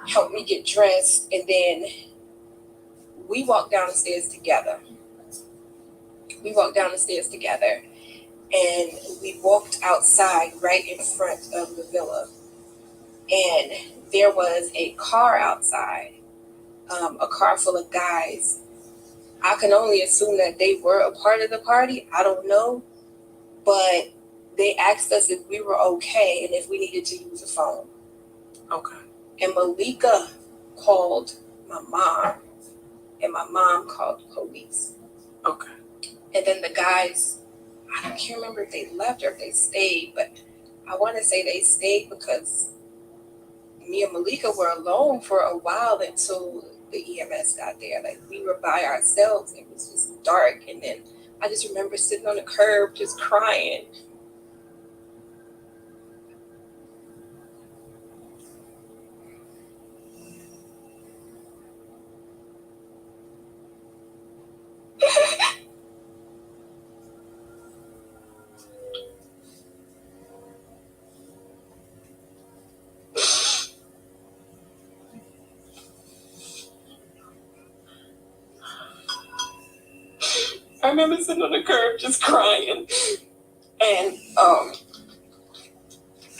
[SPEAKER 2] helped me get dressed. And then we walked down the stairs together. And we walked outside right in front of the villa. And there was a car outside, a car full of guys. I can only assume that they were a part of the party. I don't know. But they asked us if we were okay and if we needed to use a phone.
[SPEAKER 1] Okay.
[SPEAKER 2] And Malika called my mom, and my mom called the police.
[SPEAKER 1] Okay.
[SPEAKER 2] And then the guys, I can't remember if they left or if they stayed, but I want to say they stayed, because me and Malika were alone for a while until the EMS got there. Like, we were by ourselves. It was just dark. And then I just remember sitting on the curb just crying. I remember sitting on the curb just crying. And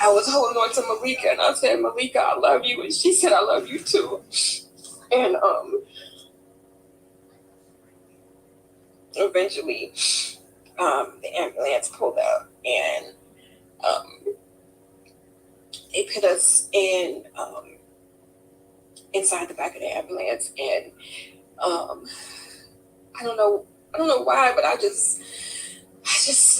[SPEAKER 2] I was holding on to Malika, and I said, Malika, I love you. And she said, I love you too. And eventually the ambulance pulled up, and they put us in inside the back of the ambulance. And I don't know why, but I just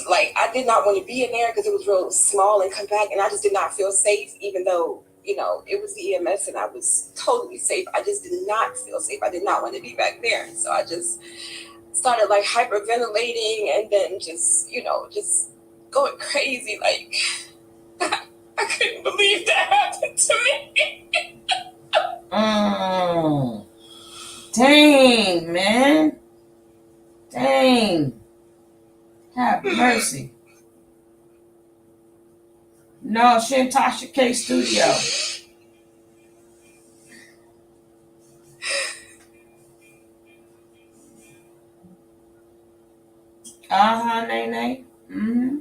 [SPEAKER 2] like, I did not want to be in there, because it was real small and compact, and I just did not feel safe, even though, it was the EMS and I was totally safe. I just did not feel safe. I did not want to be back there. So I just started like hyperventilating, and then just going crazy. Like, I couldn't believe that happened to me.
[SPEAKER 4] Dang, man. Dang. Have mercy. No, she in Tasha K studio. Nene. Mm-hmm.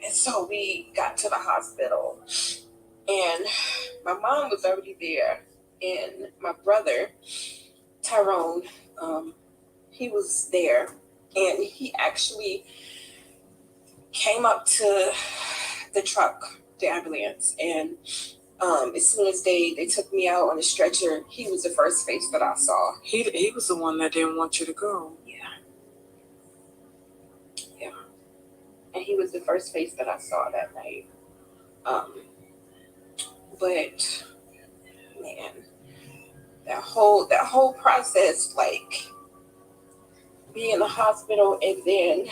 [SPEAKER 2] And so we got to the hospital, and my mom was already there, and my brother, Tyrone, he was there, and he actually came up to the truck, the ambulance, and as soon as they took me out on the stretcher, he was the first face that I saw.
[SPEAKER 1] He was the one that didn't want you to go.
[SPEAKER 2] Yeah. And he was the first face that I saw that night. But man, that whole process, like being in the hospital and then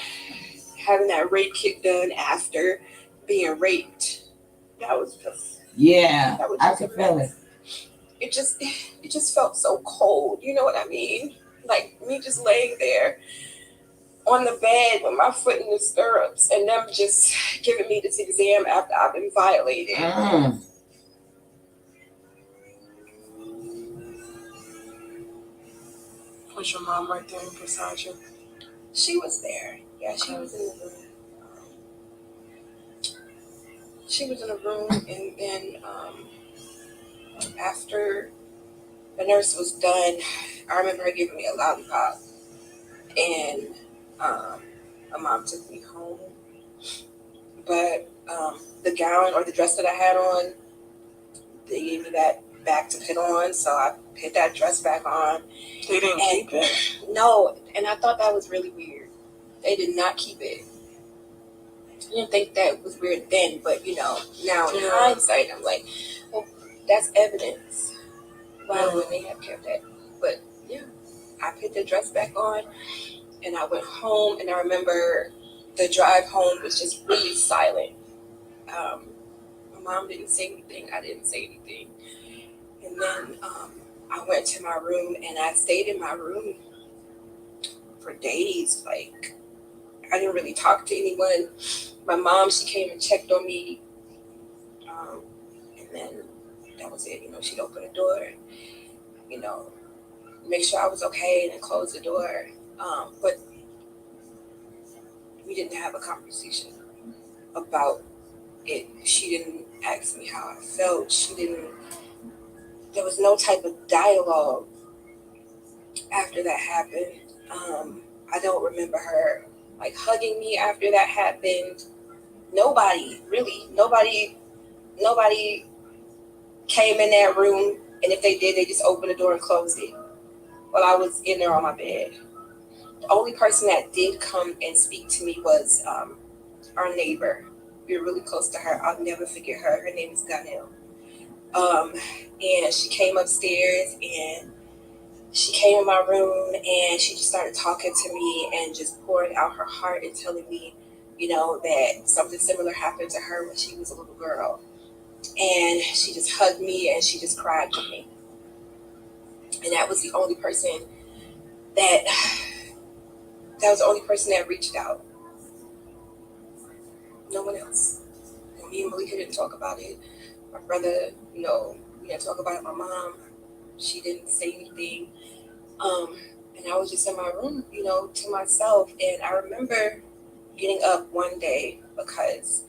[SPEAKER 2] having that rape kit done after being raped, that was just
[SPEAKER 4] I could feel it.
[SPEAKER 2] It just felt so cold. You know what I mean? Like me just laying there on the bed with my foot in the stirrups, and them just giving me this exam after I've been violated.
[SPEAKER 1] Was your mom right there beside you?
[SPEAKER 2] She was there. Yeah, she was in the room. She was in the room, and then after the nurse was done, I remember her giving me a lollipop, and my mom took me home. But the gown or the dress that I had on, they gave me that back to put on, so I put that dress back on.
[SPEAKER 1] They didn't keep it?
[SPEAKER 2] No, and I thought that was really weird. They did not keep it. I didn't think that was weird then, but now in hindsight, I'm like, well, that's evidence. Why would they have kept it? But yeah, I put the dress back on, and I went home, and I remember the drive home was just really silent. My mom didn't say anything. I didn't say anything. And then I went to my room, and I stayed in my room for days. Like, I didn't really talk to anyone. My mom, she came and checked on me. And then that was it. She'd open the door, make sure I was okay, and then close the door. But we didn't have a conversation about it. She didn't ask me how I felt. There was no type of dialogue after that happened. I don't remember her like hugging me after that happened. Nobody came in that room, and if they did, they just opened the door and closed it while I was in there on my bed. The only person that did come and speak to me was our neighbor. We were really close to her. I'll never forget her. Her name is Ganil. And she came upstairs, and she came in my room, and she just started talking to me and just pouring out her heart and telling me, that something similar happened to her when she was a little girl. And she just hugged me, and she just cried with me. And that was the only person that reached out. No one else. Me and Malika didn't talk about it. My brother, we didn't talk about it. My mom, she didn't say anything. And I was just in my room, to myself. And I remember getting up one day because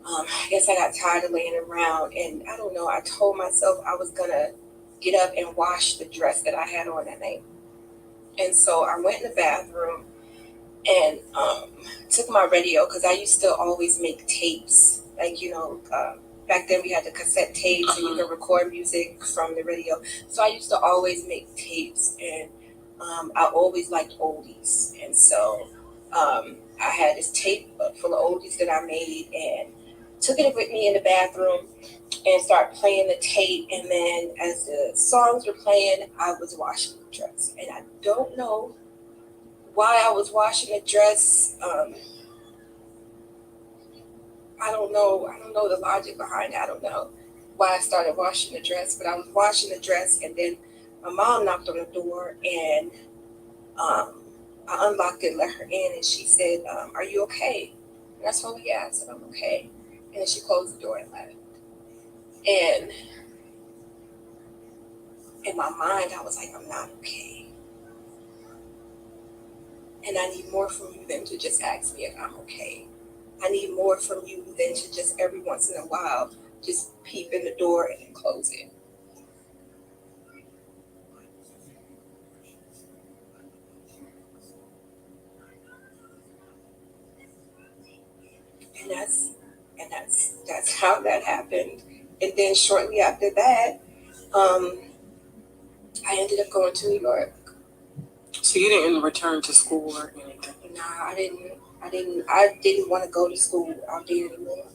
[SPEAKER 2] I guess I got tired of laying around. And I don't know, I told myself I was going to get up and wash the dress that I had on that night. And so I went in the bathroom and took my radio, because I used to always make tapes. Like, back then we had the cassette tapes, and you could record music from the radio. So I used to always make tapes, and I always liked oldies. And so I had this tape full of oldies that I made, and took it with me in the bathroom and started playing the tape. And then as the songs were playing, I was washing the dress. And I don't know why I was washing the dress. I don't know the logic behind it. I don't know why I started washing the dress, but I was washing the dress, and then my mom knocked on the door, and I unlocked it, let her in, and she said, "Are you okay?" And I told her, "Yeah." I said, "I'm okay." And then she closed the door and left. And in my mind, I was like, I'm not okay. And I need more from you than to just ask me if I'm okay. I need more from you than to just every once in a while just peep in the door and then close it. And that's how that happened. And then shortly after that, I ended up going to New York.
[SPEAKER 1] So you didn't return to school or anything?
[SPEAKER 2] Nah, I didn't want to go to school out there anymore.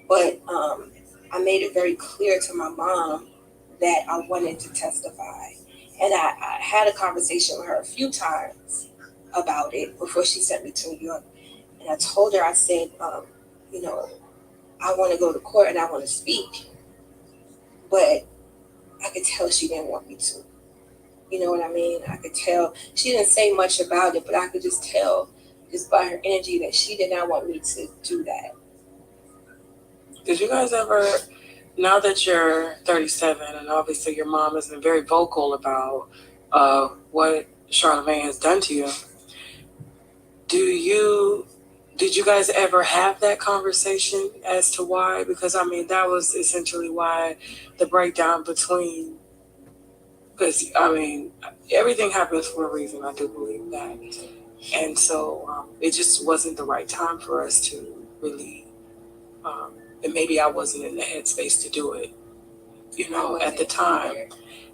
[SPEAKER 2] But I made it very clear to my mom that I wanted to testify. And I had a conversation with her a few times about it before she sent me to New York. And I told her, I said, I want to go to court and I want to speak. But I could tell she didn't want me to. You know what I mean? I could tell. She didn't say much about it, but I could just tell just by her energy that she did not want me to do that.
[SPEAKER 1] Did you guys ever, now that you're 37 and obviously your mom has been very vocal about what Charlamagne has done to you, did you guys ever have that conversation as to why? Because I mean, that was essentially why the breakdown between, because I mean, everything happens for a reason, I do believe that. And so it just wasn't the right time for us to really, and maybe I wasn't in the headspace to do it, at the time,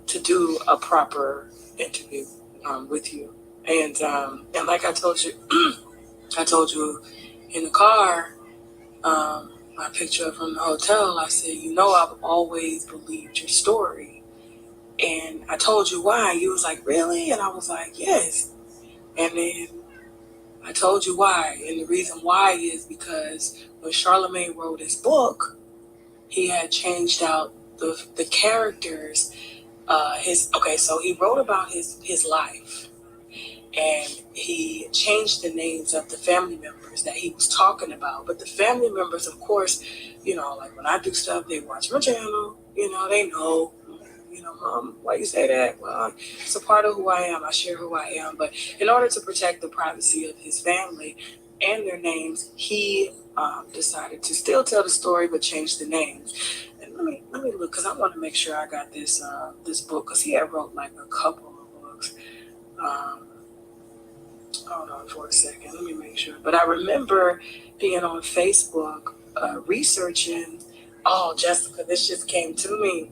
[SPEAKER 1] to do a proper interview with you. And like I told you, I told you in the car, my picture from the hotel, I said, I've always believed your story. And I told you why. You was like, really? And I was like, yes. And then I told you why. And the reason why is because when Charlamagne wrote his book, he had changed out the characters. So he wrote about his life. And he changed the names of the family members that he was talking about. But the family members, of course, like when I do stuff, they watch my channel, they know, Mom, why you say that? Well, it's a part of who I am. I share who I am. But in order to protect the privacy of his family and their names, he decided to still tell the story, but change the names. And let me look, because I want to make sure I got this book, because he had wrote like a couple of books. Hold on for a second. Let me make sure. But I remember being on Facebook researching. Oh, Jessica, this just came to me.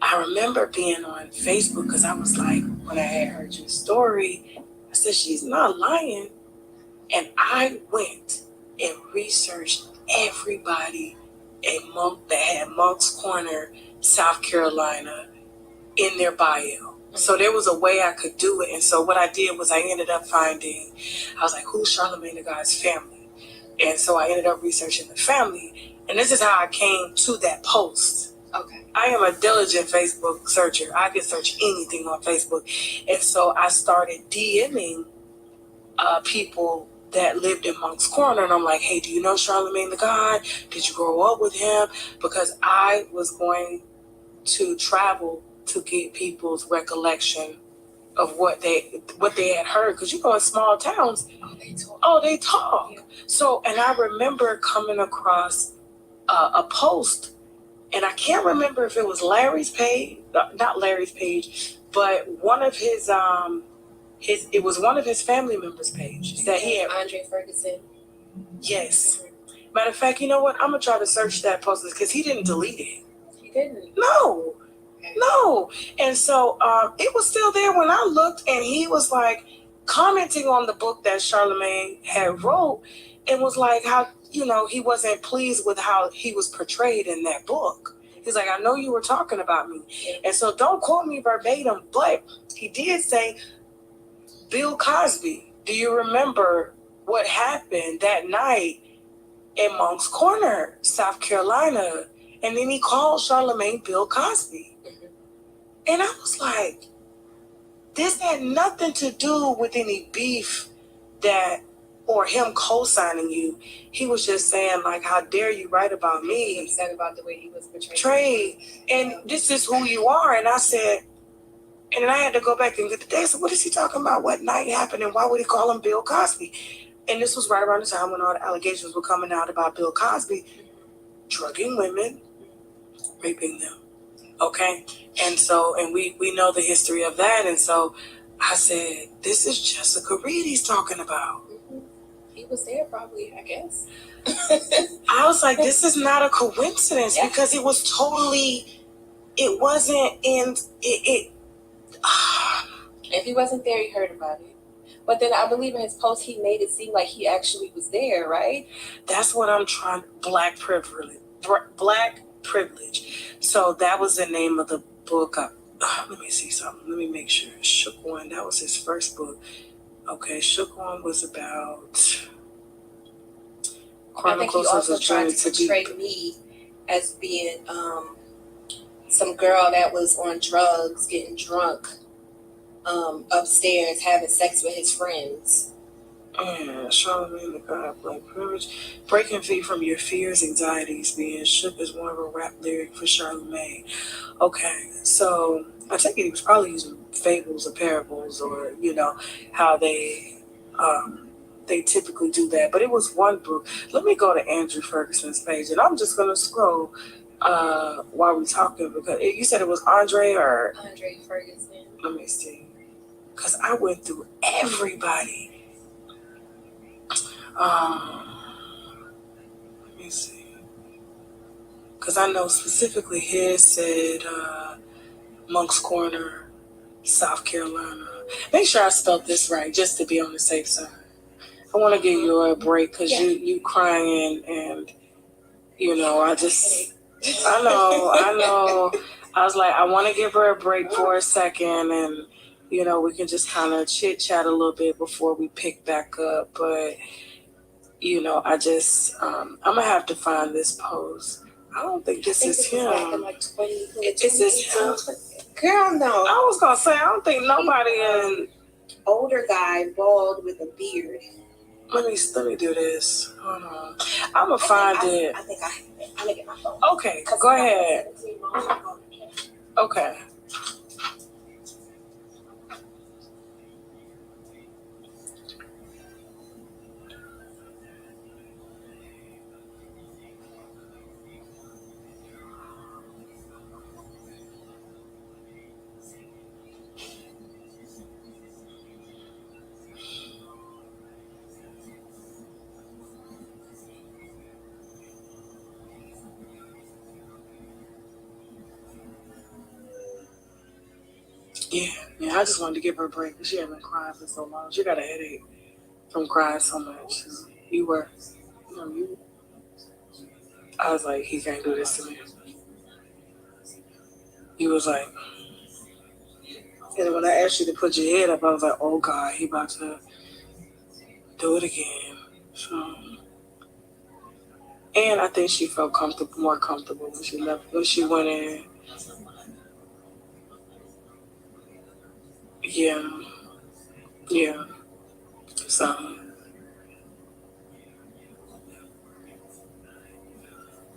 [SPEAKER 1] I remember being on Facebook because I was like, when I had heard your story, I said, she's not lying. And I went and researched everybody that had Monk's Corner, South Carolina, in their bio. So there was a way I could do it. And so what I did was I ended up I was like, who's Charlamagne the God's family? And so I ended up researching the family. And this is how I came to that post.
[SPEAKER 2] Okay.
[SPEAKER 1] I am a diligent Facebook searcher. I can search anything on Facebook. And so I started DMing people that lived in Monk's Corner. And I'm like, hey, do you know Charlamagne the God? Did you grow up with him? Because I was going to travel to get people's recollection of what they had heard. Because in small towns, they talk. Yeah. So, and I remember coming across a post, and I can't remember if it was Larry's page, not Larry's page, but one of his it was one of his family members' pages that he had.
[SPEAKER 2] Andre Ferguson.
[SPEAKER 1] Yes. Mm-hmm. Matter of fact, you know what? I'm gonna try to search that post because he didn't delete it.
[SPEAKER 2] He didn't.
[SPEAKER 1] No. And so it was still there when I looked, and he was like commenting on the book that Charlamagne had wrote, and was like how he wasn't pleased with how he was portrayed in that book. He's like, I know you were talking about me. And so don't quote me verbatim, but he did say, Bill Cosby, do you remember what happened that night in Monk's Corner, South Carolina? And then he called Charlamagne Bill Cosby. Mm-hmm. And I was like, this had nothing to do with any beef that or him co-signing you. He was just saying, like, how dare you write about me?
[SPEAKER 2] He said about the way he was
[SPEAKER 1] portrayed. And this is who you are. And I said, and then I had to go back and get the day. So what is he talking about? What night happened? And why would he call him Bill Cosby? And this was right around the time when all the allegations were coming out about Bill Cosby drugging women, raping them. Okay? And so, and we know the history of that. And so I said, this is Jessica Reid he's talking about.
[SPEAKER 2] He was there probably, I guess.
[SPEAKER 1] I was like, this is not a coincidence, because it was totally, it wasn't in,
[SPEAKER 2] if he wasn't there, he heard about it. But then I believe in his post, he made it seem like he actually was there, right?
[SPEAKER 1] That's what I'm trying, Black privilege. Black privilege. So that was the name of the book. Let me see something. Let me make sure. Shook One, that was his first book. Okay, Shook One was about
[SPEAKER 2] Chronicles. I think he also tried to portray me as being some girl that was on drugs, getting drunk, upstairs, having sex with his friends.
[SPEAKER 1] Yeah, Charlamagne the God, Black privilege. Breaking free from your fears, anxieties, being shook is one of a rap lyric for Charlamagne. Okay, so I take it he was probably using fables or parables, or how they typically do that. But it was one book. Let me go to Andrew Ferguson's page, and I'm just gonna scroll while we're talking, because you said it was Andre
[SPEAKER 2] Ferguson.
[SPEAKER 1] Let me see, because I went through everybody. Let me see, because I know specifically his said Monk's Corner, South Carolina. Make sure I spelled this right, just to be on the safe side. I want to give you a break, because you crying, and I know. I was like, I want to give her a break for a second, and we can just kind of chit chat a little bit before we pick back up. But I just I'm gonna have to find this post. I don't think this is him. Is this him?
[SPEAKER 2] Girl, no.
[SPEAKER 1] I was gonna say, I don't think nobody in.
[SPEAKER 2] Older guy, bald with a beard.
[SPEAKER 1] Let me do this. Hold on. I'm gonna find it.
[SPEAKER 2] I think I'm gonna get my phone.
[SPEAKER 1] Okay, go ahead. Okay. Yeah, I just wanted to give her a break, because she had been crying for so long. She got a headache from crying so much. I was like, he can't do this to me. He was like, and when I asked you to put your head up, I was like, oh God, he about to do it again. So, and I think she felt more comfortable when she went in. Yeah. So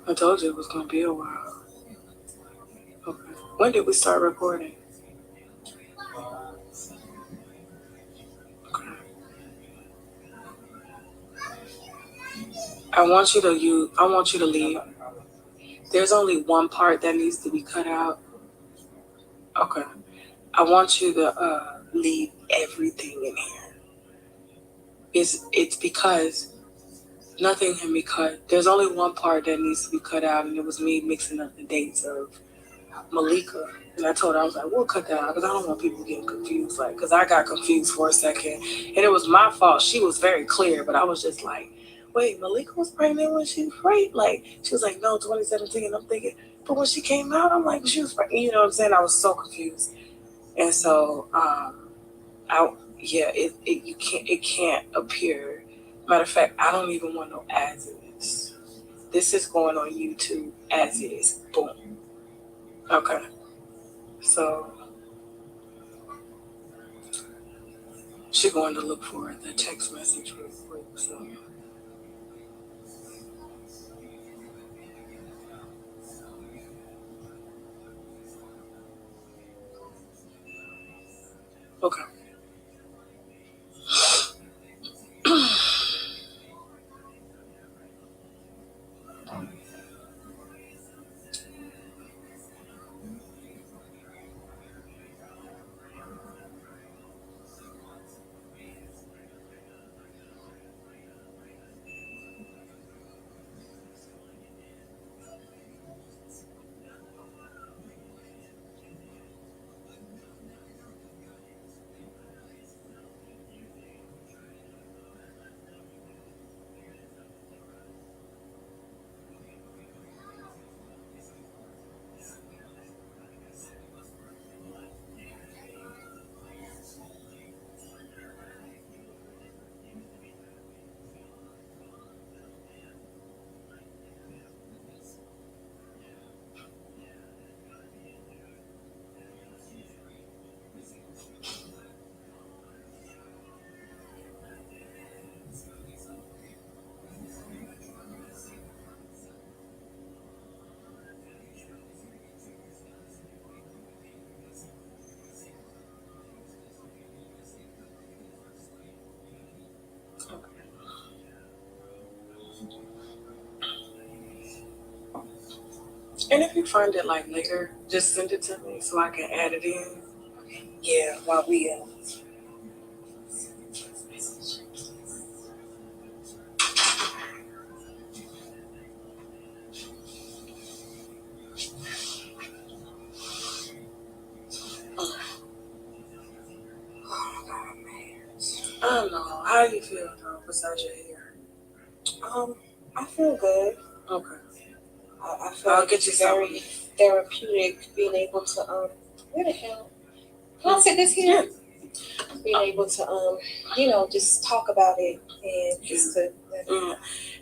[SPEAKER 1] I told you it was gonna be a while. Okay. When did we start recording? Okay. I want you to leave. There's only one part that needs to be cut out. Okay. I want you to leave everything in here. It's because nothing can be cut. There's only one part that needs to be cut out, and it was me mixing up the dates of Malika. And I told her, I was like, we'll cut that out, because I don't want people getting confused. Like, because I got confused for a second, and it was my fault. She was very clear, but I was just like, wait, Malika was pregnant when she was raped? Like, she was like, no, 2017. I'm thinking, but when she came out, I'm like, she was pregnant. You know what I'm saying? I was so confused. And so, it can't appear. Matter of fact, I don't even want no ads in this. This is going on YouTube as is. Boom. Okay. So She going to look for the text message real quick. So. Okay. And if you find it like later, just send it to me so I can add it in.
[SPEAKER 2] Yeah, while we
[SPEAKER 1] I don't know. How do you feel though, besides your hair?
[SPEAKER 2] I feel good.
[SPEAKER 1] Okay.
[SPEAKER 2] I feel
[SPEAKER 1] I'll
[SPEAKER 2] like
[SPEAKER 1] get you
[SPEAKER 2] it's very therapeutic being able to where the hell? Can I sit this here?
[SPEAKER 1] Yeah.
[SPEAKER 2] Being able to just talk about it and just to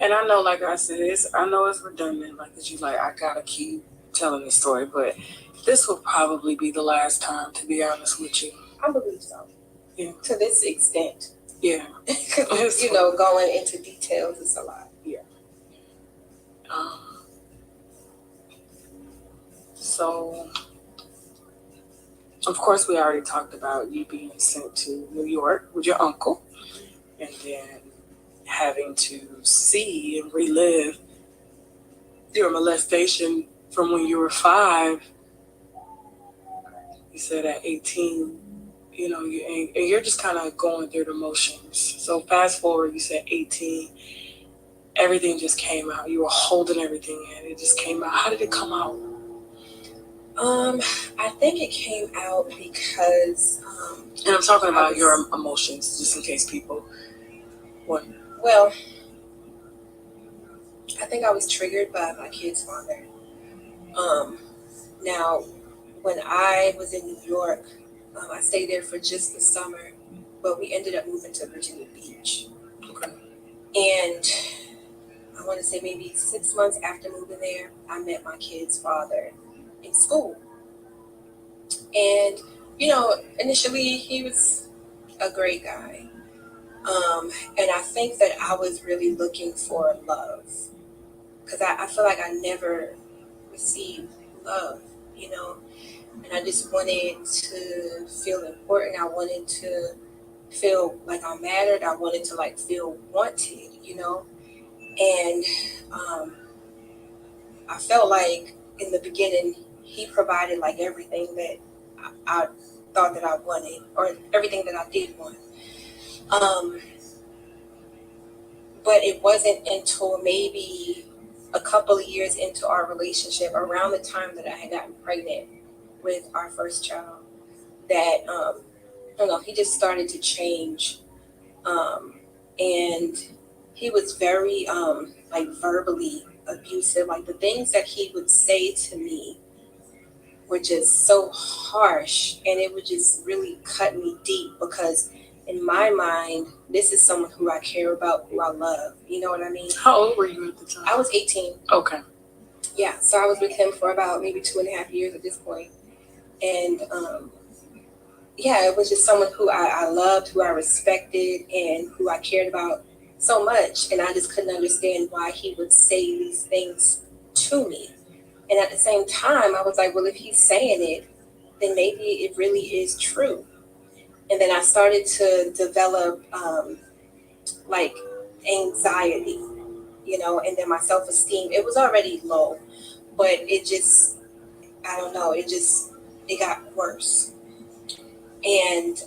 [SPEAKER 1] And I know, like I said, I know it's redundant, like, cause you like, I gotta keep telling the story, but this will probably be the last time, to be honest with you.
[SPEAKER 2] I believe so.
[SPEAKER 1] Yeah.
[SPEAKER 2] To this extent.
[SPEAKER 1] Yeah.
[SPEAKER 2] Because going into details is a lot.
[SPEAKER 1] Yeah. So, of course, we already talked about you being sent to New York with your uncle, and then having to see and relive your molestation from when you were 5. You said at 18, and you're just kind of going through the motions. So fast forward, you said 18, everything just came out. You were holding everything in. It just came out. How did it come out?
[SPEAKER 2] I think it came out because
[SPEAKER 1] and I'm talking about your emotions, just in case people want.
[SPEAKER 2] Well, I think I was triggered by my kid's father. Now, when I was in New York, I stayed there for just the summer, but we ended up moving to Virginia Beach.
[SPEAKER 1] Okay.
[SPEAKER 2] And I want to say maybe 6 months after moving there, I met my kid's father in school. And, initially he was a great guy. And I think that I was really looking for love because I feel like I never received love, and I just wanted to feel important. I wanted to feel like I mattered. I wanted to feel wanted, and I felt like in the beginning he provided everything that I thought that I wanted or everything that I did want. But it wasn't until maybe a couple of years into our relationship, around the time that I had gotten pregnant with our first child, that he just started to change, and he was very verbally abusive. Like the things that he would say to me were just so harsh, and it would just really cut me deep because in my mind, this is someone who I care about, who I love. You know what I mean?
[SPEAKER 1] How old were you at the time?
[SPEAKER 2] I was 18.
[SPEAKER 1] Okay.
[SPEAKER 2] Yeah, so I was with him for about maybe 2.5 years at this point. And yeah, it was just someone who I loved, who I respected, and who I cared about so much. And I just couldn't understand why he would say these things to me. And at the same time, I was like, well, if he's saying it, then maybe it really is true. And then I started to develop like anxiety, and then my self esteem. It was already low, but it just, I don't know, it got worse. And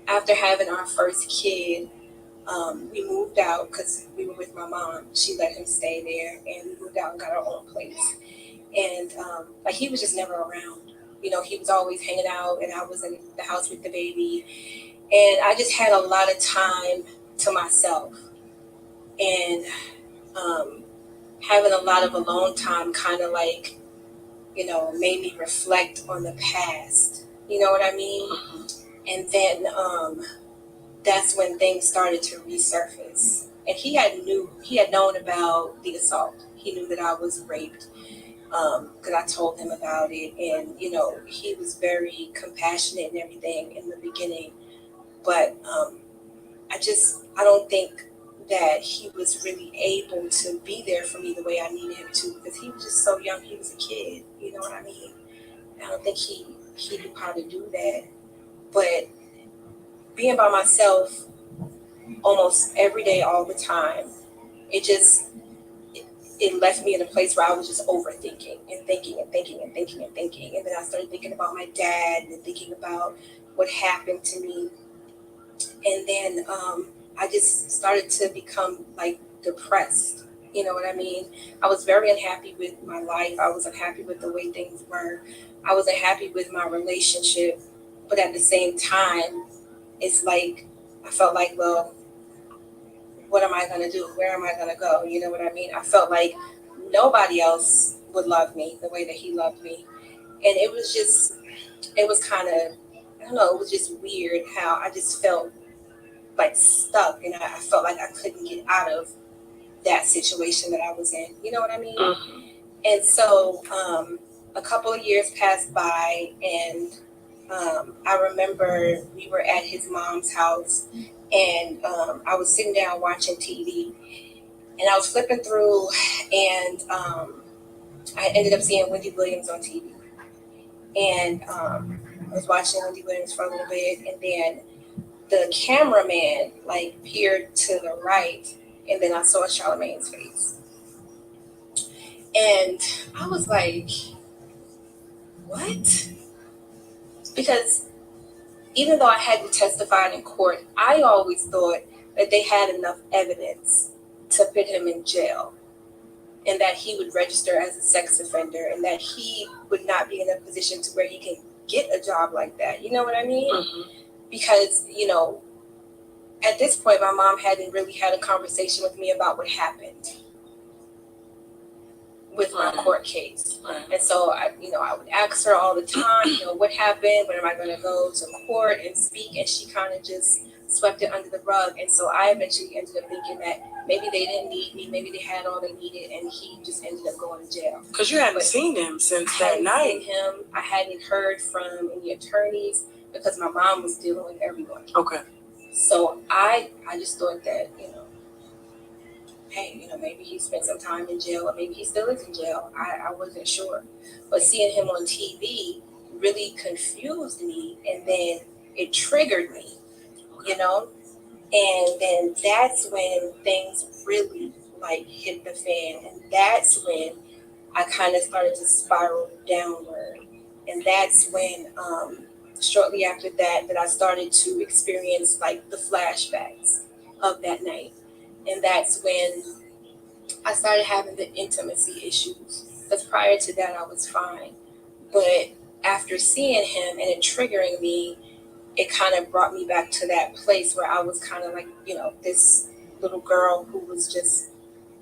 [SPEAKER 2] after having our first kid, we moved out because we were with my mom. She let him stay there, and we moved out and got our own place. And like he was just never around. He was always hanging out, and I was in the house with the baby, and I just had a lot of time to myself. And having a lot of alone time kind of like, made me reflect on the past. You know what I mean? And then that's when things started to resurface. And he had known about the assault. He knew that I was raped because I told him about it. And, he was very compassionate and everything in the beginning. But I don't think that he was really able to be there for me the way I needed him to, because he was just so young. He was a kid, you know what I mean? I don't think he knew how to do that. But being by myself almost every day, all the time, it left me in a place where I was just overthinking and thinking and thinking and thinking and thinking. And then I started thinking about my dad and thinking about what happened to me. And then I just started to become like depressed. You know what I mean? I was very unhappy with my life. I was unhappy with the way things were. I was unhappy with my relationship. But at the same time, it's like, I felt like, well, what am I going to do? Where am I going to go? You know what I mean? I felt like nobody else would love me the way that he loved me. And it was kind of, I don't know, it was just weird how I just felt like stuck, and I felt like I couldn't get out of that situation that I was in. You know what I mean?
[SPEAKER 1] Mm-hmm.
[SPEAKER 2] And so a couple of years passed by, and I remember we were at his mom's house, and I was sitting down watching TV, and I was flipping through, and I ended up seeing Wendy Williams on TV. And I was watching Wendy Williams for a little bit, and then the cameraman like peered to the right, and then I saw Charlamagne's face. And I was like, what? Because even though I hadn't testified in court, I always thought that they had enough evidence to put him in jail, and that he would register as a sex offender, and that he would not be in a position to where he can get a job like that. You know what I mean?
[SPEAKER 1] Mm-hmm.
[SPEAKER 2] Because, at this point, my mom hadn't really had a conversation with me about what happened with my court case.
[SPEAKER 1] Right.
[SPEAKER 2] And so I would ask her all the time, what happened? When am I going to go to court and speak? And she kind of just swept it under the rug. And so I eventually ended up thinking that maybe they didn't need me, maybe they had all they needed, and he just ended up going to jail.
[SPEAKER 1] Because you hadn't seen him since that night.
[SPEAKER 2] I hadn't heard from any attorneys because my mom was dealing with everyone.
[SPEAKER 1] Okay.
[SPEAKER 2] So I just thought that, hey, maybe he spent some time in jail, or maybe he still is in jail. I wasn't sure. But seeing him on TV really confused me, and then it triggered me, And then that's when things really like hit the fan. And that's when I kind of started to spiral downward. And that's when, shortly after that I started to experience like the flashbacks of that night. And that's when I started having the intimacy issues. Because prior to that, I was fine. But after seeing him and it triggering me, it kind of brought me back to that place where I was kind of like, this little girl who was just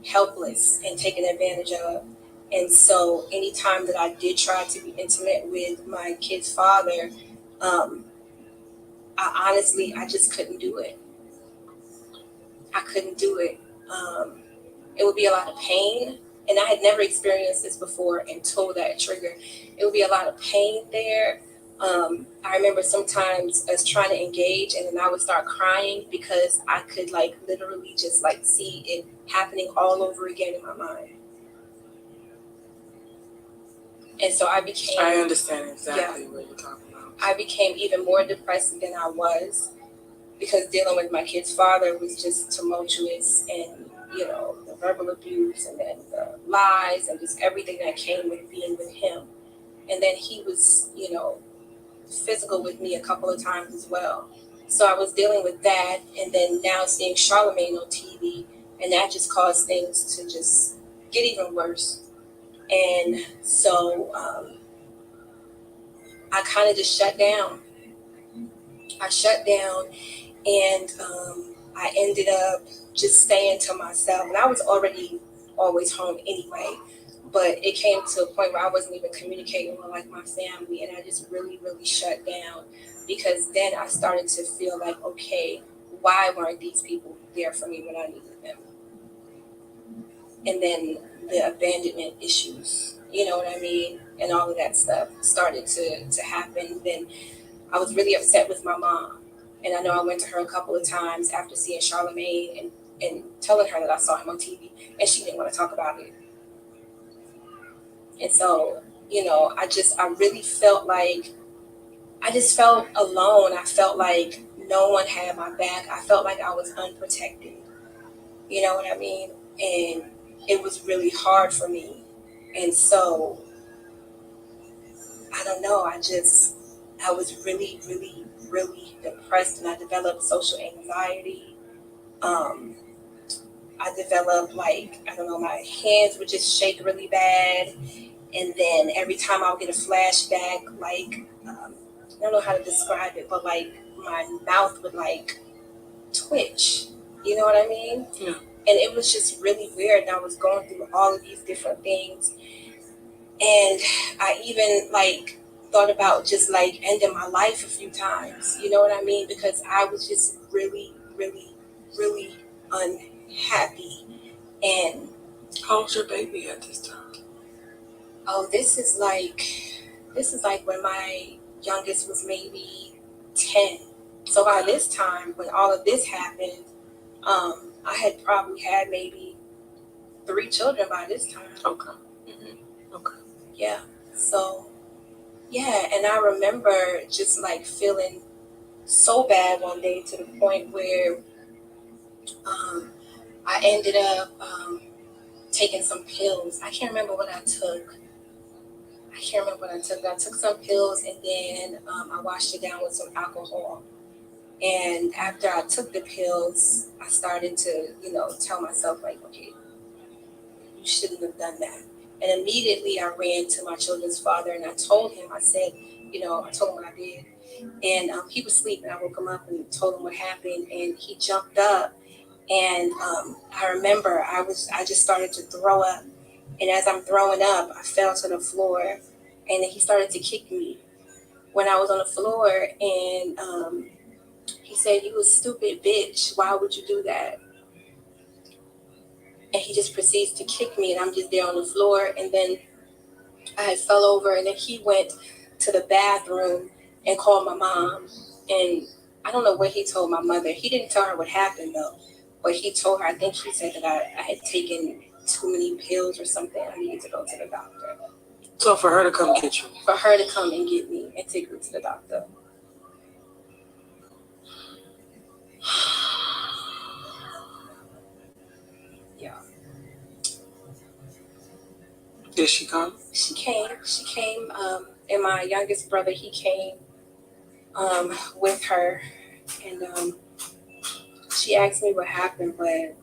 [SPEAKER 2] helpless and taken advantage of. And so anytime that I did try to be intimate with my kid's father, I just couldn't do it. I couldn't do it. It would be a lot of pain. And I had never experienced this before until that trigger. It would be a lot of pain there. I remember sometimes us trying to engage, and then I would start crying because I could like literally just like see it happening all over again in my mind. And so I became.
[SPEAKER 1] I understand exactly what you're talking about.
[SPEAKER 2] I became even more depressed than I was because dealing with my kid's father was just tumultuous, and you know, the verbal abuse and then the lies and just everything that came with being with him. And then he was, you know, physical with me a couple of times as well. So I was dealing with that, and then now seeing Charlemagne on TV, and that just caused things to just get even worse. And so I kind of just shut down. I shut down, and I ended up just staying to myself. And I was already always home anyway, but it came to a point where I wasn't even communicating with like my family, and I just really, really shut down because then I started to feel like, okay, why weren't these people there for me when I needed them? And then the abandonment issues, you know what I mean? And all of that stuff started to happen. Then I was really upset with my mom. And I know I went to her a couple of times after seeing Charlemagne and telling her that I saw him on TV, and she didn't want to talk about it. And so, you know, I really felt like, I just felt alone. I felt like no one had my back. I felt like I was unprotected. You know what I mean? And it was really hard for me. And so, I don't know, I was really, really, really depressed, and I developed social anxiety. I developed like, I don't know, my hands would just shake really bad. And then every time I would get a flashback, like, I don't know how to describe it, but like my mouth would like twitch. You know what I mean?
[SPEAKER 1] Yeah.
[SPEAKER 2] And it was just really weird. And I was going through all of these different things. And I even like thought about just like ending my life a few times. You know what I mean? Because I was just really, really, really unhappy. And
[SPEAKER 1] how old's your baby at this time?
[SPEAKER 2] oh, this is like when my youngest was maybe 10. So by this time, when all of this happened, I had probably had maybe 3 children by this time.
[SPEAKER 1] Okay. Mm-hmm. Okay.
[SPEAKER 2] Yeah. So, yeah, and I remember just like feeling so bad one day to the point where I ended up taking some pills. I can't remember what I took. I took some pills, and then I washed it down with some alcohol. And after I took the pills, I started to, you know, tell myself like, okay, you shouldn't have done that. And immediately I ran to my children's father, and I told him, I said, you know, I told him what I did. And he was sleeping. I woke him up and told him what happened, and he jumped up. And I remember I just started to throw up. And as I'm throwing up, I fell to the floor, and then he started to kick me when I was on the floor. And he said, "You a stupid bitch. Why would you do that?" And he just proceeds to kick me, and I'm just there on the floor. And then I fell over, and then he went to the bathroom and called my mom. And I don't know what he told my mother. He didn't tell her what happened, though. But he told her, I think he said that I had taken too many pills or something. I needed to go to the doctor.
[SPEAKER 1] So for her to come get you?
[SPEAKER 2] For her to come and get me and take me to the doctor. Yeah.
[SPEAKER 1] Did she come?
[SPEAKER 2] She came. And my youngest brother, he came with her. And she asked me what happened, but I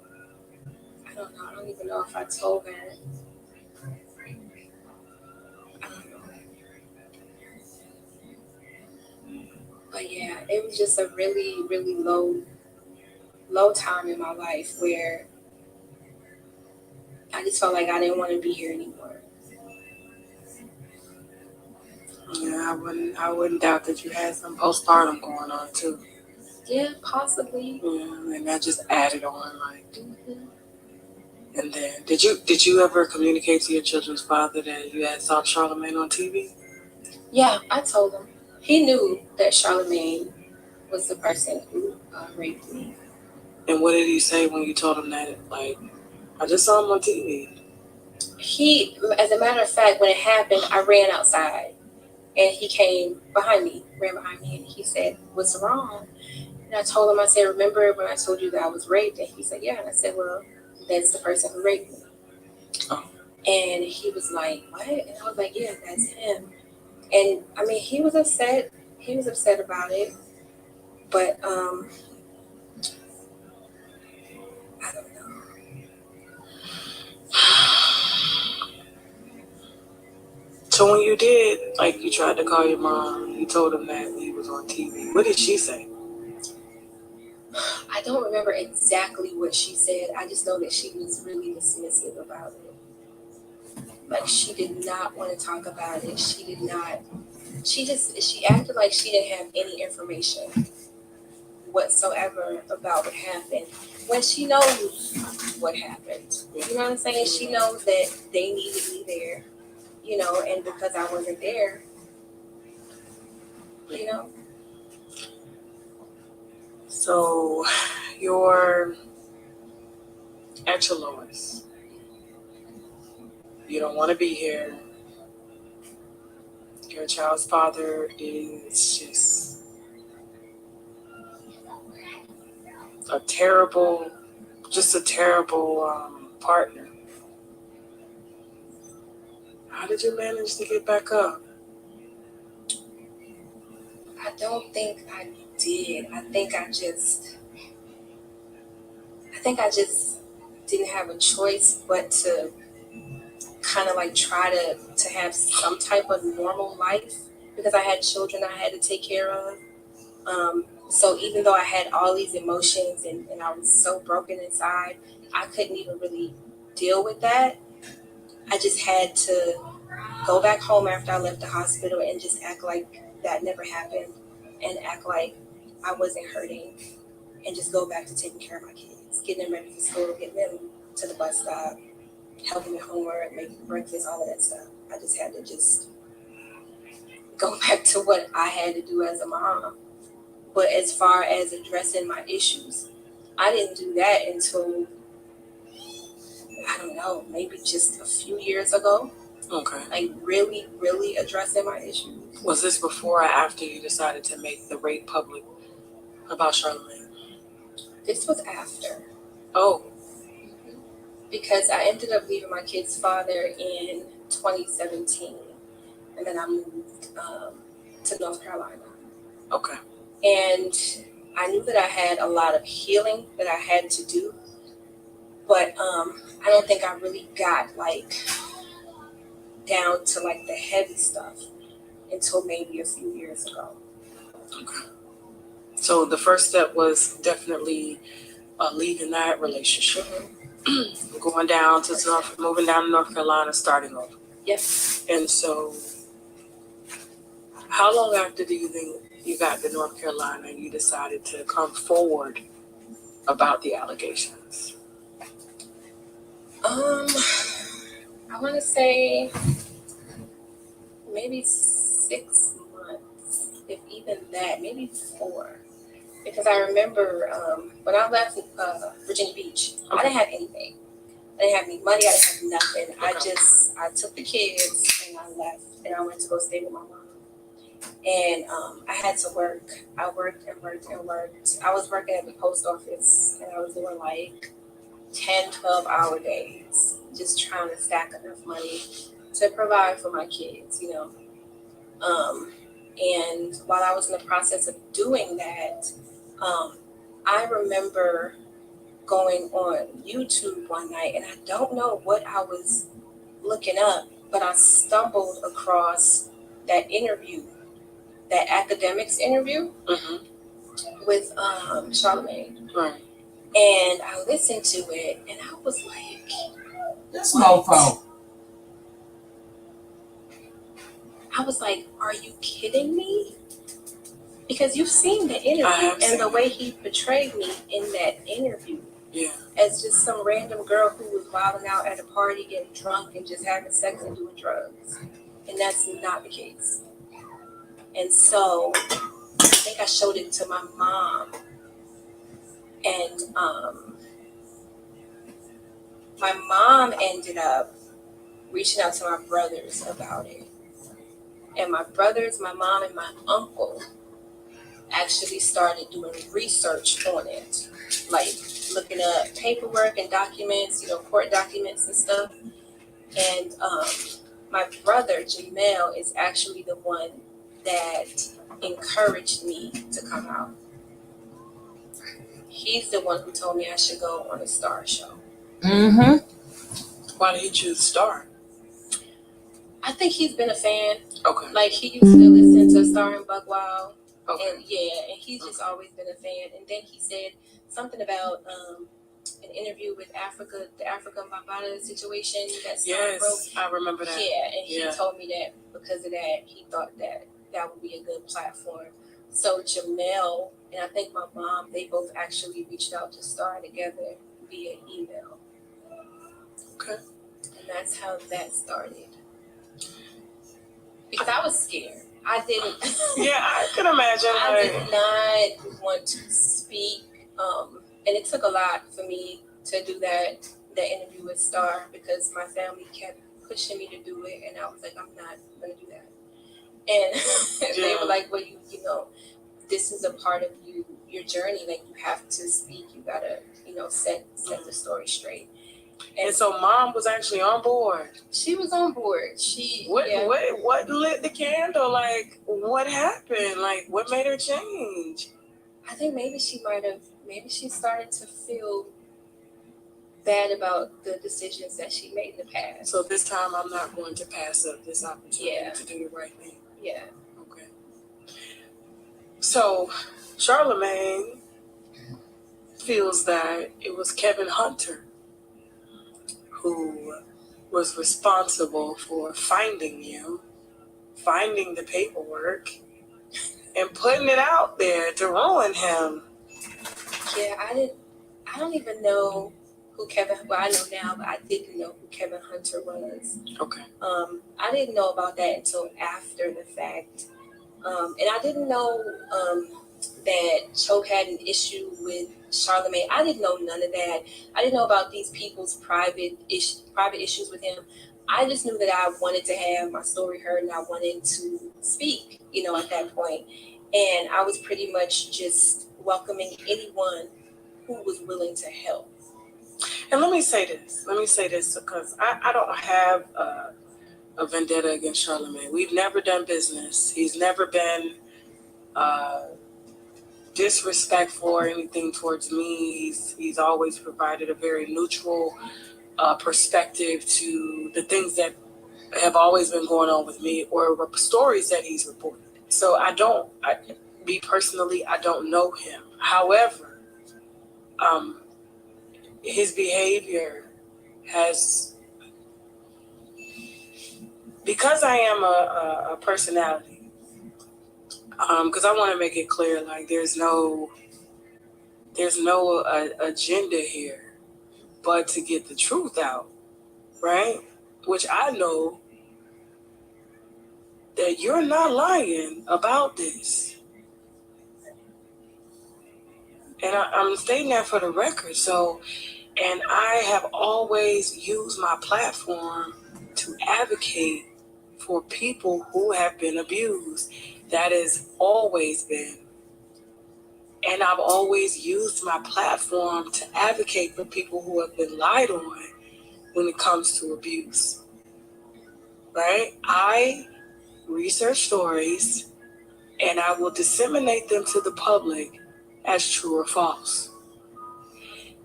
[SPEAKER 2] don't know. I don't even know if I told her. I don't know. But yeah, it was just a really, really low time in my life where I just felt like I didn't want to be here anymore.
[SPEAKER 1] Yeah, I wouldn't doubt that you had some postpartum going on too.
[SPEAKER 2] Yeah, possibly.
[SPEAKER 1] Yeah, and that just added on, like. Mm-hmm. And then, did you ever communicate to your children's father that you had saw Charlemagne on TV?
[SPEAKER 2] Yeah, I told him. He knew that Charlemagne was the person who raped me.
[SPEAKER 1] And what did he say when you told him that? Like, I just saw him on TV.
[SPEAKER 2] He, as a matter of fact, when it happened, I ran outside and he came behind me, ran behind me, and he said, "What's wrong?" And I told him, I said, "Remember when I told you that I was raped?" And he said, "Yeah." And I said, "Well, that's the person who raped me."
[SPEAKER 1] Oh.
[SPEAKER 2] And he was like, "What?" And I was like, "Yeah, that's him." And I mean, he was upset. He was upset about it. But I don't know.
[SPEAKER 1] So when you did, like, you tried to call your mom, you told him that he was on TV. What did she say?
[SPEAKER 2] I don't remember exactly what she said. I just know that she was really dismissive about it. Like, she did not want to talk about it. She did not. She acted like she didn't have any information whatsoever about what happened, when she knows what happened. You know what I'm saying? She knows that they needed me there, and because I wasn't there, you know.
[SPEAKER 1] So you're at your lowest. You don't want to be here. Your child's father is just a terrible partner. How did you manage to get back up?
[SPEAKER 2] I don't think I did. I think I just didn't have a choice but to kind of like try to have some type of normal life, because I had children I had to take care of. So even though I had all these emotions and I was so broken inside, I couldn't even really deal with that. I just had to go back home after I left the hospital and just act like that never happened, and act like I wasn't hurting, and just go back to taking care of my kids, getting them ready for school, getting them to the bus stop, helping with homework, making breakfast, all of that stuff. I just had to just go back to what I had to do as a mom. But as far as addressing my issues, I didn't do that until, I don't know, maybe just a few years ago.
[SPEAKER 1] Okay.
[SPEAKER 2] Like really, really addressing my issues.
[SPEAKER 1] Was this before or after you decided to make the rape public about Charlemagne?
[SPEAKER 2] This was after.
[SPEAKER 1] Oh.
[SPEAKER 2] Because I ended up leaving my kid's father in 2017. And then I moved to North Carolina.
[SPEAKER 1] Okay.
[SPEAKER 2] And I knew that I had a lot of healing that I had to do. But I don't think I really got like down to like the heavy stuff until maybe a few years ago.
[SPEAKER 1] Okay. So the first step was definitely leaving that relationship, going down to moving down to North Carolina, starting over.
[SPEAKER 2] Yep.
[SPEAKER 1] And so, how long after do you think you got to North Carolina and you decided to come forward about the allegations?
[SPEAKER 2] I want to say maybe 6 months, if even that, maybe 4. Because I remember when I left Virginia Beach, I didn't have anything. I didn't have any money. I didn't have nothing.
[SPEAKER 1] Okay.
[SPEAKER 2] I took the kids and I left, and I went to go stay with my mom. And I had to work. I worked and worked and worked. I was working at the post office, and I was doing like 10, 12-hour days, just trying to stack enough money to provide for my kids, And while I was in the process of doing that, I remember going on YouTube one night, and I don't know what I was looking up, but I stumbled across that interview, that academics interview with Charlemagne.
[SPEAKER 1] Right.
[SPEAKER 2] And I listened to it, and I was like,
[SPEAKER 4] this mofo.
[SPEAKER 2] I was like, are you kidding me? Because you've seen the interview and the way he portrayed me in that interview.
[SPEAKER 1] Yeah.
[SPEAKER 2] As just some random girl who was wilding out at a party, getting drunk and just having sex and doing drugs. And that's not the case. And so I think I showed it to my mom, and my mom ended up reaching out to my brothers about it. And my brothers, my mom, and my uncle actually started doing research on it, like looking up paperwork and documents, court documents and stuff. And my brother, Jamel, is actually the one that encouraged me to come out. He's the one who told me I should go on a Star show.
[SPEAKER 4] Mm-hmm.
[SPEAKER 1] Why did he choose Star?
[SPEAKER 2] I think he's been a fan.
[SPEAKER 1] Okay.
[SPEAKER 2] Like, he used to listen to Star and Buckwild.
[SPEAKER 1] Okay.
[SPEAKER 2] And he's just always been a fan. And then he said something about an interview with the African Bambaataa situation that Star broke.
[SPEAKER 1] Yes, I remember that.
[SPEAKER 2] Yeah, and he told me that because of that, he thought that would be a good platform. So Jamel and I think my mom, they both actually reached out to Star together via email.
[SPEAKER 1] Okay.
[SPEAKER 2] And that's how that started. Because I was scared. I didn't.
[SPEAKER 1] Yeah, I can imagine.
[SPEAKER 2] I did not want to speak. And it took a lot for me to do that interview with Star, because my family kept pushing me to do it, and I was like, I'm not going to do that. And they were like, well, you know, this is a part of your journey. Like, you have to speak. You got to, set the story straight.
[SPEAKER 1] And so mom was actually on board.
[SPEAKER 2] She was on board.
[SPEAKER 1] What lit the candle? Like, what happened? Like, what made her change?
[SPEAKER 2] I think maybe she started to feel bad about the decisions that she made in the past.
[SPEAKER 1] So this time I'm not going to pass up this opportunity to do the right thing.
[SPEAKER 2] Yeah.
[SPEAKER 1] Okay. So Charlamagne feels that it was Kevin Hunter who was responsible for finding you, finding the paperwork, and putting it out there to ruin him.
[SPEAKER 2] Yeah, I don't even know who I know now, but I didn't know who Kevin Hunter was.
[SPEAKER 1] Okay.
[SPEAKER 2] I didn't know about that until after the fact. And I didn't know that Choke had an issue with Charlamagne. I didn't know none of that. I didn't know about these people's private issues with him. I just knew that I wanted to have my story heard, and I wanted to speak, at that point. And I was pretty much just welcoming anyone who was willing to help.
[SPEAKER 1] And let me say this because I don't have a vendetta against Charlamagne. We've never done business. He's never been disrespectful or anything towards me. He's always provided a very neutral perspective to the things that have always been going on with me, or stories that he's reported. So I don't know him. However, his behavior has, because I am a personality, because I want to make it clear, like, there's no agenda here but to get the truth out, right? Which I know that you're not lying about this. And I'm stating that for the record. So, and I have always used my platform to advocate for people who have been abused. That has always been. And I've always used my platform to advocate for people who have been lied on when it comes to abuse. Right? I research stories and I will disseminate them to the public as true or false.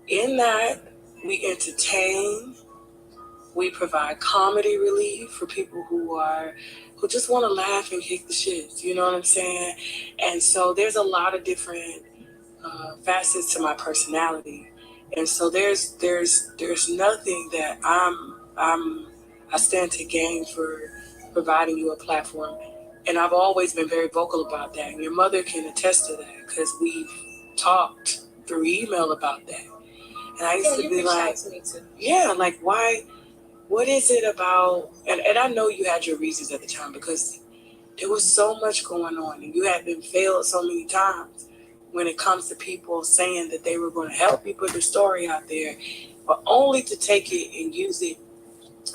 [SPEAKER 1] In that, we entertain, we provide comedy relief for people who just want to laugh and kick the shit. You know what I'm saying? And so there's a lot of different facets to my personality, and so there's nothing that I stand to gain for providing you a platform. And I've always been very vocal about that, and your mother can attest to that because we've talked through email about that. And I used to be like, like, why? What is it about? And I know you had your reasons at the time, because there was so much going on, and you had been failed so many times when it comes to people saying that they were going to help you put the story out there, but only to take it and use it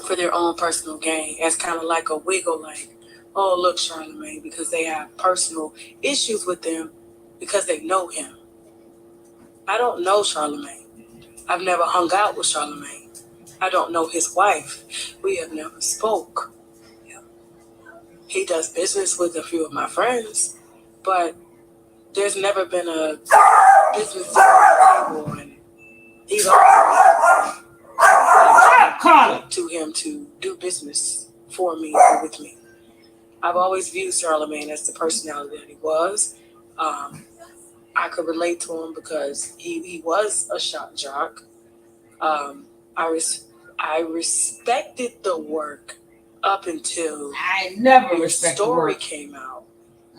[SPEAKER 1] for their own personal gain as kind of like a wiggle, like, oh, look, Charlamagne, because they have personal issues with them because they know him. I don't know Charlamagne. I've never hung out with Charlamagne. I don't know his wife. We have never spoke. He does business with a few of my friends, but there's never been a business table, and he's always to him to do business for me or with me. I've always viewed Charlamagne as the personality that he was. I could relate to him because he was a shock jock. I respected the work up until
[SPEAKER 4] I never
[SPEAKER 1] the
[SPEAKER 4] respect
[SPEAKER 1] story
[SPEAKER 4] the
[SPEAKER 1] came out.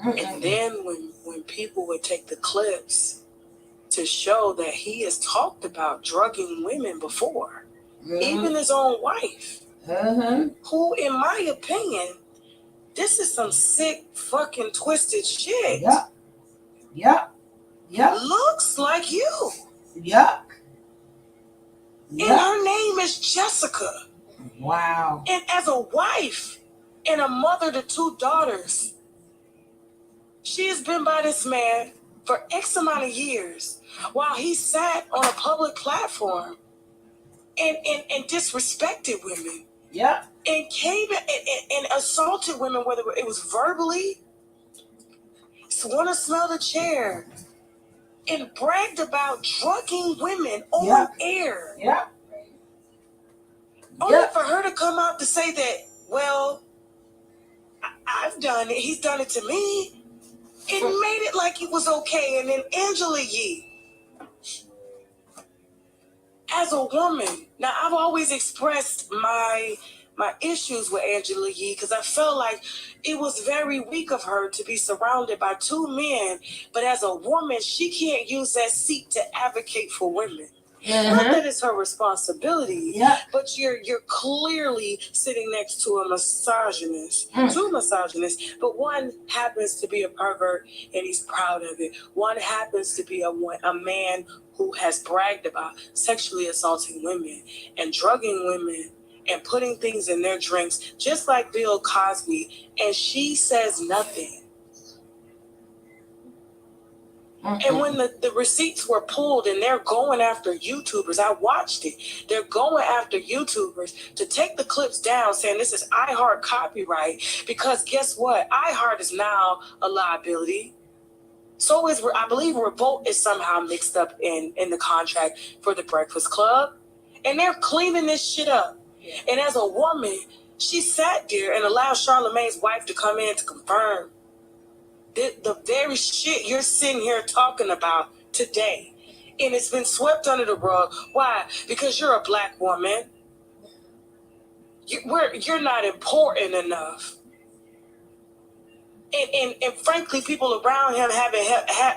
[SPEAKER 4] work.
[SPEAKER 1] And then when people would take the clips to show that he has talked about drugging women before, even his own wife, who, in my opinion, this is some sick, fucking twisted shit.
[SPEAKER 4] Yep.
[SPEAKER 1] Looks like you.
[SPEAKER 4] Yep.
[SPEAKER 1] And her name is Jessica.
[SPEAKER 4] Wow.
[SPEAKER 1] And as a wife and a mother to 2 daughters, she has been by this man for X amount of years while he sat on a public platform and disrespected women.
[SPEAKER 4] Yep.
[SPEAKER 1] And came and assaulted women, whether it was verbally, want to smell the chair, and bragged about drugging women on air.
[SPEAKER 4] Yep.
[SPEAKER 1] Only for her to come out to say that, well, I've done it, he's done it to me, and made it like it was okay. And then Angela Yee, as a woman, now I've always expressed my issues with Angela Yee because I felt like it was very weak of her to be surrounded by 2 men, but as a woman, she can't use that seat to advocate for women. Not that it's her responsibility, but you're clearly sitting next to a misogynist, 2 misogynists, but one happens to be a pervert and he's proud of it. One happens to be a man who has bragged about sexually assaulting women and drugging women and putting things in their drinks, just like Bill Cosby, and she says nothing. And when the receipts were pulled and they're going after YouTubers, I watched it. They're going after YouTubers to take the clips down saying this is iHeart copyright, because guess what? iHeart is now a liability. So is, I believe, Revolt is somehow mixed up in the contract for the Breakfast Club. And they're cleaning this shit up. And as a woman, she sat there and allowed Charlamagne's wife to come in to confirm the very shit you're sitting here talking about today. And it's been swept under the rug. Why? Because you're a black woman. You're not important enough. And frankly, people around him haven't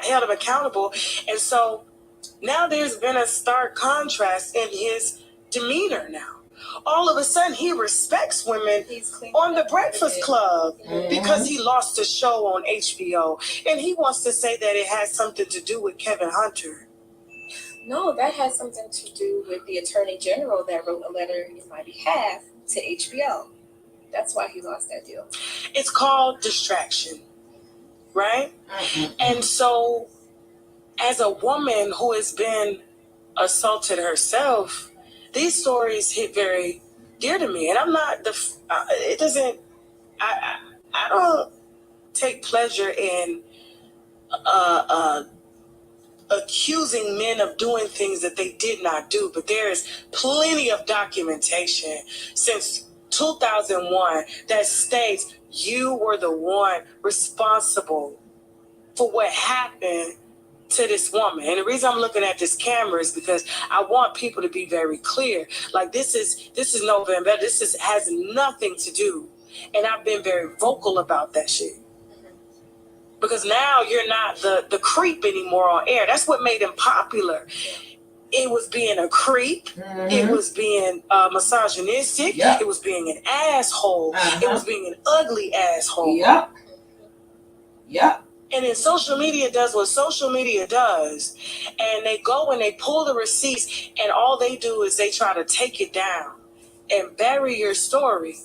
[SPEAKER 1] held him accountable. And so now there's been a stark contrast in his demeanor now. All of a sudden, he respects women on the Breakfast Club because he lost a show on HBO. And he wants to say that it has something to do with Kevin Hunter.
[SPEAKER 2] No, that has something to do with the Attorney General that wrote a letter in my behalf to HBO. That's why he lost that deal.
[SPEAKER 1] It's called distraction, right? And so, as a woman who has been assaulted herself, these stories hit very dear to me. And I'm not I don't take pleasure in accusing men of doing things that they did not do. But there is plenty of documentation since 2001 that states you were the one responsible for what happened to this woman. And the reason I'm looking at this camera is because I want people to be very clear. Like this is November. This has nothing to do. And I've been very vocal about that shit. Because now you're not the creep anymore on air. That's what made him popular. It was being a creep. It was being misogynistic. It was being an asshole. It was being an ugly asshole.
[SPEAKER 4] Yep.
[SPEAKER 1] And then social media does what social media does. And they go and they pull the receipts, and all they do is they try to take it down and bury your story.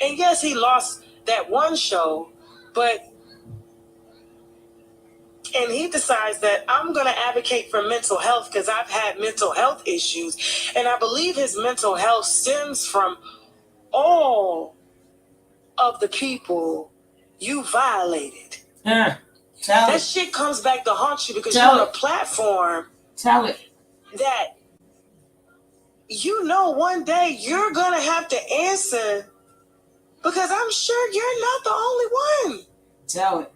[SPEAKER 1] And yes, he lost that one show, but and he decides that I'm going to advocate for mental health because I've had mental health issues. And I believe his mental health stems from all of the people you violated.
[SPEAKER 4] Tell
[SPEAKER 1] That
[SPEAKER 4] it.
[SPEAKER 1] shit comes back to haunt you because
[SPEAKER 4] Tell
[SPEAKER 1] you're on
[SPEAKER 4] it.
[SPEAKER 1] a platform
[SPEAKER 4] Tell it.
[SPEAKER 1] that you know one day you're going to have to answer, because I'm sure you're not the only one.
[SPEAKER 4] Tell it.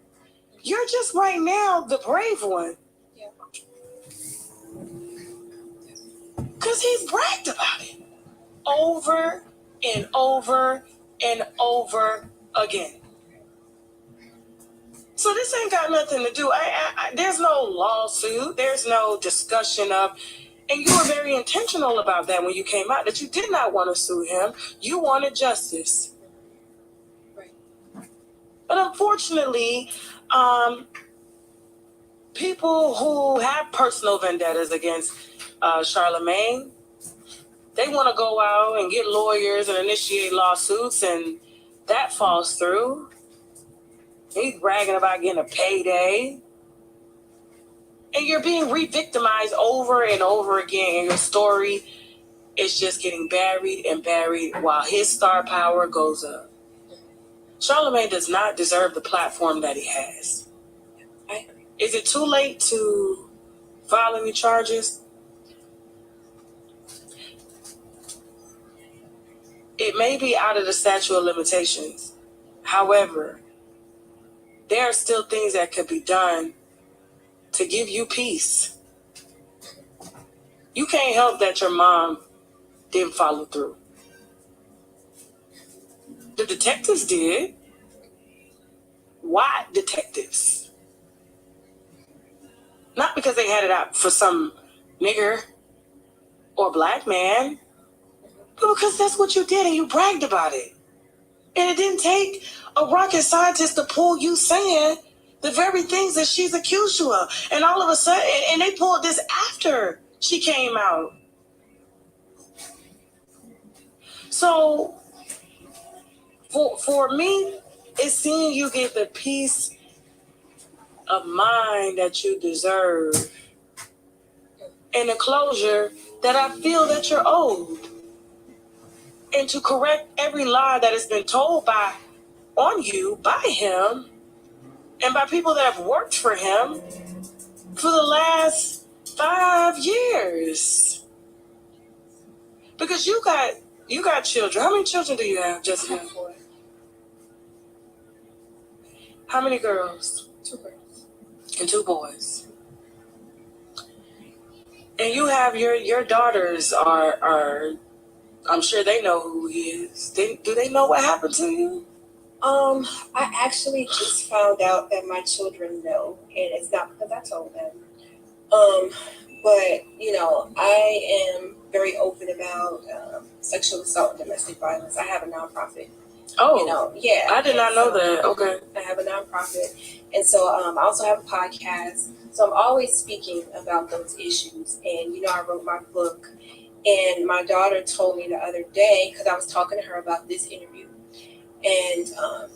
[SPEAKER 1] You're just right now the brave one.
[SPEAKER 2] Yeah.
[SPEAKER 1] Because he's bragged about it over and over and over again. So this ain't got nothing to do. There's no lawsuit. There's no discussion of, and you were very intentional about that when you came out, that you did not want to sue him. You wanted justice.
[SPEAKER 2] Right.
[SPEAKER 1] But unfortunately, people who have personal vendettas against Charlemagne, they want to go out and get lawyers and initiate lawsuits, and that falls through. He's bragging about getting a payday. And you're being re-victimized over and over again, and your story is just getting buried and buried while his star power goes up. Charlemagne does not deserve the platform that he has.
[SPEAKER 2] I agree.
[SPEAKER 1] Is it too late to file any charges? It may be out of the statute of limitations. However, there are still things that could be done to give you peace. You can't help that your mom didn't follow through. The detectives did. Why detectives? Not because they had it out for some nigger or black man, but because that's what you did and you bragged about it. And it didn't take a rocket scientist to pull you saying the very things that she's accused you of. And all of a sudden, and they pulled this after she came out. So for me, it's seeing you get the peace of mind that you deserve and the closure that I feel that you're owed. And to correct every lie that has been told on you by him and by people that have worked for him for the last 5 years. Because you got children. How many children do you have, Jessica?
[SPEAKER 2] 4.
[SPEAKER 1] How many girls?
[SPEAKER 2] 2 girls.
[SPEAKER 1] And 2 boys. And you have your daughters are I'm sure they know who he is. Do they know what happened to you?
[SPEAKER 2] I actually just found out that my children know, and it's not because I told them. But I am very open about sexual assault and domestic violence. I have a nonprofit.
[SPEAKER 1] Oh,
[SPEAKER 2] yeah.
[SPEAKER 1] I did not know that. Okay.
[SPEAKER 2] I have a nonprofit, and so I also have a podcast. So I'm always speaking about those issues. And I wrote my book, and my daughter told me the other day, because I was talking to her about this interview, and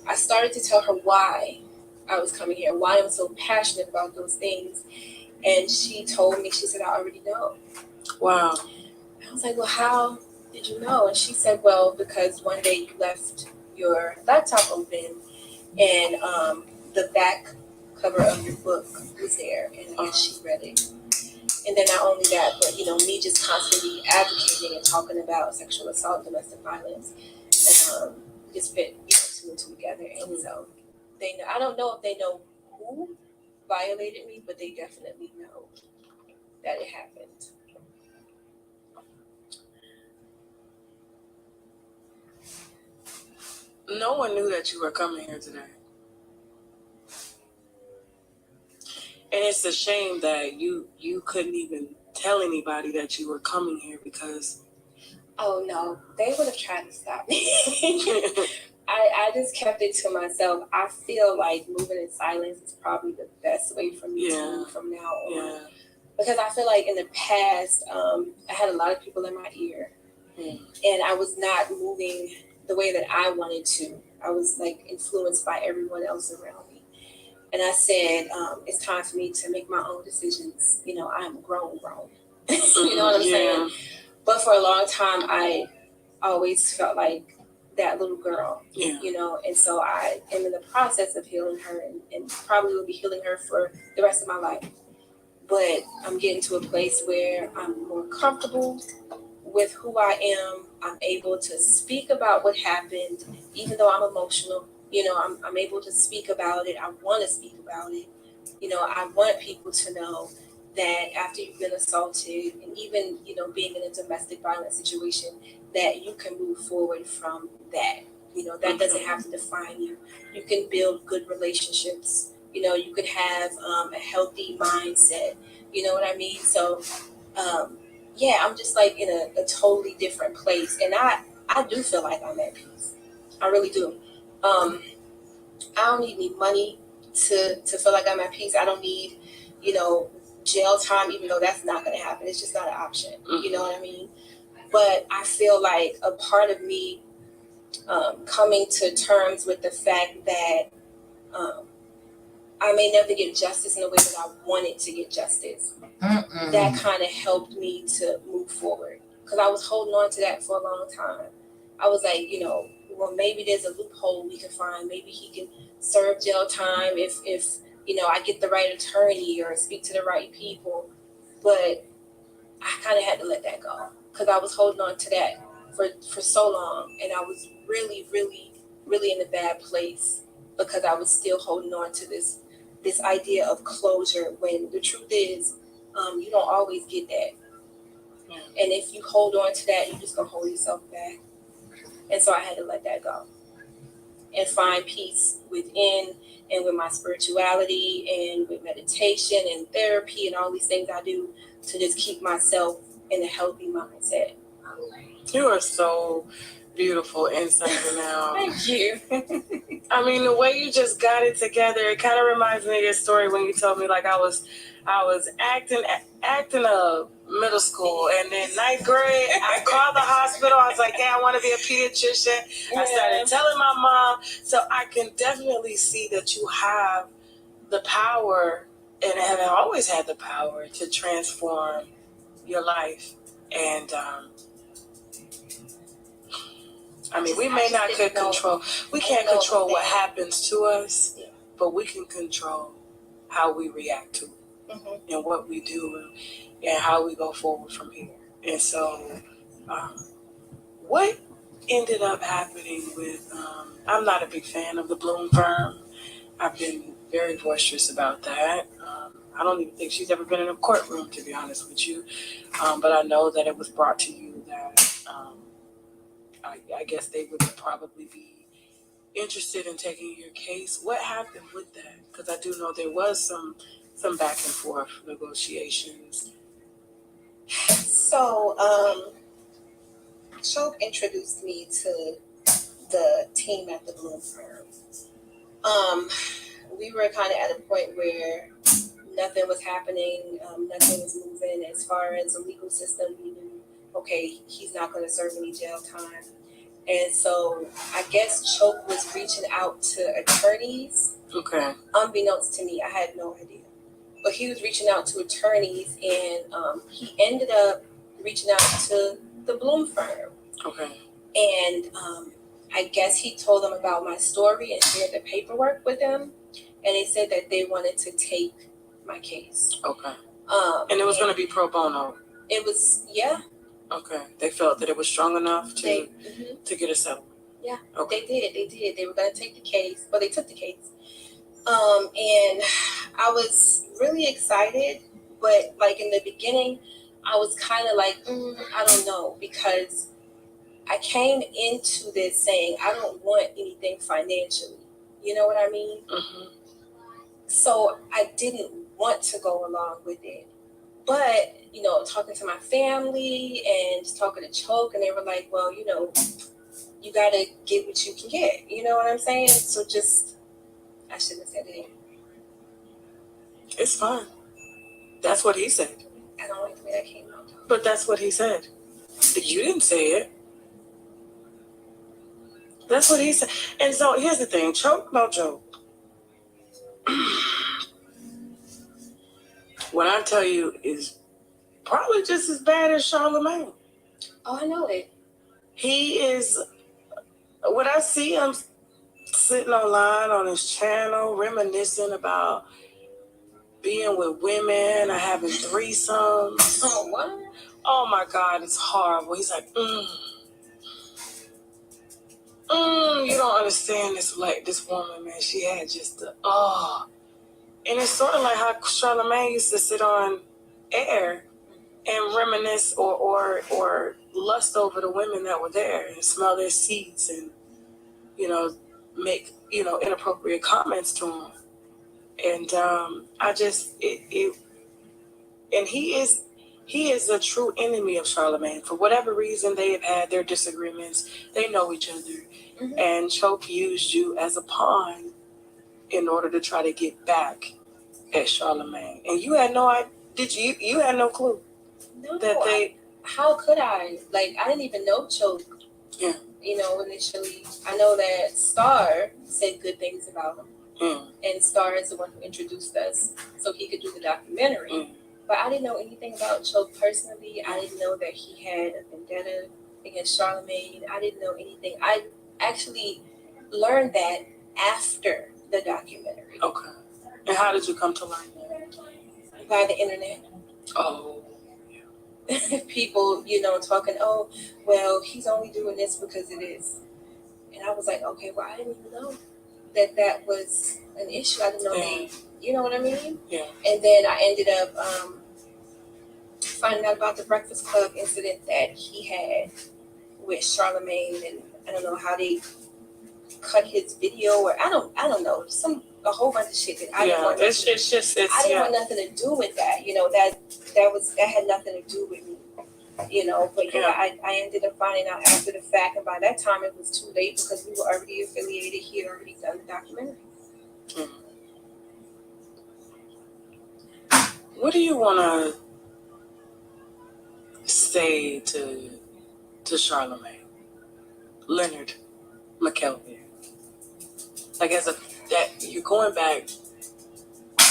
[SPEAKER 2] I started to tell her why I was coming here, why I'm so passionate about those things. And she told me, she said, I already know.
[SPEAKER 1] Wow.
[SPEAKER 2] I was like, well, how did you know? And she said, well, because one day you left your laptop open and the back cover of your book was there, and she read it. And then not only that, but me just constantly advocating and talking about sexual assault, domestic violence, and just fit 2 and 2 together. And so they know. I don't know if they know who violated me, but they definitely know that it happened.
[SPEAKER 1] No one knew that you were coming here today. And it's a shame that you couldn't even tell anybody that you were coming here because...
[SPEAKER 2] Oh, no. They would have tried to stop me. I just kept it to myself. I feel like moving in silence is probably the best way for me to move from now on. Because I feel like in the past, I had a lot of people in my ear, and I was not moving the way that I wanted to. I was like influenced by everyone else around me. And I said, it's time for me to make my own decisions. You know, I'm grown. You know what I'm saying? But for a long time, I always felt like that little girl, you know, and so I am in the process of healing her and probably will be healing her for the rest of my life. But I'm getting to a place where I'm more comfortable with who I am. I'm able to speak about what happened, even though I'm emotional. You know, I'm able to speak about it. I want to speak about it. You know, I want people to know that after you've been assaulted and even, you know, being in a domestic violence situation, that you can move forward from that. You know, that doesn't have to define you. You can build good relationships. You know, you could have a healthy mindset. You know what I mean? So, yeah, I'm just like in a totally different place. And I do feel like I'm at peace. I really do. I don't need any money to feel like I'm at peace. I don't need, you know, jail time, even though that's not going to happen. It's just not an option. You know what I mean? But I feel like a part of me coming to terms with the fact that I may never get justice in the way that I wanted to get justice. That kind of helped me to move forward. Because I was holding on to that for a long time. I was like, you know, well, maybe there's a loophole we can find. Maybe he can serve jail time if you know, I get the right attorney or speak to the right people. But I kind of had to let that go because I was holding on to that for so long, and I was really in a bad place because I was still holding on to this idea of closure when the truth is you don't always get that. And if you hold on to that, you're just gonna hold yourself back. And so I had to let that go and find peace within and with my spirituality and with meditation and therapy and all these things I do to just keep myself in a healthy mindset.
[SPEAKER 1] You are so beautiful inside and out.
[SPEAKER 2] Thank you.
[SPEAKER 1] I mean, the way you just got it together, it kind of reminds me of your story when you told me like I was acting up middle school, and then ninth grade I called the hospital. I was like, "Hey, I want to be a pediatrician." I started telling my mom, so I can definitely see that you have the power and have always had the power to transform your life. And I mean, we may not could control. We can't control what happens to us, but we can control how we react to it and what we do and how we go forward from here. And so, what ended up happening with? I'm not a big fan of the Bloom firm. I've been very boisterous about that. I don't even think she's ever been in a courtroom, to be honest with you. But I know that it was brought to you that. I guess they would probably be interested in taking your case. What happened with that? Because I do know there was some back and forth negotiations.
[SPEAKER 2] So, Choke introduced me to the team at the Bloom firm. We were kind of at a point where nothing was happening, nothing was moving as far as the legal system. We knew, okay, he's not going to serve any jail time. And so I guess Choke was reaching out to attorneys. Okay. Unbeknownst to me, I had no idea. But he was reaching out to attorneys, and he ended up reaching out to the Bloom firm. Okay. And I guess he told them about my story and shared the paperwork with them. And they said that they wanted to take my case. Okay. And it was going to be pro bono. It was, yeah. Okay. They felt that it was strong enough to get a settlement. Yeah. Okay. They did. They were going to take the case. Well, they took the case. And I was really excited, but like in the beginning, I was kind of like, I don't know, because I came into this saying I don't want anything financially. You know what I mean? Mm-hmm. So I didn't want to go along with it. But, you know, talking to my family and just talking to Choke, and they were like, well, you know, you gotta get what you can get. You know what I'm saying? So just, I shouldn't have said it.
[SPEAKER 1] It's fine. That's what he said.
[SPEAKER 2] I don't like the way that came out.
[SPEAKER 1] But that's what he said. You didn't say it. That's what he said. And so here's the thing. Choke about joke. What I tell you is probably just as bad as Charlemagne.
[SPEAKER 2] Oh, I know it.
[SPEAKER 1] He is, when I see him sitting online on his channel, reminiscing about being with women or having threesomes.
[SPEAKER 2] Oh, what?
[SPEAKER 1] Oh my God, it's horrible. He's like, you don't understand this, like this woman, man. She had just the, and it's sort of like how Charlemagne used to sit on air and reminisce or lust over the women that were there and smell their seats and, make, inappropriate comments to them. And and he is a true enemy of Charlemagne. For whatever reason, they have had their disagreements. They know each other. Mm-hmm. And Choke used you as a pawn in order to try to get back at Charlemagne. And you had no idea. You had no clue that they.
[SPEAKER 2] How could I? Like, I didn't even know Choke.
[SPEAKER 1] Yeah.
[SPEAKER 2] Initially, I know that Star said good things about him.
[SPEAKER 1] Mm.
[SPEAKER 2] And Star is the one who introduced us so he could do the documentary.
[SPEAKER 1] Mm.
[SPEAKER 2] But I didn't know anything about Choke personally. I didn't know that he had a vendetta against Charlemagne. I didn't know anything. I actually learned that after the documentary.
[SPEAKER 1] Okay. And how did you come to learn that?
[SPEAKER 2] By the internet.
[SPEAKER 1] Oh.
[SPEAKER 2] People, talking, oh, well, he's only doing this because it is. And I was like, okay, well, I didn't even know that was an issue. I didn't know you know what I mean?
[SPEAKER 1] Yeah.
[SPEAKER 2] And then I ended up finding out about the Breakfast Club incident that he had with Charlemagne, and I don't know how they cut his video, or I don't know, a whole bunch of shit that I didn't want. I didn't want nothing to do with that. That had nothing to do with me. But I ended up finding out after the fact, and by that time it was too late because we were already affiliated. He had already done the documentary.
[SPEAKER 1] Mm. What do you want to say to Charlemagne, Leonard McKelvey? Like that you're going back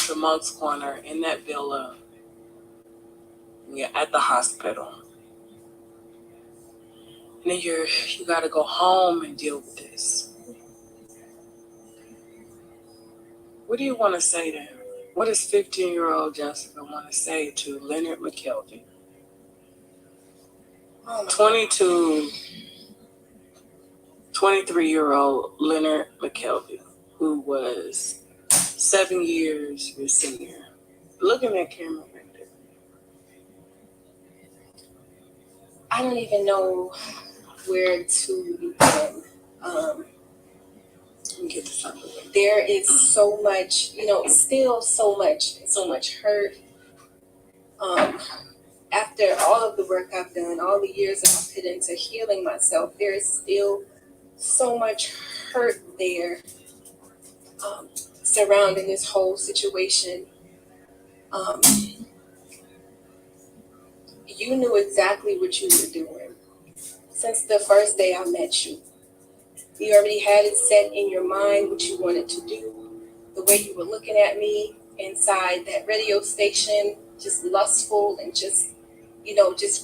[SPEAKER 1] to Monk's Corner in that villa. You're at the hospital. And then you got to go home and deal with this. What do you want to say to him? What does 15-year-old Jessica want to say to Leonard McKelvey? 23-year-old Leonard McKelvey, who was 7 years your senior. Look at that camera right there.
[SPEAKER 2] I don't even know where to begin.
[SPEAKER 1] Get to something.
[SPEAKER 2] There is so much, still so much hurt. After all of the work I've done, all the years that I've put into healing myself, there is still so much hurt there surrounding this whole situation. You knew exactly what you were doing since the first day I met you. You already had it set in your mind what you wanted to do, the way you were looking at me inside that radio station, just lustful and just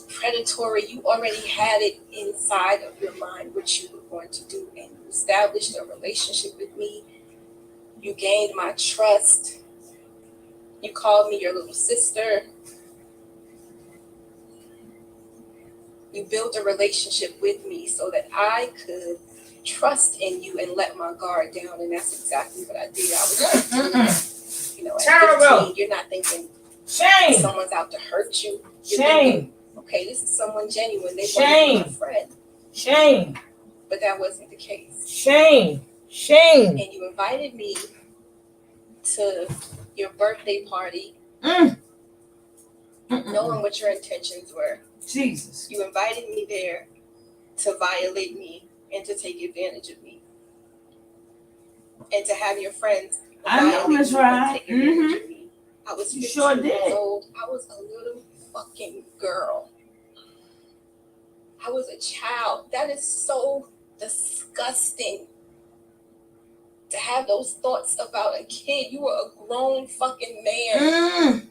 [SPEAKER 2] predatory. You already had it inside of your mind what you were going to do, and you established a relationship with me. You gained my trust. You called me your little sister. You built a relationship with me so that I could trust in you and let my guard down, and that's exactly what I did. I was at 15, you're not thinking
[SPEAKER 4] shame.
[SPEAKER 2] Someone's out to hurt you. You're
[SPEAKER 4] Shame.
[SPEAKER 2] Thinking, okay, this is someone genuine. They want to be my friend.
[SPEAKER 4] Shame.
[SPEAKER 2] But that wasn't the case.
[SPEAKER 4] Shame. Shame.
[SPEAKER 2] And you invited me to your birthday party, knowing what your intentions were.
[SPEAKER 4] Jesus.
[SPEAKER 2] You invited me there to violate me and to take advantage of me. And to have your friends
[SPEAKER 4] I know, Miss Reid.
[SPEAKER 2] take advantage of me. I was 15
[SPEAKER 4] You sure
[SPEAKER 2] years
[SPEAKER 4] did.
[SPEAKER 2] old. I was a little fucking girl. I was a child. That is so disgusting. To have those thoughts about a kid. You were a grown fucking man.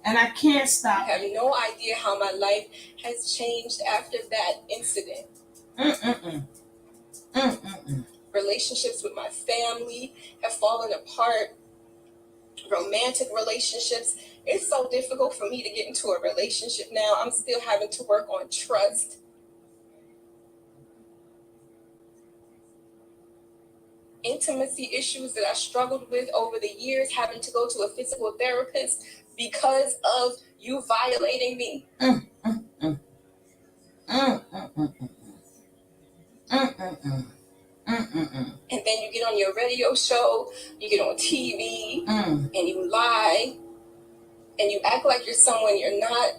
[SPEAKER 4] And I can't stop.
[SPEAKER 2] I have no idea how my life has changed after that incident. Relationships with my family have fallen apart. Romantic relationships. It's so difficult for me to get into a relationship now. I'm still having to work on trust. Intimacy issues that I struggled with over the years, having to go to a physical therapist because of you violating me. And then you get on your radio show, you get on TV, and you lie, and you act like you're someone you're not.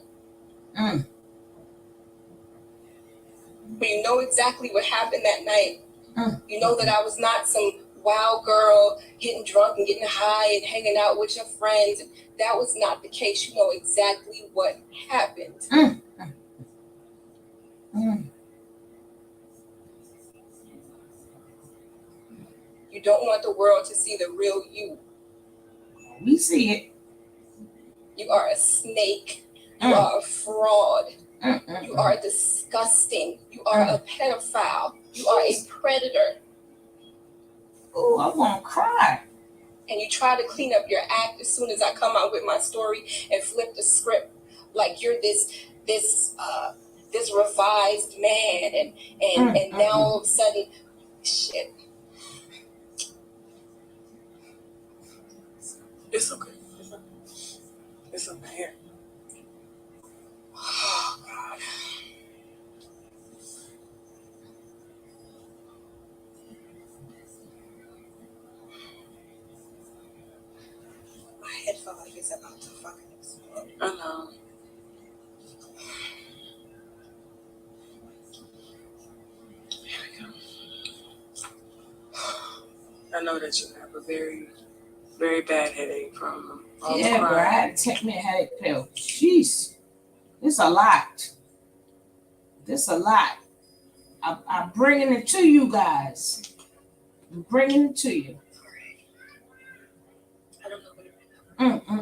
[SPEAKER 2] But you know exactly what happened that night. You know that I was not some wild girl getting drunk and getting high and hanging out with your friends. That was not the case. You know exactly what happened. You don't want the world to see the real you.
[SPEAKER 4] We see it.
[SPEAKER 2] You are a snake. You are a fraud. You are disgusting. You are a pedophile. You are a predator.
[SPEAKER 4] Oh, I want to cry.
[SPEAKER 2] And you try to clean up your act as soon as I come out with my story and flip the script like you're this revised man, and now all of a sudden, shit.
[SPEAKER 1] It's okay. It's okay. Here.
[SPEAKER 2] Oh God. My head felt like it's about to fucking explode.
[SPEAKER 1] I know. Here we go. I know that you have a very, very bad headache from all the
[SPEAKER 4] Yeah, bro, I
[SPEAKER 1] crying.
[SPEAKER 4] had to take me a headache pill. Jeez. It's a lot. This a lot. I'm bringing it to you guys. I'm bringing it to you.
[SPEAKER 2] I don't know what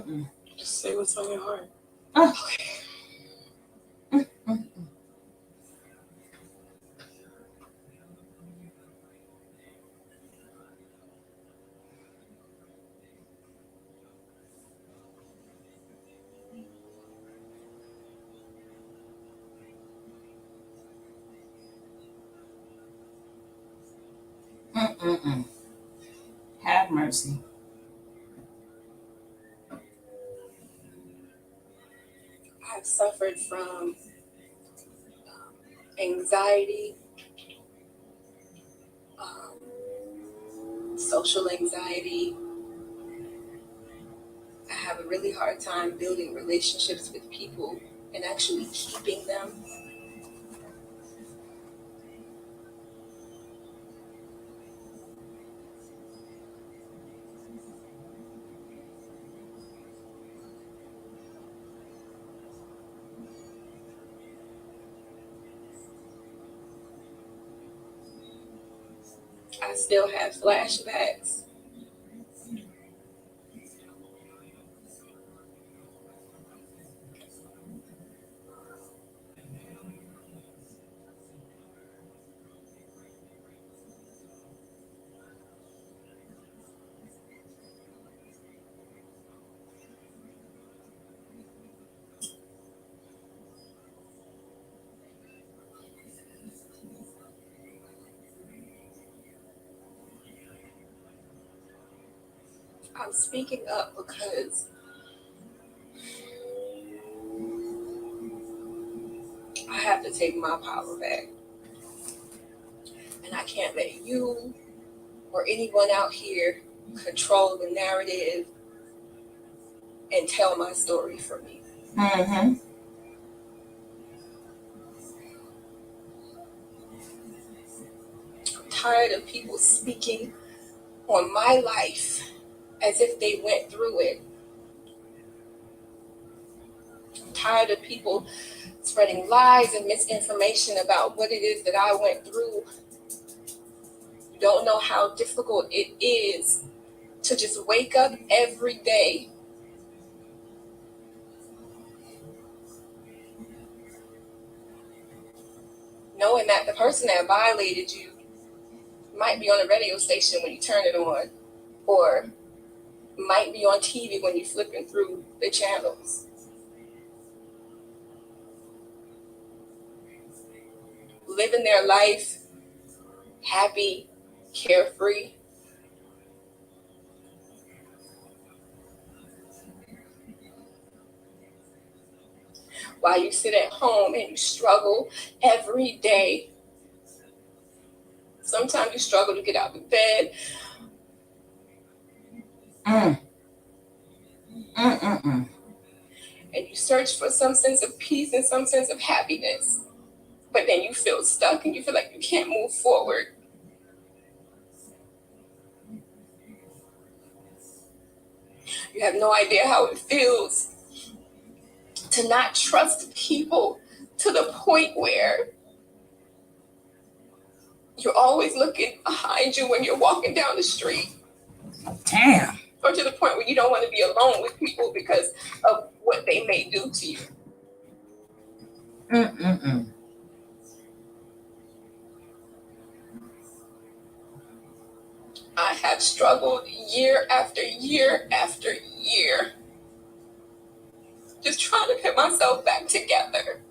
[SPEAKER 2] it is.
[SPEAKER 1] Just say what's on your heart.
[SPEAKER 2] Okay.
[SPEAKER 4] Have mercy.
[SPEAKER 2] I've suffered from anxiety, social anxiety. I have a really hard time building relationships with people and actually keeping them. I still have flashbacks. I'm speaking up because I have to take my power back. And I can't let you or anyone out here control the narrative and tell my story for me. tired of people speaking on my life as if they went through it. I'm tired of people spreading lies and misinformation about what it is that I went through. You don't know how difficult it is to just wake up every day knowing that the person that violated you might be on a radio station when you turn it on, or might be on TV when you're flipping through the channels. Living their life happy, carefree. While you sit at home and you struggle every day. Sometimes you struggle to get out of bed. And you search for some sense of peace and some sense of happiness. But then you feel stuck and you feel like you can't move forward. You have no idea how it feels to not trust people to the point where you're always looking behind you when you're walking down the street.
[SPEAKER 4] Damn.
[SPEAKER 2] Or to the point where you don't want to be alone with people because of what they may do to you. I have struggled year after year after year, just trying to put myself back together.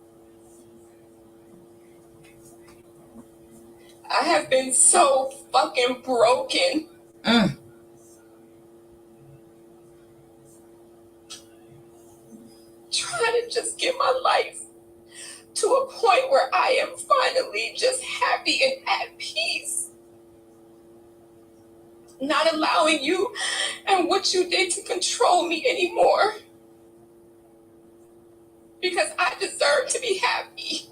[SPEAKER 2] I have been so fucking broken. Trying to just get my life to a point where I am finally just happy and at peace. Not allowing you and what you did to control me anymore. Because I deserve to be happy.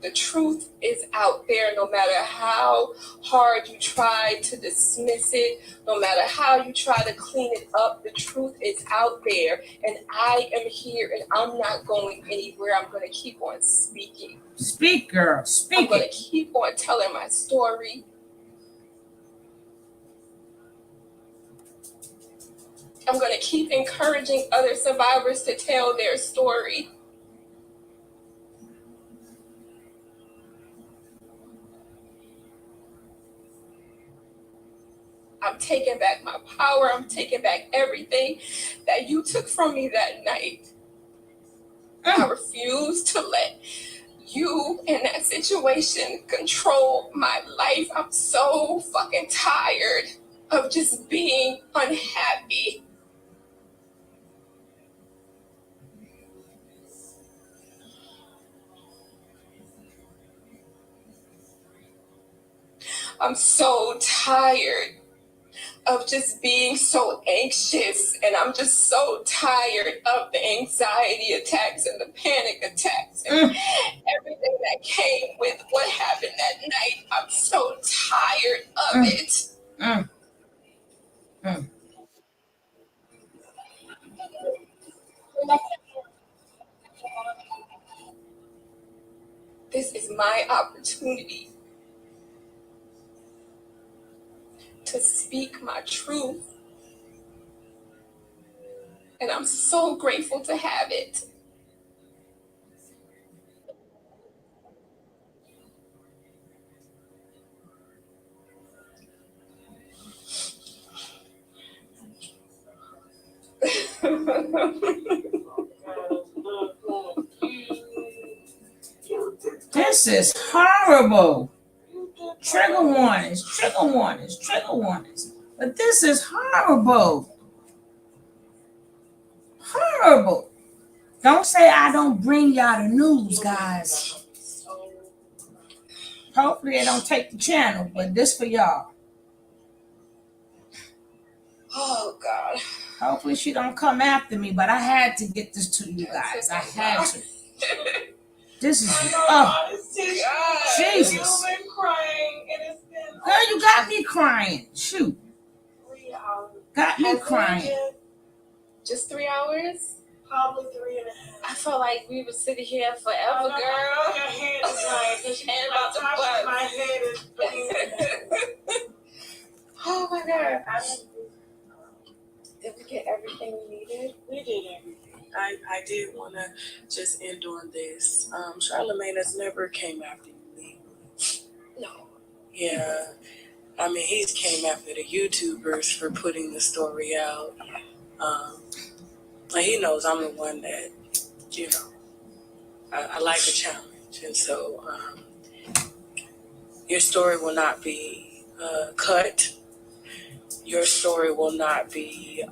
[SPEAKER 2] The truth is out there, no matter how hard you try to dismiss it, no matter how you try to clean it up, the truth is out there. And I am here and I'm not going anywhere. I'm going to keep on speaking.
[SPEAKER 4] Speak, girl. Speak.
[SPEAKER 2] I'm going to keep on telling my story. I'm going to keep encouraging other survivors to tell their story. I'm taking back my power. I'm taking back everything that you took from me that night. I refuse to let you in that situation control my life. I'm so fucking tired of just being unhappy. I'm so tired of just being so anxious, and I'm just so tired of the anxiety attacks and the panic attacks and everything that came with what happened that night. I'm so tired of it. This is my opportunity to speak my truth. And I'm so grateful to have it.
[SPEAKER 4] This is horrible. Trigger warnings, trigger warnings, trigger warnings. But this is horrible. Horrible. Don't say I don't bring y'all the news, guys. Hopefully they don't take the channel, but this for y'all.
[SPEAKER 2] Oh God.
[SPEAKER 4] Hopefully she don't come after me, but I had to get this to you guys. I had to. This is Jesus.
[SPEAKER 1] You've been crying, and it's been.
[SPEAKER 4] Girl, you got me crying. Shoot.
[SPEAKER 1] 3 hours.
[SPEAKER 4] Got me crying.
[SPEAKER 2] Just 3 hours?
[SPEAKER 1] Probably 3.5.
[SPEAKER 2] I felt like we were sitting here forever, girl.
[SPEAKER 1] Your head is like,
[SPEAKER 2] Hand about the butt.
[SPEAKER 1] my head is bleeding.
[SPEAKER 2] Oh my God. Did we get everything we needed?
[SPEAKER 1] We did everything. I did want to just end on this. Charlamagne has never came after you legally.
[SPEAKER 2] No.
[SPEAKER 1] Yeah. I mean, he's came after the YouTubers for putting the story out. And he knows I'm the one that, you know, I like a challenge. And so your story will not be cut. Your story will not be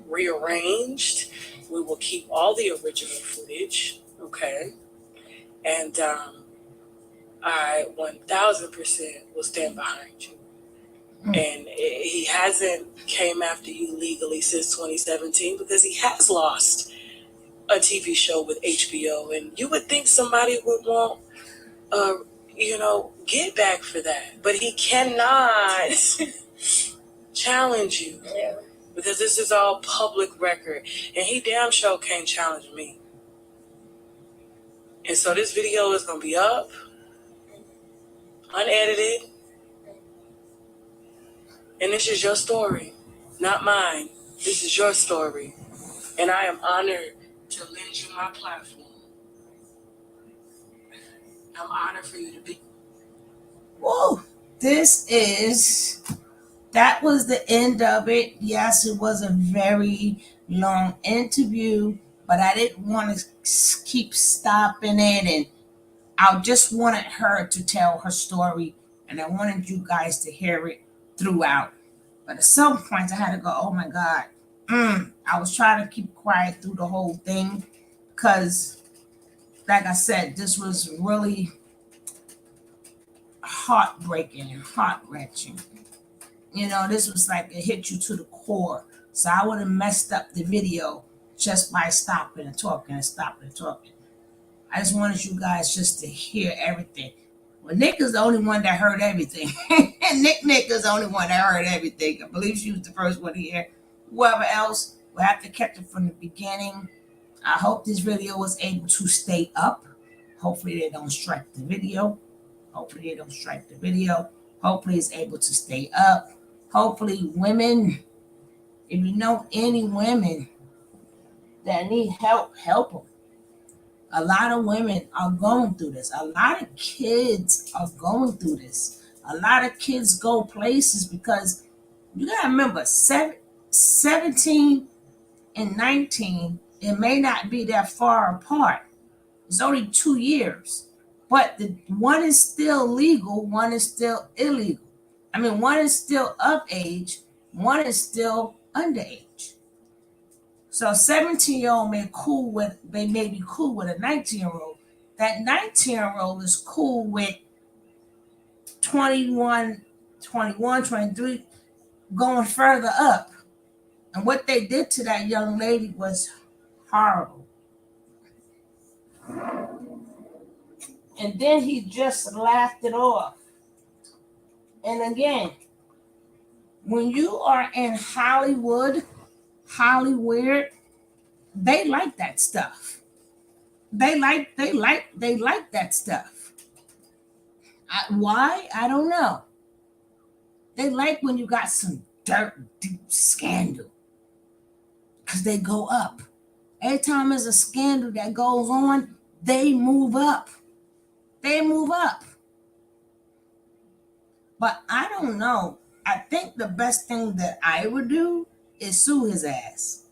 [SPEAKER 1] rearranged. We will keep all the original footage, okay? And I 1000% will stand behind you. And he hasn't came after you legally since 2017 because he has lost a TV show with HBO. And you would think somebody would want, get back for that. But he cannot challenge you.
[SPEAKER 2] Yeah.
[SPEAKER 1] Because this is all public record. And he damn sure can't challenge me. And so this video is going to be up, unedited. And this is your story, not mine. This is your story. And I am honored to lend you my platform. I'm honored for you to be.
[SPEAKER 4] Whoa. That was the end of it. Yes, it was a very long interview, but I didn't want to keep stopping it. And I just wanted her to tell her story, and I wanted you guys to hear it throughout. But at some point I had to go, oh my God. I was trying to keep quiet through the whole thing because, like I said, this was really heartbreaking and heart-wrenching. This was like it hit you to the core. So I would have messed up the video just by stopping and talking and stopping and talking. I just wanted you guys just to hear everything. Well, Nick is the only one that heard everything. Nick is the only one that heard everything. I believe she was the first one to hear. Whoever else will have to catch it from the beginning. I hope this video was able to stay up. Hopefully they don't strike the video. Hopefully it's able to stay up. Hopefully women, if you know any women that need help, help them. A lot of women are going through this. A lot of kids are going through this. A lot of kids go places because you gotta remember, 17 and 19, it may not be that far apart. It's only 2 years. But one is still legal, one is still illegal. One is still of age, one is still underage. So a 17-year-old may be cool with a 19-year-old. That 19-year-old is cool with 21, 23, going further up. And what they did to that young lady was horrible. And then he just laughed it off. And again, when you are in Hollywood, they like that stuff. They like that stuff. Why? I don't know. They like when you got some dirt, deep scandal. Because they go up. Every time there's a scandal that goes on, they move up. But I don't know. I think the best thing that I would do is sue his ass.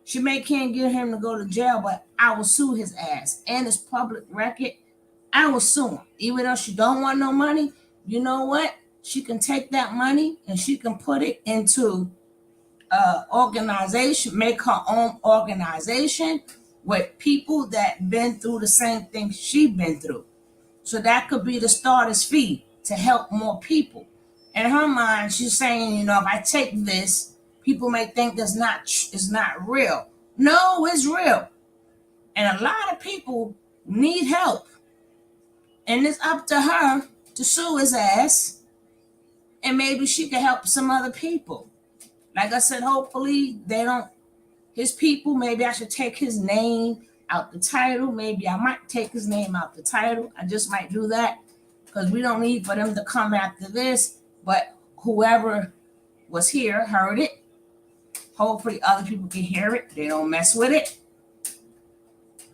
[SPEAKER 4] She can't get him to go to jail, but I will sue his ass. And it's public record. I will sue him. Even though she don't want no money, you know what? She can take that money and she can put it into organization, make her own organization with people that been through the same thing she been through. So that could be the starter's fee to help more people. In her mind, she's saying, if I take this People may think that's it's not real. No, it's real. And a lot of people need help. And it's up to her to sue his ass. And maybe she can help some other people. Like I said, hopefully they don't, his people, maybe I should take his name out the title. Maybe I might take his name out the title. I just might do that because we don't need for them to come after this. But whoever was here heard it. Hopefully other people can hear it. They don't mess with it.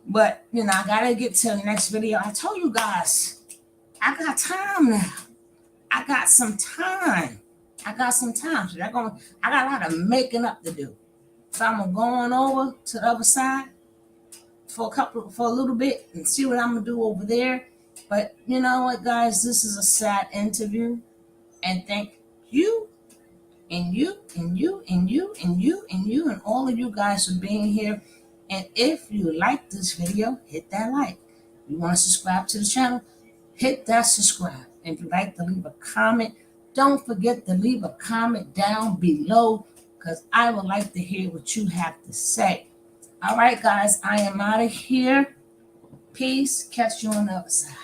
[SPEAKER 4] But, I got to get to the next video. I told you guys, I got time now. I got some time. So I got a lot of making up to do. So I'm going over to the other side for a little bit and see what I'm going to do over there. But you know what, guys? This is a sad interview. And thank you and you and you and you and you and you and all of you guys for being here. And if you like this video, hit that like. If you want to subscribe to the channel, hit that subscribe. And if you'd like to leave a comment, don't forget to leave a comment down below because I would like to hear what you have to say. All right, guys, I am out of here. Peace. Catch you on the other side.